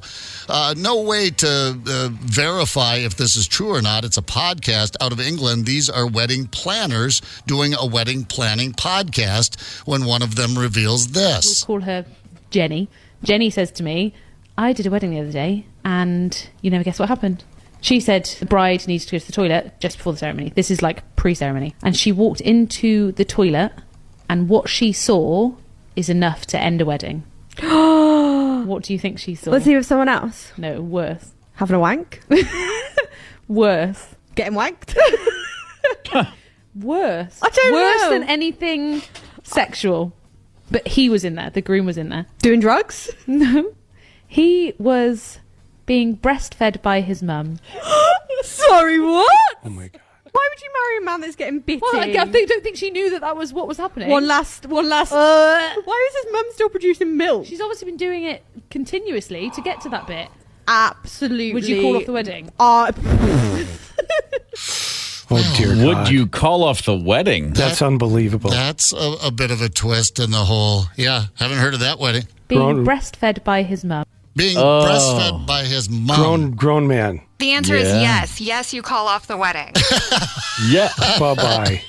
C: No way to verify if this is true or not. It's a podcast out of England. These are wedding planners doing a wedding planning podcast when one of them reveals this.
N: We'll call her Jenny. Jenny says to me, I did a wedding the other day, and you never guess what happened. She said the bride needs to go to the toilet just before the ceremony. This is like pre-ceremony. And she walked into the toilet, and what she saw is enough to end a wedding. What do you think she saw?
O: Was he with someone else?
N: No, worse.
O: Having a wank?
N: Worse.
O: Getting wanked?
N: Worse.
O: I don't know.
N: Worse than anything sexual. But he was in there. The groom was in there.
O: Doing drugs?
N: No. He was being breastfed by his mum.
O: Sorry, what?
F: Oh my God.
O: Why would you marry a man that's getting bitten?
N: Well, I don't think she knew that was what was happening.
O: One last. Why is his mum still producing milk?
N: She's obviously been doing it continuously to get to that bit.
O: Absolutely.
N: Would you call off the wedding?
F: Oh, dear God.
B: Would you call off the wedding?
F: That's unbelievable.
C: That's a bit of a twist in the whole, haven't heard of that wedding.
N: Being breastfed by his mum.
C: Being breastfed by his mom.
F: Grown man.
P: The answer is yes. Yes, you call off the wedding.
B: Yeah.
F: Bye-bye.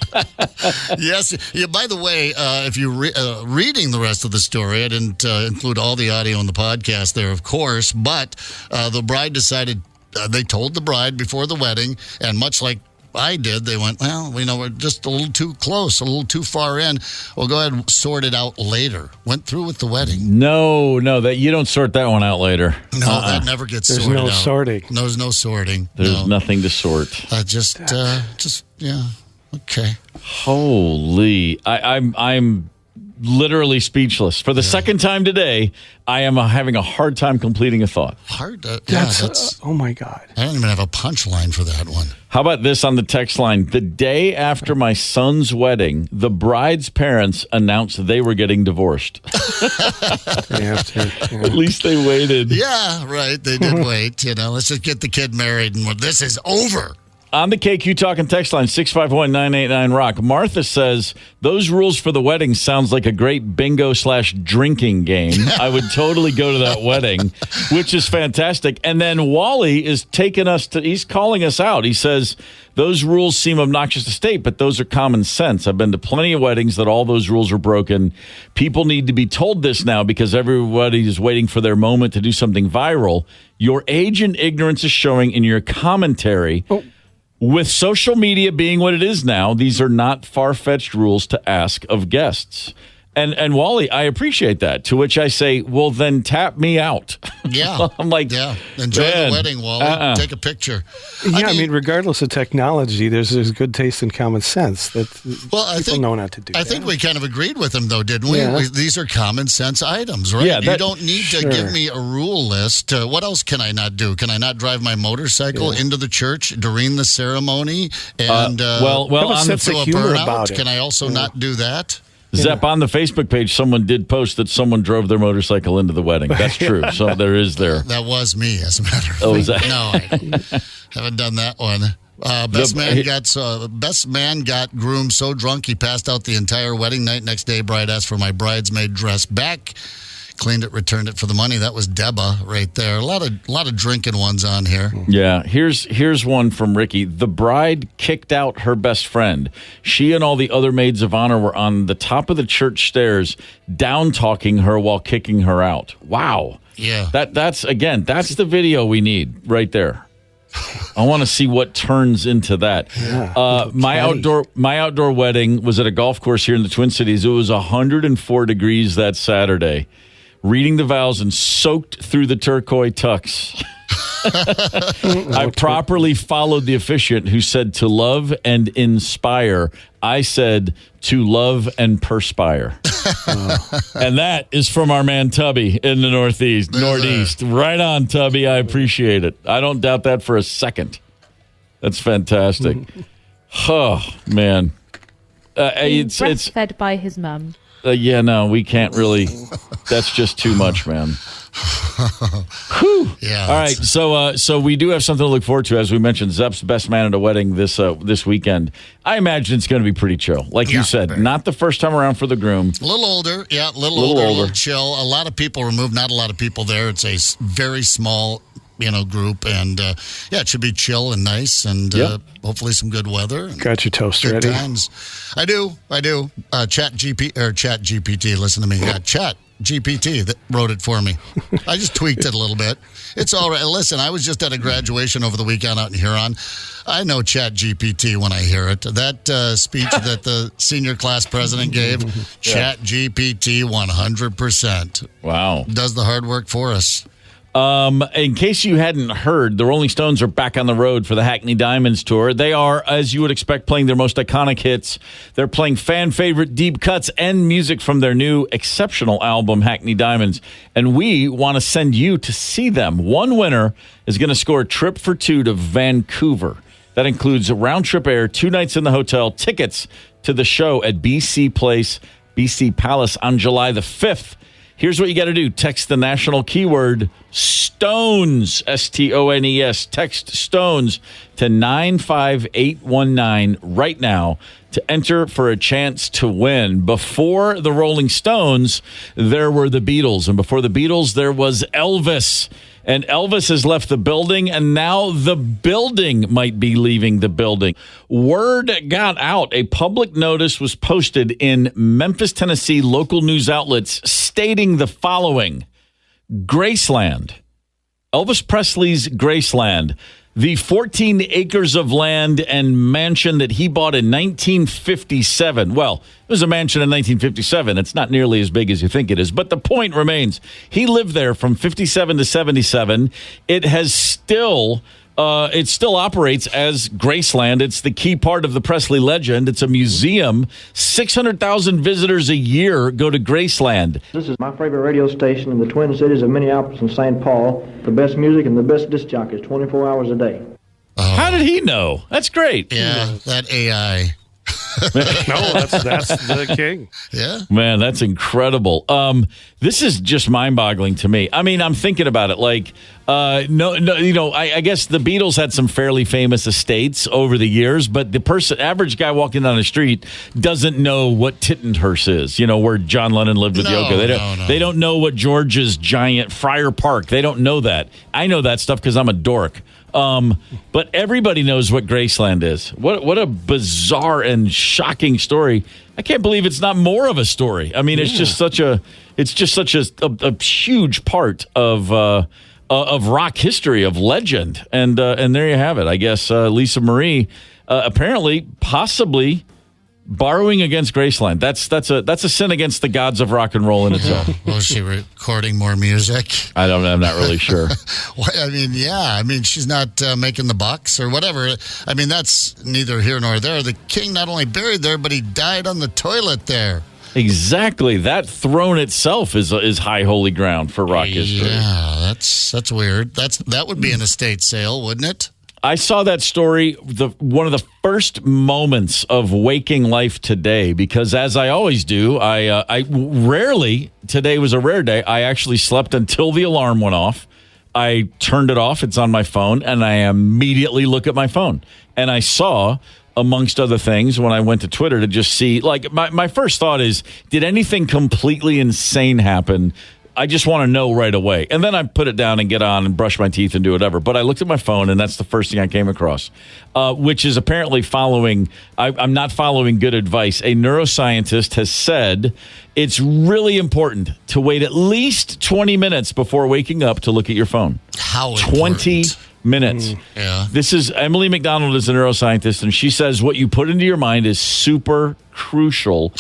C: Yes. Yeah, by the way, if you're reading the rest of the story, I didn't include all the audio in the podcast there, of course, but the bride decided, they told the bride before the wedding, and much like I did, they went, well, we're just a little too close, a little too far in. We'll go ahead and sort it out later. Went through with the wedding.
B: No, that you don't sort that one out later.
C: No, that never gets
F: There's
C: sorted out.
F: no sorting.
C: There's no sorting.
B: There's nothing to sort.
C: Okay.
B: Holy, I'm literally speechless. For the second time today, I am having a hard time completing a thought.
F: Oh my God.
C: I don't even have a punchline for that one.
B: How about this on the text line? The day after my son's wedding, the bride's parents announced they were getting divorced.
F: They have to. Yeah.
B: At least they waited.
C: Yeah, right. They did wait. Let's just get the kid married and this is over.
B: On the KQ Talking text line, 651-989-ROCK, Martha says, those rules for the wedding sounds like a great bingo/drinking game. I would totally go to that wedding, which is fantastic. And then Wally is he's calling us out. He says, those rules seem obnoxious to state, but those are common sense. I've been to plenty of weddings that all those rules are broken. People need to be told this now because everybody is waiting for their moment to do something viral. Your age and ignorance is showing in your commentary. With social media being what it is now, these are not far-fetched rules to ask of guests. And Wally, I appreciate that. To which I say, well, then tap me out.
C: Yeah.
B: I'm like,
C: yeah. Enjoy the wedding, Wally. Take a picture.
F: Yeah, I mean, regardless of technology, there's good taste and common sense that people know not to do.
C: I think we kind of agreed with him, though, didn't we?
F: Yeah.
C: These are common sense items, right?
B: Yeah,
C: you don't need to give me a rule list. What else can I not do? Can I not drive my motorcycle into the church during the ceremony? And
B: well,
F: on the humor about it.
C: Can I also not do that?
B: Zep, on the Facebook page, someone did post that someone drove their motorcycle into the wedding. That's true. So there is there.
C: That was me, as a matter of fact.
B: Oh, is that?
C: No, I haven't done that one. Best man got groomed so drunk he passed out the entire wedding night. Next day, bride asked for my bridesmaid dress back. Cleaned it, returned it for the money. That was Deba right there. A lot of drinking ones on here.
B: Yeah, here's one from Ricky. The bride kicked out her best friend. She and all the other maids of honor were on the top of the church stairs, down talking her while kicking her out. Wow.
C: Yeah.
B: That's the video we need right there. I want to see what turns into that.
F: Yeah,
B: my outdoor wedding was at a golf course here in the Twin Cities. It was 104 degrees that Saturday. Reading the vows and soaked through the turquoise tux. I properly followed the officiant who said to love and inspire. I said to love and perspire. And that is from our man Tubby in the Northeast. Right on, Tubby. I appreciate it. I don't doubt that for a second. That's fantastic. Oh, man. It's
N: breastfed by his mum.
B: Yeah, no, we can't really. That's just too much, man. Whew.
C: Yeah.
B: All right, so we do have something to look forward to. As we mentioned, Zep's best man at a wedding this weekend. I imagine it's going to be pretty chill. Like you said, not the first time around for the groom.
C: A little older. Yeah, a little older, a little chill. A lot of people removed, not a lot of people there. It's a very small group, and it should be chill and nice, and hopefully some good weather.
F: Got your toast
C: good
F: ready.
C: Times. I do. Chat GPT. Listen to me. Chat GPT that wrote it for me. I just tweaked it a little bit. It's all right. Listen, I was just at a graduation over the weekend out in Huron. I know Chat GPT when I hear it. That speech that the senior class president gave, Chat GPT 100%.
B: Wow.
C: Does the hard work for us.
B: In case you hadn't heard, the Rolling Stones are back on the road for the Hackney Diamonds tour. They are, as you would expect, playing their most iconic hits. They're playing fan favorite deep cuts and music from their new exceptional album, Hackney Diamonds. And we want to send you to see them. One winner is going to score a trip for two to Vancouver. That includes a round-trip air, 2 nights in the hotel, tickets to the show at BC Palace on July the 5th. Here's what you got to do. Text the national keyword STONES, STONES. Text STONES to 95819 right now to enter for a chance to win. Before the Rolling Stones, there were the Beatles. And before the Beatles, there was Elvis. And Elvis has left the building, and now the building might be leaving the building. Word got out. A public notice was posted in Memphis, Tennessee local news outlets stating the following. Graceland, Elvis Presley's Graceland, the 14 acres of land and mansion that he bought in 1957. Well, it was a mansion in 1957. It's not nearly as big as you think it is. But the point remains, he lived there from 57 to 77. It still operates as Graceland. It's the key part of the Presley legend. It's a museum. 600,000 visitors a year go to Graceland.
Q: This is my favorite radio station in the Twin Cities of Minneapolis and St. Paul. The best music and the best disc jockeys 24 hours a day.
B: How did he know? That's great.
C: Yeah, that AI.
F: No, that's the king.
C: Yeah.
B: Man, that's incredible. This is just mind-boggling to me. I mean, I'm thinking about it like, I guess the Beatles had some fairly famous estates over the years, but the average guy walking down the street doesn't know what Tittenhurst is, where John Lennon lived with Yoko. They don't know what George's giant Friar Park. They don't know that. I know that stuff because I'm a dork. But everybody knows what Graceland is. What a bizarre and shocking story. I can't believe it's not more of a story. I mean, it's just such a huge part of of rock history, of legend. And there you have it. I guess Lisa Marie apparently, possibly borrowing against Graceland. That's a sin against the gods of rock and roll in itself.
C: Was she recording more music?
B: I don't know. I'm not really sure.
C: Well, I mean, yeah. I mean, she's not making the bucks or whatever. I mean, that's neither here nor there. The king not only buried there, but he died on the toilet there.
B: Exactly. That throne itself is high holy ground for rock history.
C: Yeah, that's weird. That would be an estate sale, wouldn't it?
B: I saw that story, one of the first moments of waking life today, because as I always do, I rarely, today was a rare day, I actually slept until the alarm went off. I turned it off, it's on my phone, and I immediately look at my phone. And I saw, amongst other things, when I went to Twitter to just see, like, my first thought is, did anything completely insane happen? I just want to know right away. And then I put it down and get on and brush my teeth and do whatever. But I looked at my phone, and that's the first thing I came across, which is apparently following. I'm not following good advice. A neuroscientist has said it's really important to wait at least 20 minutes before waking up to look at your phone.
C: How
B: 20 minutes.
C: Yeah.
B: This is Emily McDonald is a neuroscientist, and she says what you put into your mind is super crucial.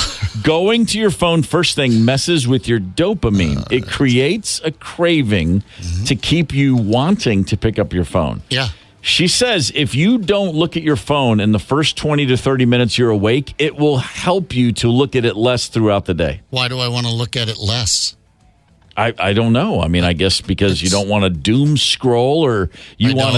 B: Going to your phone first thing messes with your dopamine. It creates a craving to keep you wanting to pick up your phone.
C: Yeah.
B: She says if you don't look at your phone in the first 20 to 30 minutes you're awake, it will help you to look at it less throughout the day.
C: Why do I want to look at it less?
B: I don't know. I mean, I guess because you don't want to doom scroll, or you want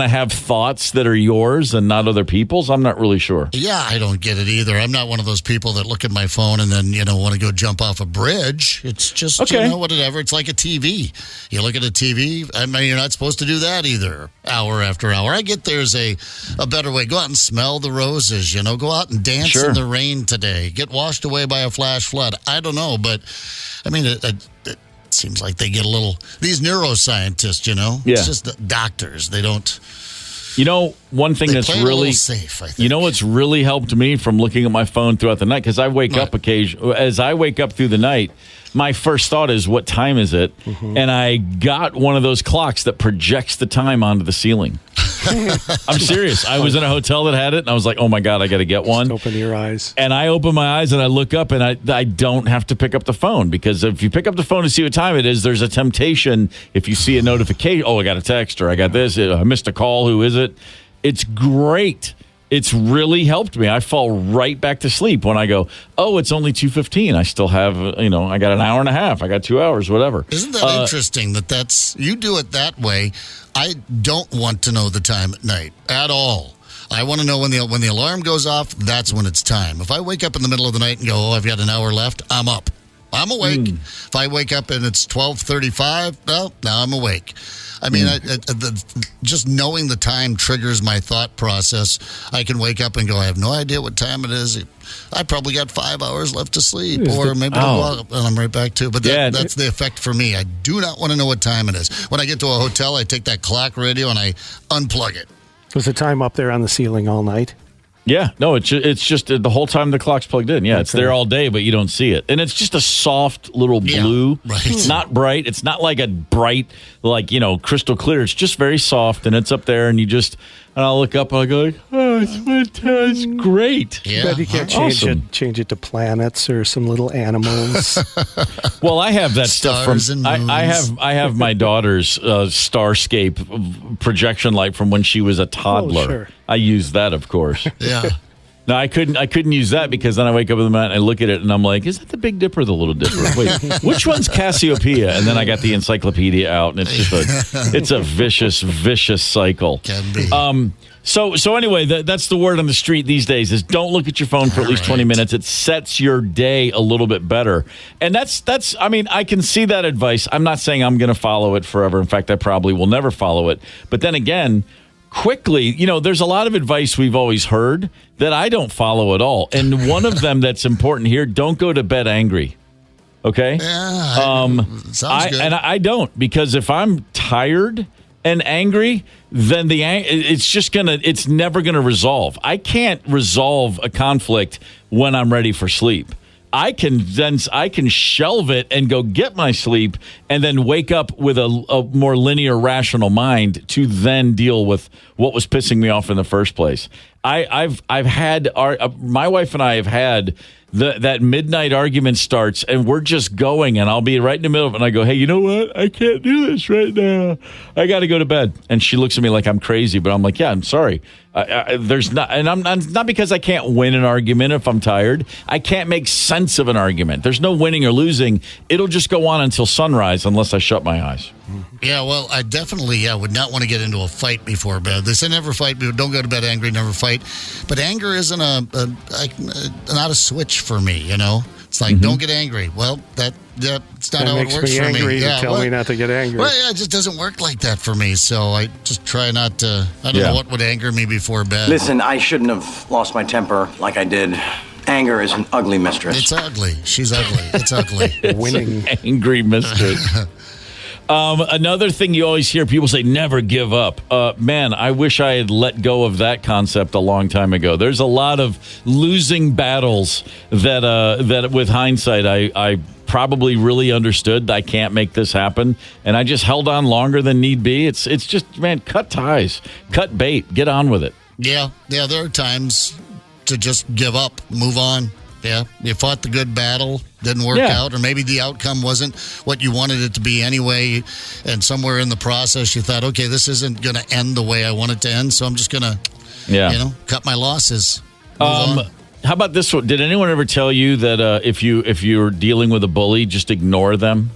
B: to have thoughts that are yours and not other people's. I'm not really sure.
C: Yeah, I don't get it either. I'm not one of those people that look at my phone and then, want to go jump off a bridge. It's just, whatever. It's like a TV. You look at a TV, I mean, you're not supposed to do that either, hour after hour. I get there's a better way. Go out and smell the roses, go out and dance in the rain today. Get washed away by a flash flood. I don't know, but I mean, it seems like they get a little, these neuroscientists, it's just doctors. They don't.
B: One thing that's really
C: safe, I think.
B: What's really helped me from looking at my phone throughout the night, because I wake up as I wake up through the night, my first thought is, what time is it? And I got one of those clocks that projects the time onto the ceiling. I'm serious. I was in a hotel that had it, and I was like, oh, my God, I got to get one.
F: Just open your eyes.
B: And I open my eyes, and I look up, and I don't have to pick up the phone, because if you pick up the phone to see what time it is, there's a temptation. If you see a notification, I got a text, or I got this, I missed a call, who is it? It's great. It's really helped me. I fall right back to sleep when I go, it's only 2:15. I still have, I got an hour and a half. I got 2 hours, whatever.
C: Isn't that interesting that you do it that way? I don't want to know the time at night at all. I want to know when the alarm goes off, that's when it's time. If I wake up in the middle of the night and go, I've got an hour left, I'm up. I'm awake. If I wake up and it's 12:35, well, now I'm awake. I mean, just knowing the time triggers my thought process. I can wake up and go, I have no idea what time it is. I probably got 5 hours left to sleep, or maybe I'll go out and I'm right back to. But that's the effect for me. I do not want to know what time it is. When I get to a hotel, I take that clock radio and I unplug it.
F: Was the time up there on the ceiling all night?
B: Yeah, no, it's just the whole time the clock's plugged in. Yeah, it's there all day, but you don't see it. And it's just a soft little blue.
C: Yeah, right.
B: It's not bright. It's not like a bright, crystal clear. It's just very soft, and it's up there, and I'll look up, and I'll go, it's great.
F: Yeah. Bet you can't change it to planets or some little animals.
B: Well, I have that
C: Stars
B: stuff from,
C: and moons.
B: I have my daughter's Starscape projection light from when she was a toddler.
F: Oh, sure.
B: I use that, of course.
C: Yeah.
B: No, I couldn't use that, because then I wake up in the night and I look at it and I'm like, is that the Big Dipper or the Little Dipper? Wait, which one's Cassiopeia? And then I got the encyclopedia out, and it's just a vicious cycle.
C: Can be.
B: So anyway, that's the word on the street these days is don't look at your phone for at least 20 minutes. It sets your day a little bit better. And that's I mean, I can see that advice. I'm not saying I'm going to follow it forever. In fact, I probably will never follow it. But then again, quickly, there's a lot of advice we've always heard that I don't follow at all. And one of them that's important here, don't go to bed angry. Okay?
C: Yeah. Sounds good.
B: And I don't, because if I'm tired and angry, then it's never gonna resolve. I can't resolve a conflict when I'm ready for sleep. I can shelve it and go get my sleep and then wake up with a more linear, rational mind to then deal with what was pissing me off in the first place. I've had my wife and I have had that midnight argument starts and we're just going and I'll be right in the middle of it and I go, hey, you know what? I can't do this right now. I got to go to bed. And she looks at me like I'm crazy, but I'm like, yeah, I'm sorry. There's not, and I'm not because I can't win an argument if I'm tired. I can't make sense of an argument. There's no winning or losing. It'll just go on until sunrise unless I shut my eyes.
C: Yeah, well, I definitely would not want to get into a fight before bed. They say never fight. Don't go to bed angry, never fight. But anger isn't not a switch for me, you know? It's like, don't get angry. Well, it's not how it works for me.
F: Angry to tell me not to get angry.
C: Well, yeah, it just doesn't work like that for me. So I just try not to. I don't know what would anger me before bed.
R: Listen, I shouldn't have lost my temper like I did. Anger is an ugly mistress.
C: It's ugly. She's ugly. It's ugly.
B: Winning. Angry mistress. Another thing you always hear people say, never give up. Man, I wish I had let go of that concept a long time ago. There's a lot of losing battles that with hindsight, I probably really understood I can't make this happen. And I just held on longer than need be. It's just, man, cut ties, cut bait, get on with it.
C: Yeah, there are times to just give up, move on. Yeah, you fought the good battle, didn't work out, or maybe the outcome wasn't what you wanted it to be anyway, and somewhere in the process you thought, okay, this isn't going to end the way I want it to end, so I'm just going to, cut my losses. Move on.
B: How about this one? Did anyone ever tell you that if you're dealing with a bully, just ignore them?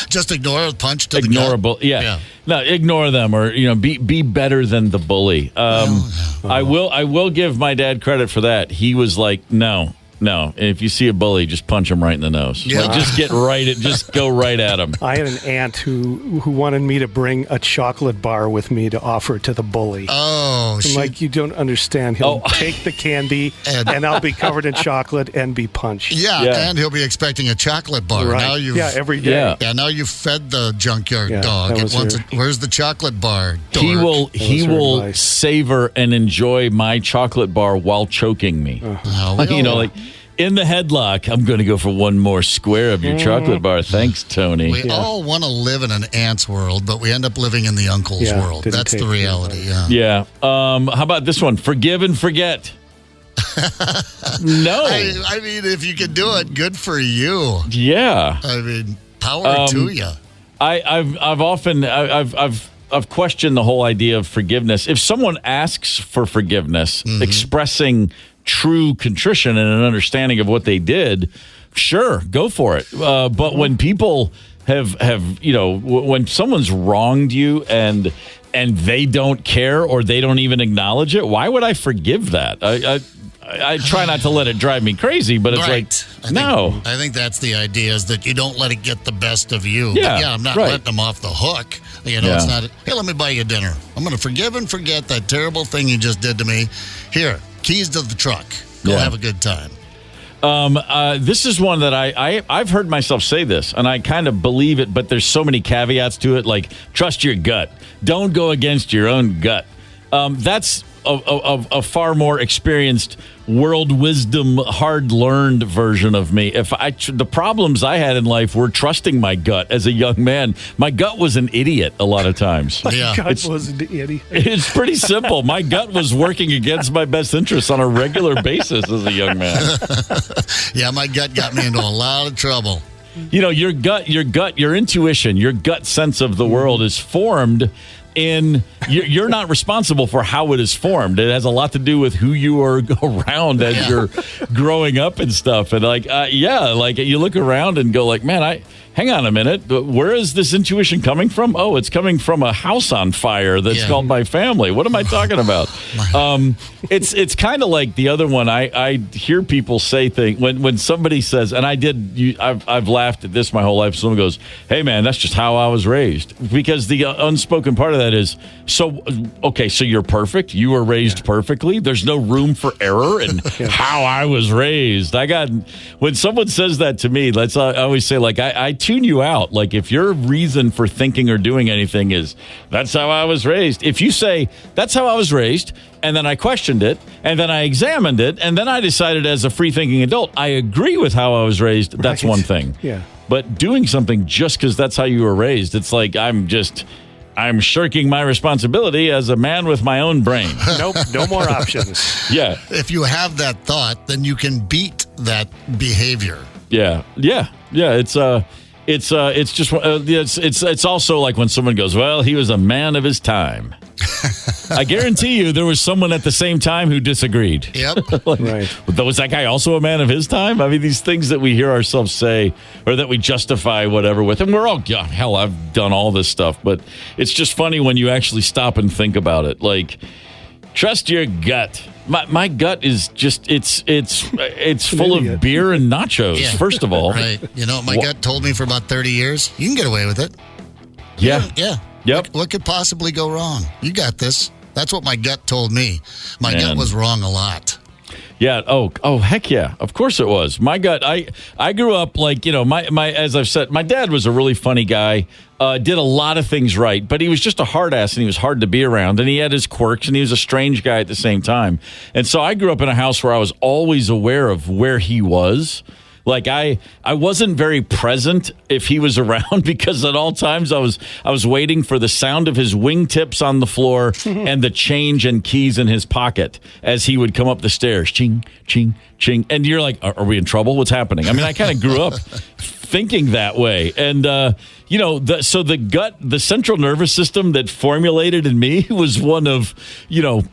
C: Just ignore a punch to the gut.
B: Yeah. No, ignore them, or be better than the bully. I will give my dad credit for that. He was like, no. If you see a bully, just punch him right in the nose. Yeah. Like, just go right at him.
F: I had an aunt who wanted me to bring a chocolate bar with me to offer to the bully.
C: Oh,
F: I'm like, you don't understand. He'll take the candy, and I'll be covered in chocolate and be punched.
C: Yeah, and he'll be expecting a chocolate bar.
F: Right.
C: Now
F: every day.
C: Yeah, now you've fed the junkyard dog. Where's the chocolate bar? Dork.
B: He will savor and enjoy my chocolate bar while choking me. In the headlock, I'm going to go for one more square of your chocolate bar. Thanks, Tony.
C: We all want to live in an aunt's world, but we end up living in the uncle's world. That's the reality.
B: Yeah. How about this one? Forgive and forget. No.
C: I mean, if you can do it, good for you.
B: Yeah.
C: I mean, power to you.
B: I've questioned the whole idea of forgiveness. If someone asks for forgiveness, expressing true contrition and an understanding of what they did, sure, go for it. But when people have when someone's wronged you and they don't care or they don't even acknowledge it, why would I forgive that? I try not to let it drive me crazy, but it's
C: I think that's the idea, is that you don't let it get the best of you.
B: Yeah,
C: but I'm not letting them off the hook. It's not, hey, let me buy you dinner. I'm going to forgive and forget that terrible thing you just did to me. Here, keys to the truck. Go have a good time.
B: This is one that I've heard myself say this, and I kind of believe it, but there's so many caveats to it, like trust your gut. Don't go against your own gut. That's a far more experienced, world wisdom, hard-learned version of me. The problems I had in life were trusting my gut as a young man. My gut was an idiot a lot of times.
F: My gut was an idiot.
B: It's pretty simple. My gut was working against my best interests on a regular basis as a young man.
C: Yeah, my gut got me into a lot of trouble.
B: Your gut, your intuition, your gut sense of the world is formed you're not responsible for how it is formed. It has a lot to do with who you are around as you're growing up and stuff. And you look around and go like, man, hang on a minute. Where is this intuition coming from? Oh, it's coming from a house on fire that's called my family. What am I talking about? It's kind of like the other one. I hear people say things when somebody says, and I've laughed at this my whole life. Someone goes, hey man, that's just how I was raised. Because the unspoken part of that is, so you're perfect. You were raised perfectly. There's no room for error in how I was raised. When someone says that to me, I always say, like, I tune you out. Like if your reason for thinking or doing anything is, that's how I was raised. If you say, that's how I was raised, and then I questioned it, and then I examined it, and then I decided as a free-thinking adult, I agree with how I was raised, that's one thing.
F: Yeah.
B: But doing something just because that's how you were raised, it's like I'm shirking my responsibility as a man with my own brain.
F: Nope, no more options.
B: Yeah.
C: If you have that thought, then you can beat that behavior.
B: Yeah. It's also like when someone goes, well, he was a man of his time. I guarantee you there was someone at the same time who disagreed.
C: Yep.
F: Right.
B: Was that guy also a man of his time? I mean, these things that we hear ourselves say or that we justify whatever with, and we're all, hell, I've done all this stuff, but it's just funny when you actually stop and think about it. Like, trust your gut. My gut is just, it's full of beer and nachos, first of all.
C: Right. You know what my gut told me for about 30 years? You can get away with it.
B: Yeah.
C: Yeah.
B: Yep.
C: What could possibly go wrong? You got this. That's what my gut told me. My gut was wrong a lot.
B: Yeah. Oh, heck yeah. Of course it was. My gut. I grew up like, my as I've said, my dad was a really funny guy. Did a lot of things right, but he was just a hard ass and he was hard to be around, and he had his quirks and he was a strange guy at the same time. And so I grew up in a house where I was always aware of where he was. Like I wasn't very present if he was around because at all times I was waiting for the sound of his wingtips on the floor and the change and keys in his pocket as he would come up the stairs. Ching, ching, ching. And you're like, are we in trouble? What's happening? I mean, I kind of grew up thinking that way. And, the central nervous system that formulated in me was one of,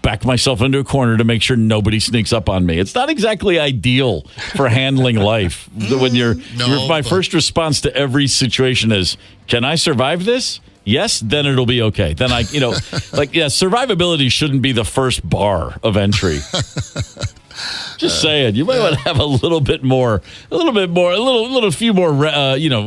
B: back myself into a corner to make sure nobody sneaks up on me. It's not exactly ideal for handling life. When my first response to every situation is, can I survive this? Yes, then it'll be okay. Then survivability shouldn't be the first bar of entry. Just saying, you might want to have a little few more,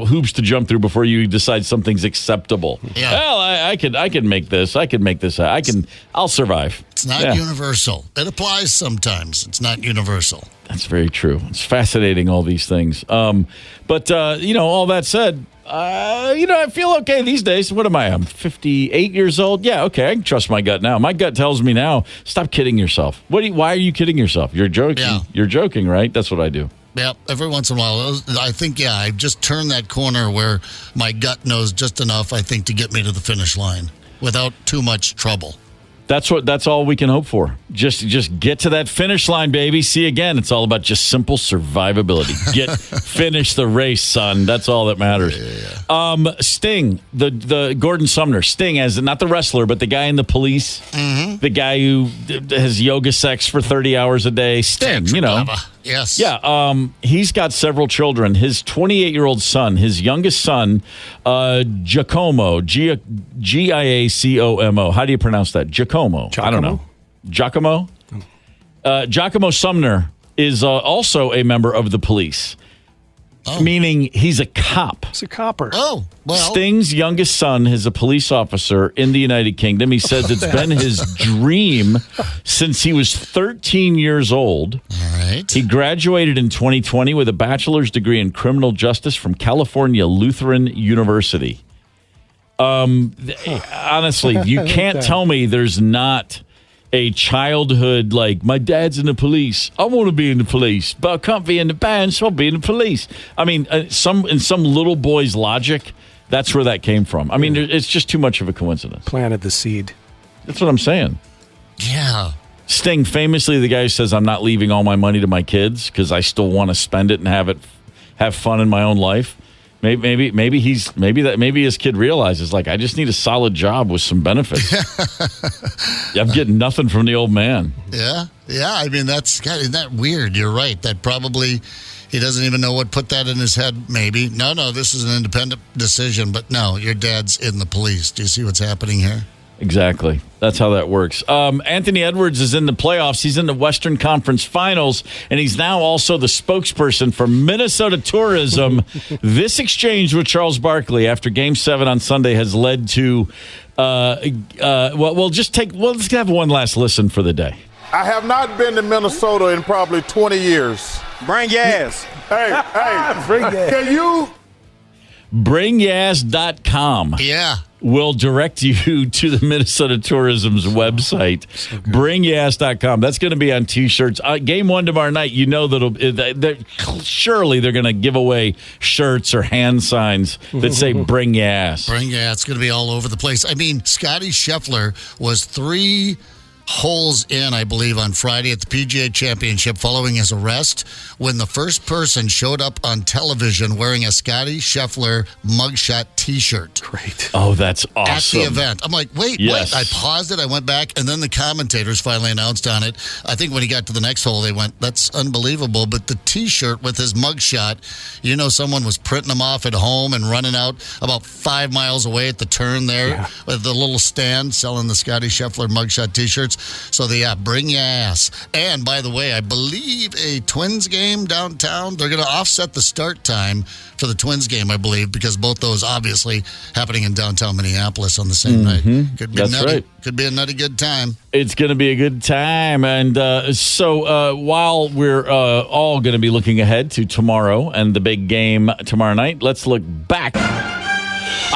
B: hoops to jump through before you decide something's acceptable.
C: Yeah.
B: Well, I can make this. I'll survive.
C: It's not universal. It applies sometimes. It's not universal.
B: That's very true. It's fascinating, all these things. All that said, I feel okay these days. What am I? I'm 58 years old. Yeah, okay. I can trust my gut now. My gut tells me now, stop kidding yourself. Why are you kidding yourself? You're joking.
C: Yeah.
B: You're joking, right? That's what I do.
C: Yeah, every once in a while. I think, I've just turned that corner where my gut knows just enough, I think, to get me to the finish line without too much trouble.
B: That's all we can hope for. Just get to that finish line, baby. See, again, it's all about just simple survivability. Finish the race, son. That's all that matters. Yeah. Sting, the Gordon Sumner. Sting, as not the wrestler, but the guy in the police, the guy who has yoga sex for 30 hours a day. Sting,
C: Yes.
B: Yeah. He's got several children. His 28-year-old son, his youngest son, Giacomo, Giacomo. How do you pronounce that? Giacomo. I don't know. Giacomo? Giacomo Sumner is also a member of the police. Meaning he's a cop.
F: He's a copper.
C: Oh, well.
B: Sting's youngest son is a police officer in the United Kingdom. He says it's been his dream since he was 13 years old.
C: All right.
B: He graduated in 2020 with a bachelor's degree in criminal justice from California Lutheran University. Honestly, you can't tell me there's not a childhood, like, my dad's in the police. I want to be in the police, but I can't be in the band, so I'll be in the police. I mean, in some little boy's logic, that's where that came from. I mean, it's just too much of a coincidence.
F: Planted the seed.
B: That's what I'm saying.
C: Yeah.
B: Sting, famously the guy who says, I'm not leaving all my money to my kids because I still want to spend it and have fun in my own life. Maybe his kid realizes, like, I just need a solid job with some benefits. I'm getting nothing from the old man.
C: Yeah. I mean, isn't that weird? You're right. That probably he doesn't even know what put that in his head. Maybe no, this is an independent decision. But no, your dad's in the police. Do you see what's happening here?
B: Exactly. That's how that works. Anthony Edwards is in the playoffs. He's in the Western Conference Finals, and he's now also the spokesperson for Minnesota Tourism. This exchange with Charles Barkley after Game 7 on Sunday has led to, let's have one last listen for the day.
E: I have not been to Minnesota in probably 20 years.
D: Bring gas.
E: Hey, bring gas. Can you...
B: Bringass.com.
C: Yeah.
B: Will direct you to the Minnesota Tourism's website, bringass.com. That's going to be on T-shirts. Game 1 tomorrow night, you know surely they're going to give away shirts or hand signs that say Bring Ass.
C: Bring Ass. It's going to be all over the place. I mean, Scotty Scheffler was 3 holes in, I believe, on Friday at the PGA Championship following his arrest when the first person showed up on television wearing a Scotty Scheffler mugshot T-shirt.
F: Great.
B: Oh, that's awesome.
C: At the event. I'm like, wait. I paused it. I went back, and then the commentators finally announced on it. I think when he got to the next hole, they went, that's unbelievable. But the T-shirt with his mugshot, someone was printing them off at home and running out about 5 miles away at the turn there with the little stand selling the Scotty Scheffler mugshot T-shirts. So bring your ass. And by the way, I believe a Twins game downtown, they're going to offset the start time for the Twins game, I believe, because both those obviously happening in downtown Minneapolis on the same night. Could be
B: That's
C: nutty.
B: right.
C: Could be a nutty good time.
B: It's going to be a good time. And so while we're all going to be looking ahead to tomorrow and the big game tomorrow night, let's look back.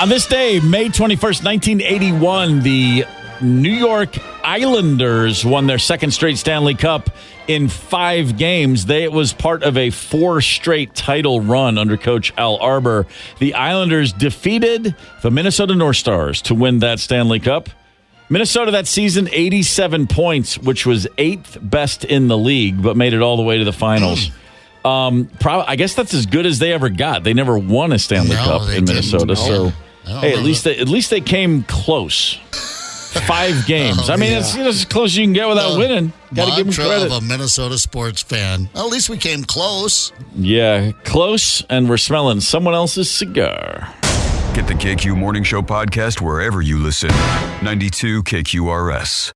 B: On this day, May 21st, 1981, the New York Islanders won their second straight Stanley Cup in 5 games. It was part of a 4 straight title run under coach Al Arbour. The Islanders defeated the Minnesota North Stars to win that Stanley Cup. Minnesota that season, 87 points, which was 8th best in the league, but made it all the way to the finals. I guess that's as good as they ever got. They never won a Stanley Cup in Minnesota. So, hey, at least they came close. 5 games. It's as close as you can get without winning. Got to give them credit.
C: Of a Minnesota sports fan. At least we came close.
B: Yeah, close, and we're smelling someone else's cigar.
A: Get the KQ Morning Show podcast wherever you listen. 92 KQRS.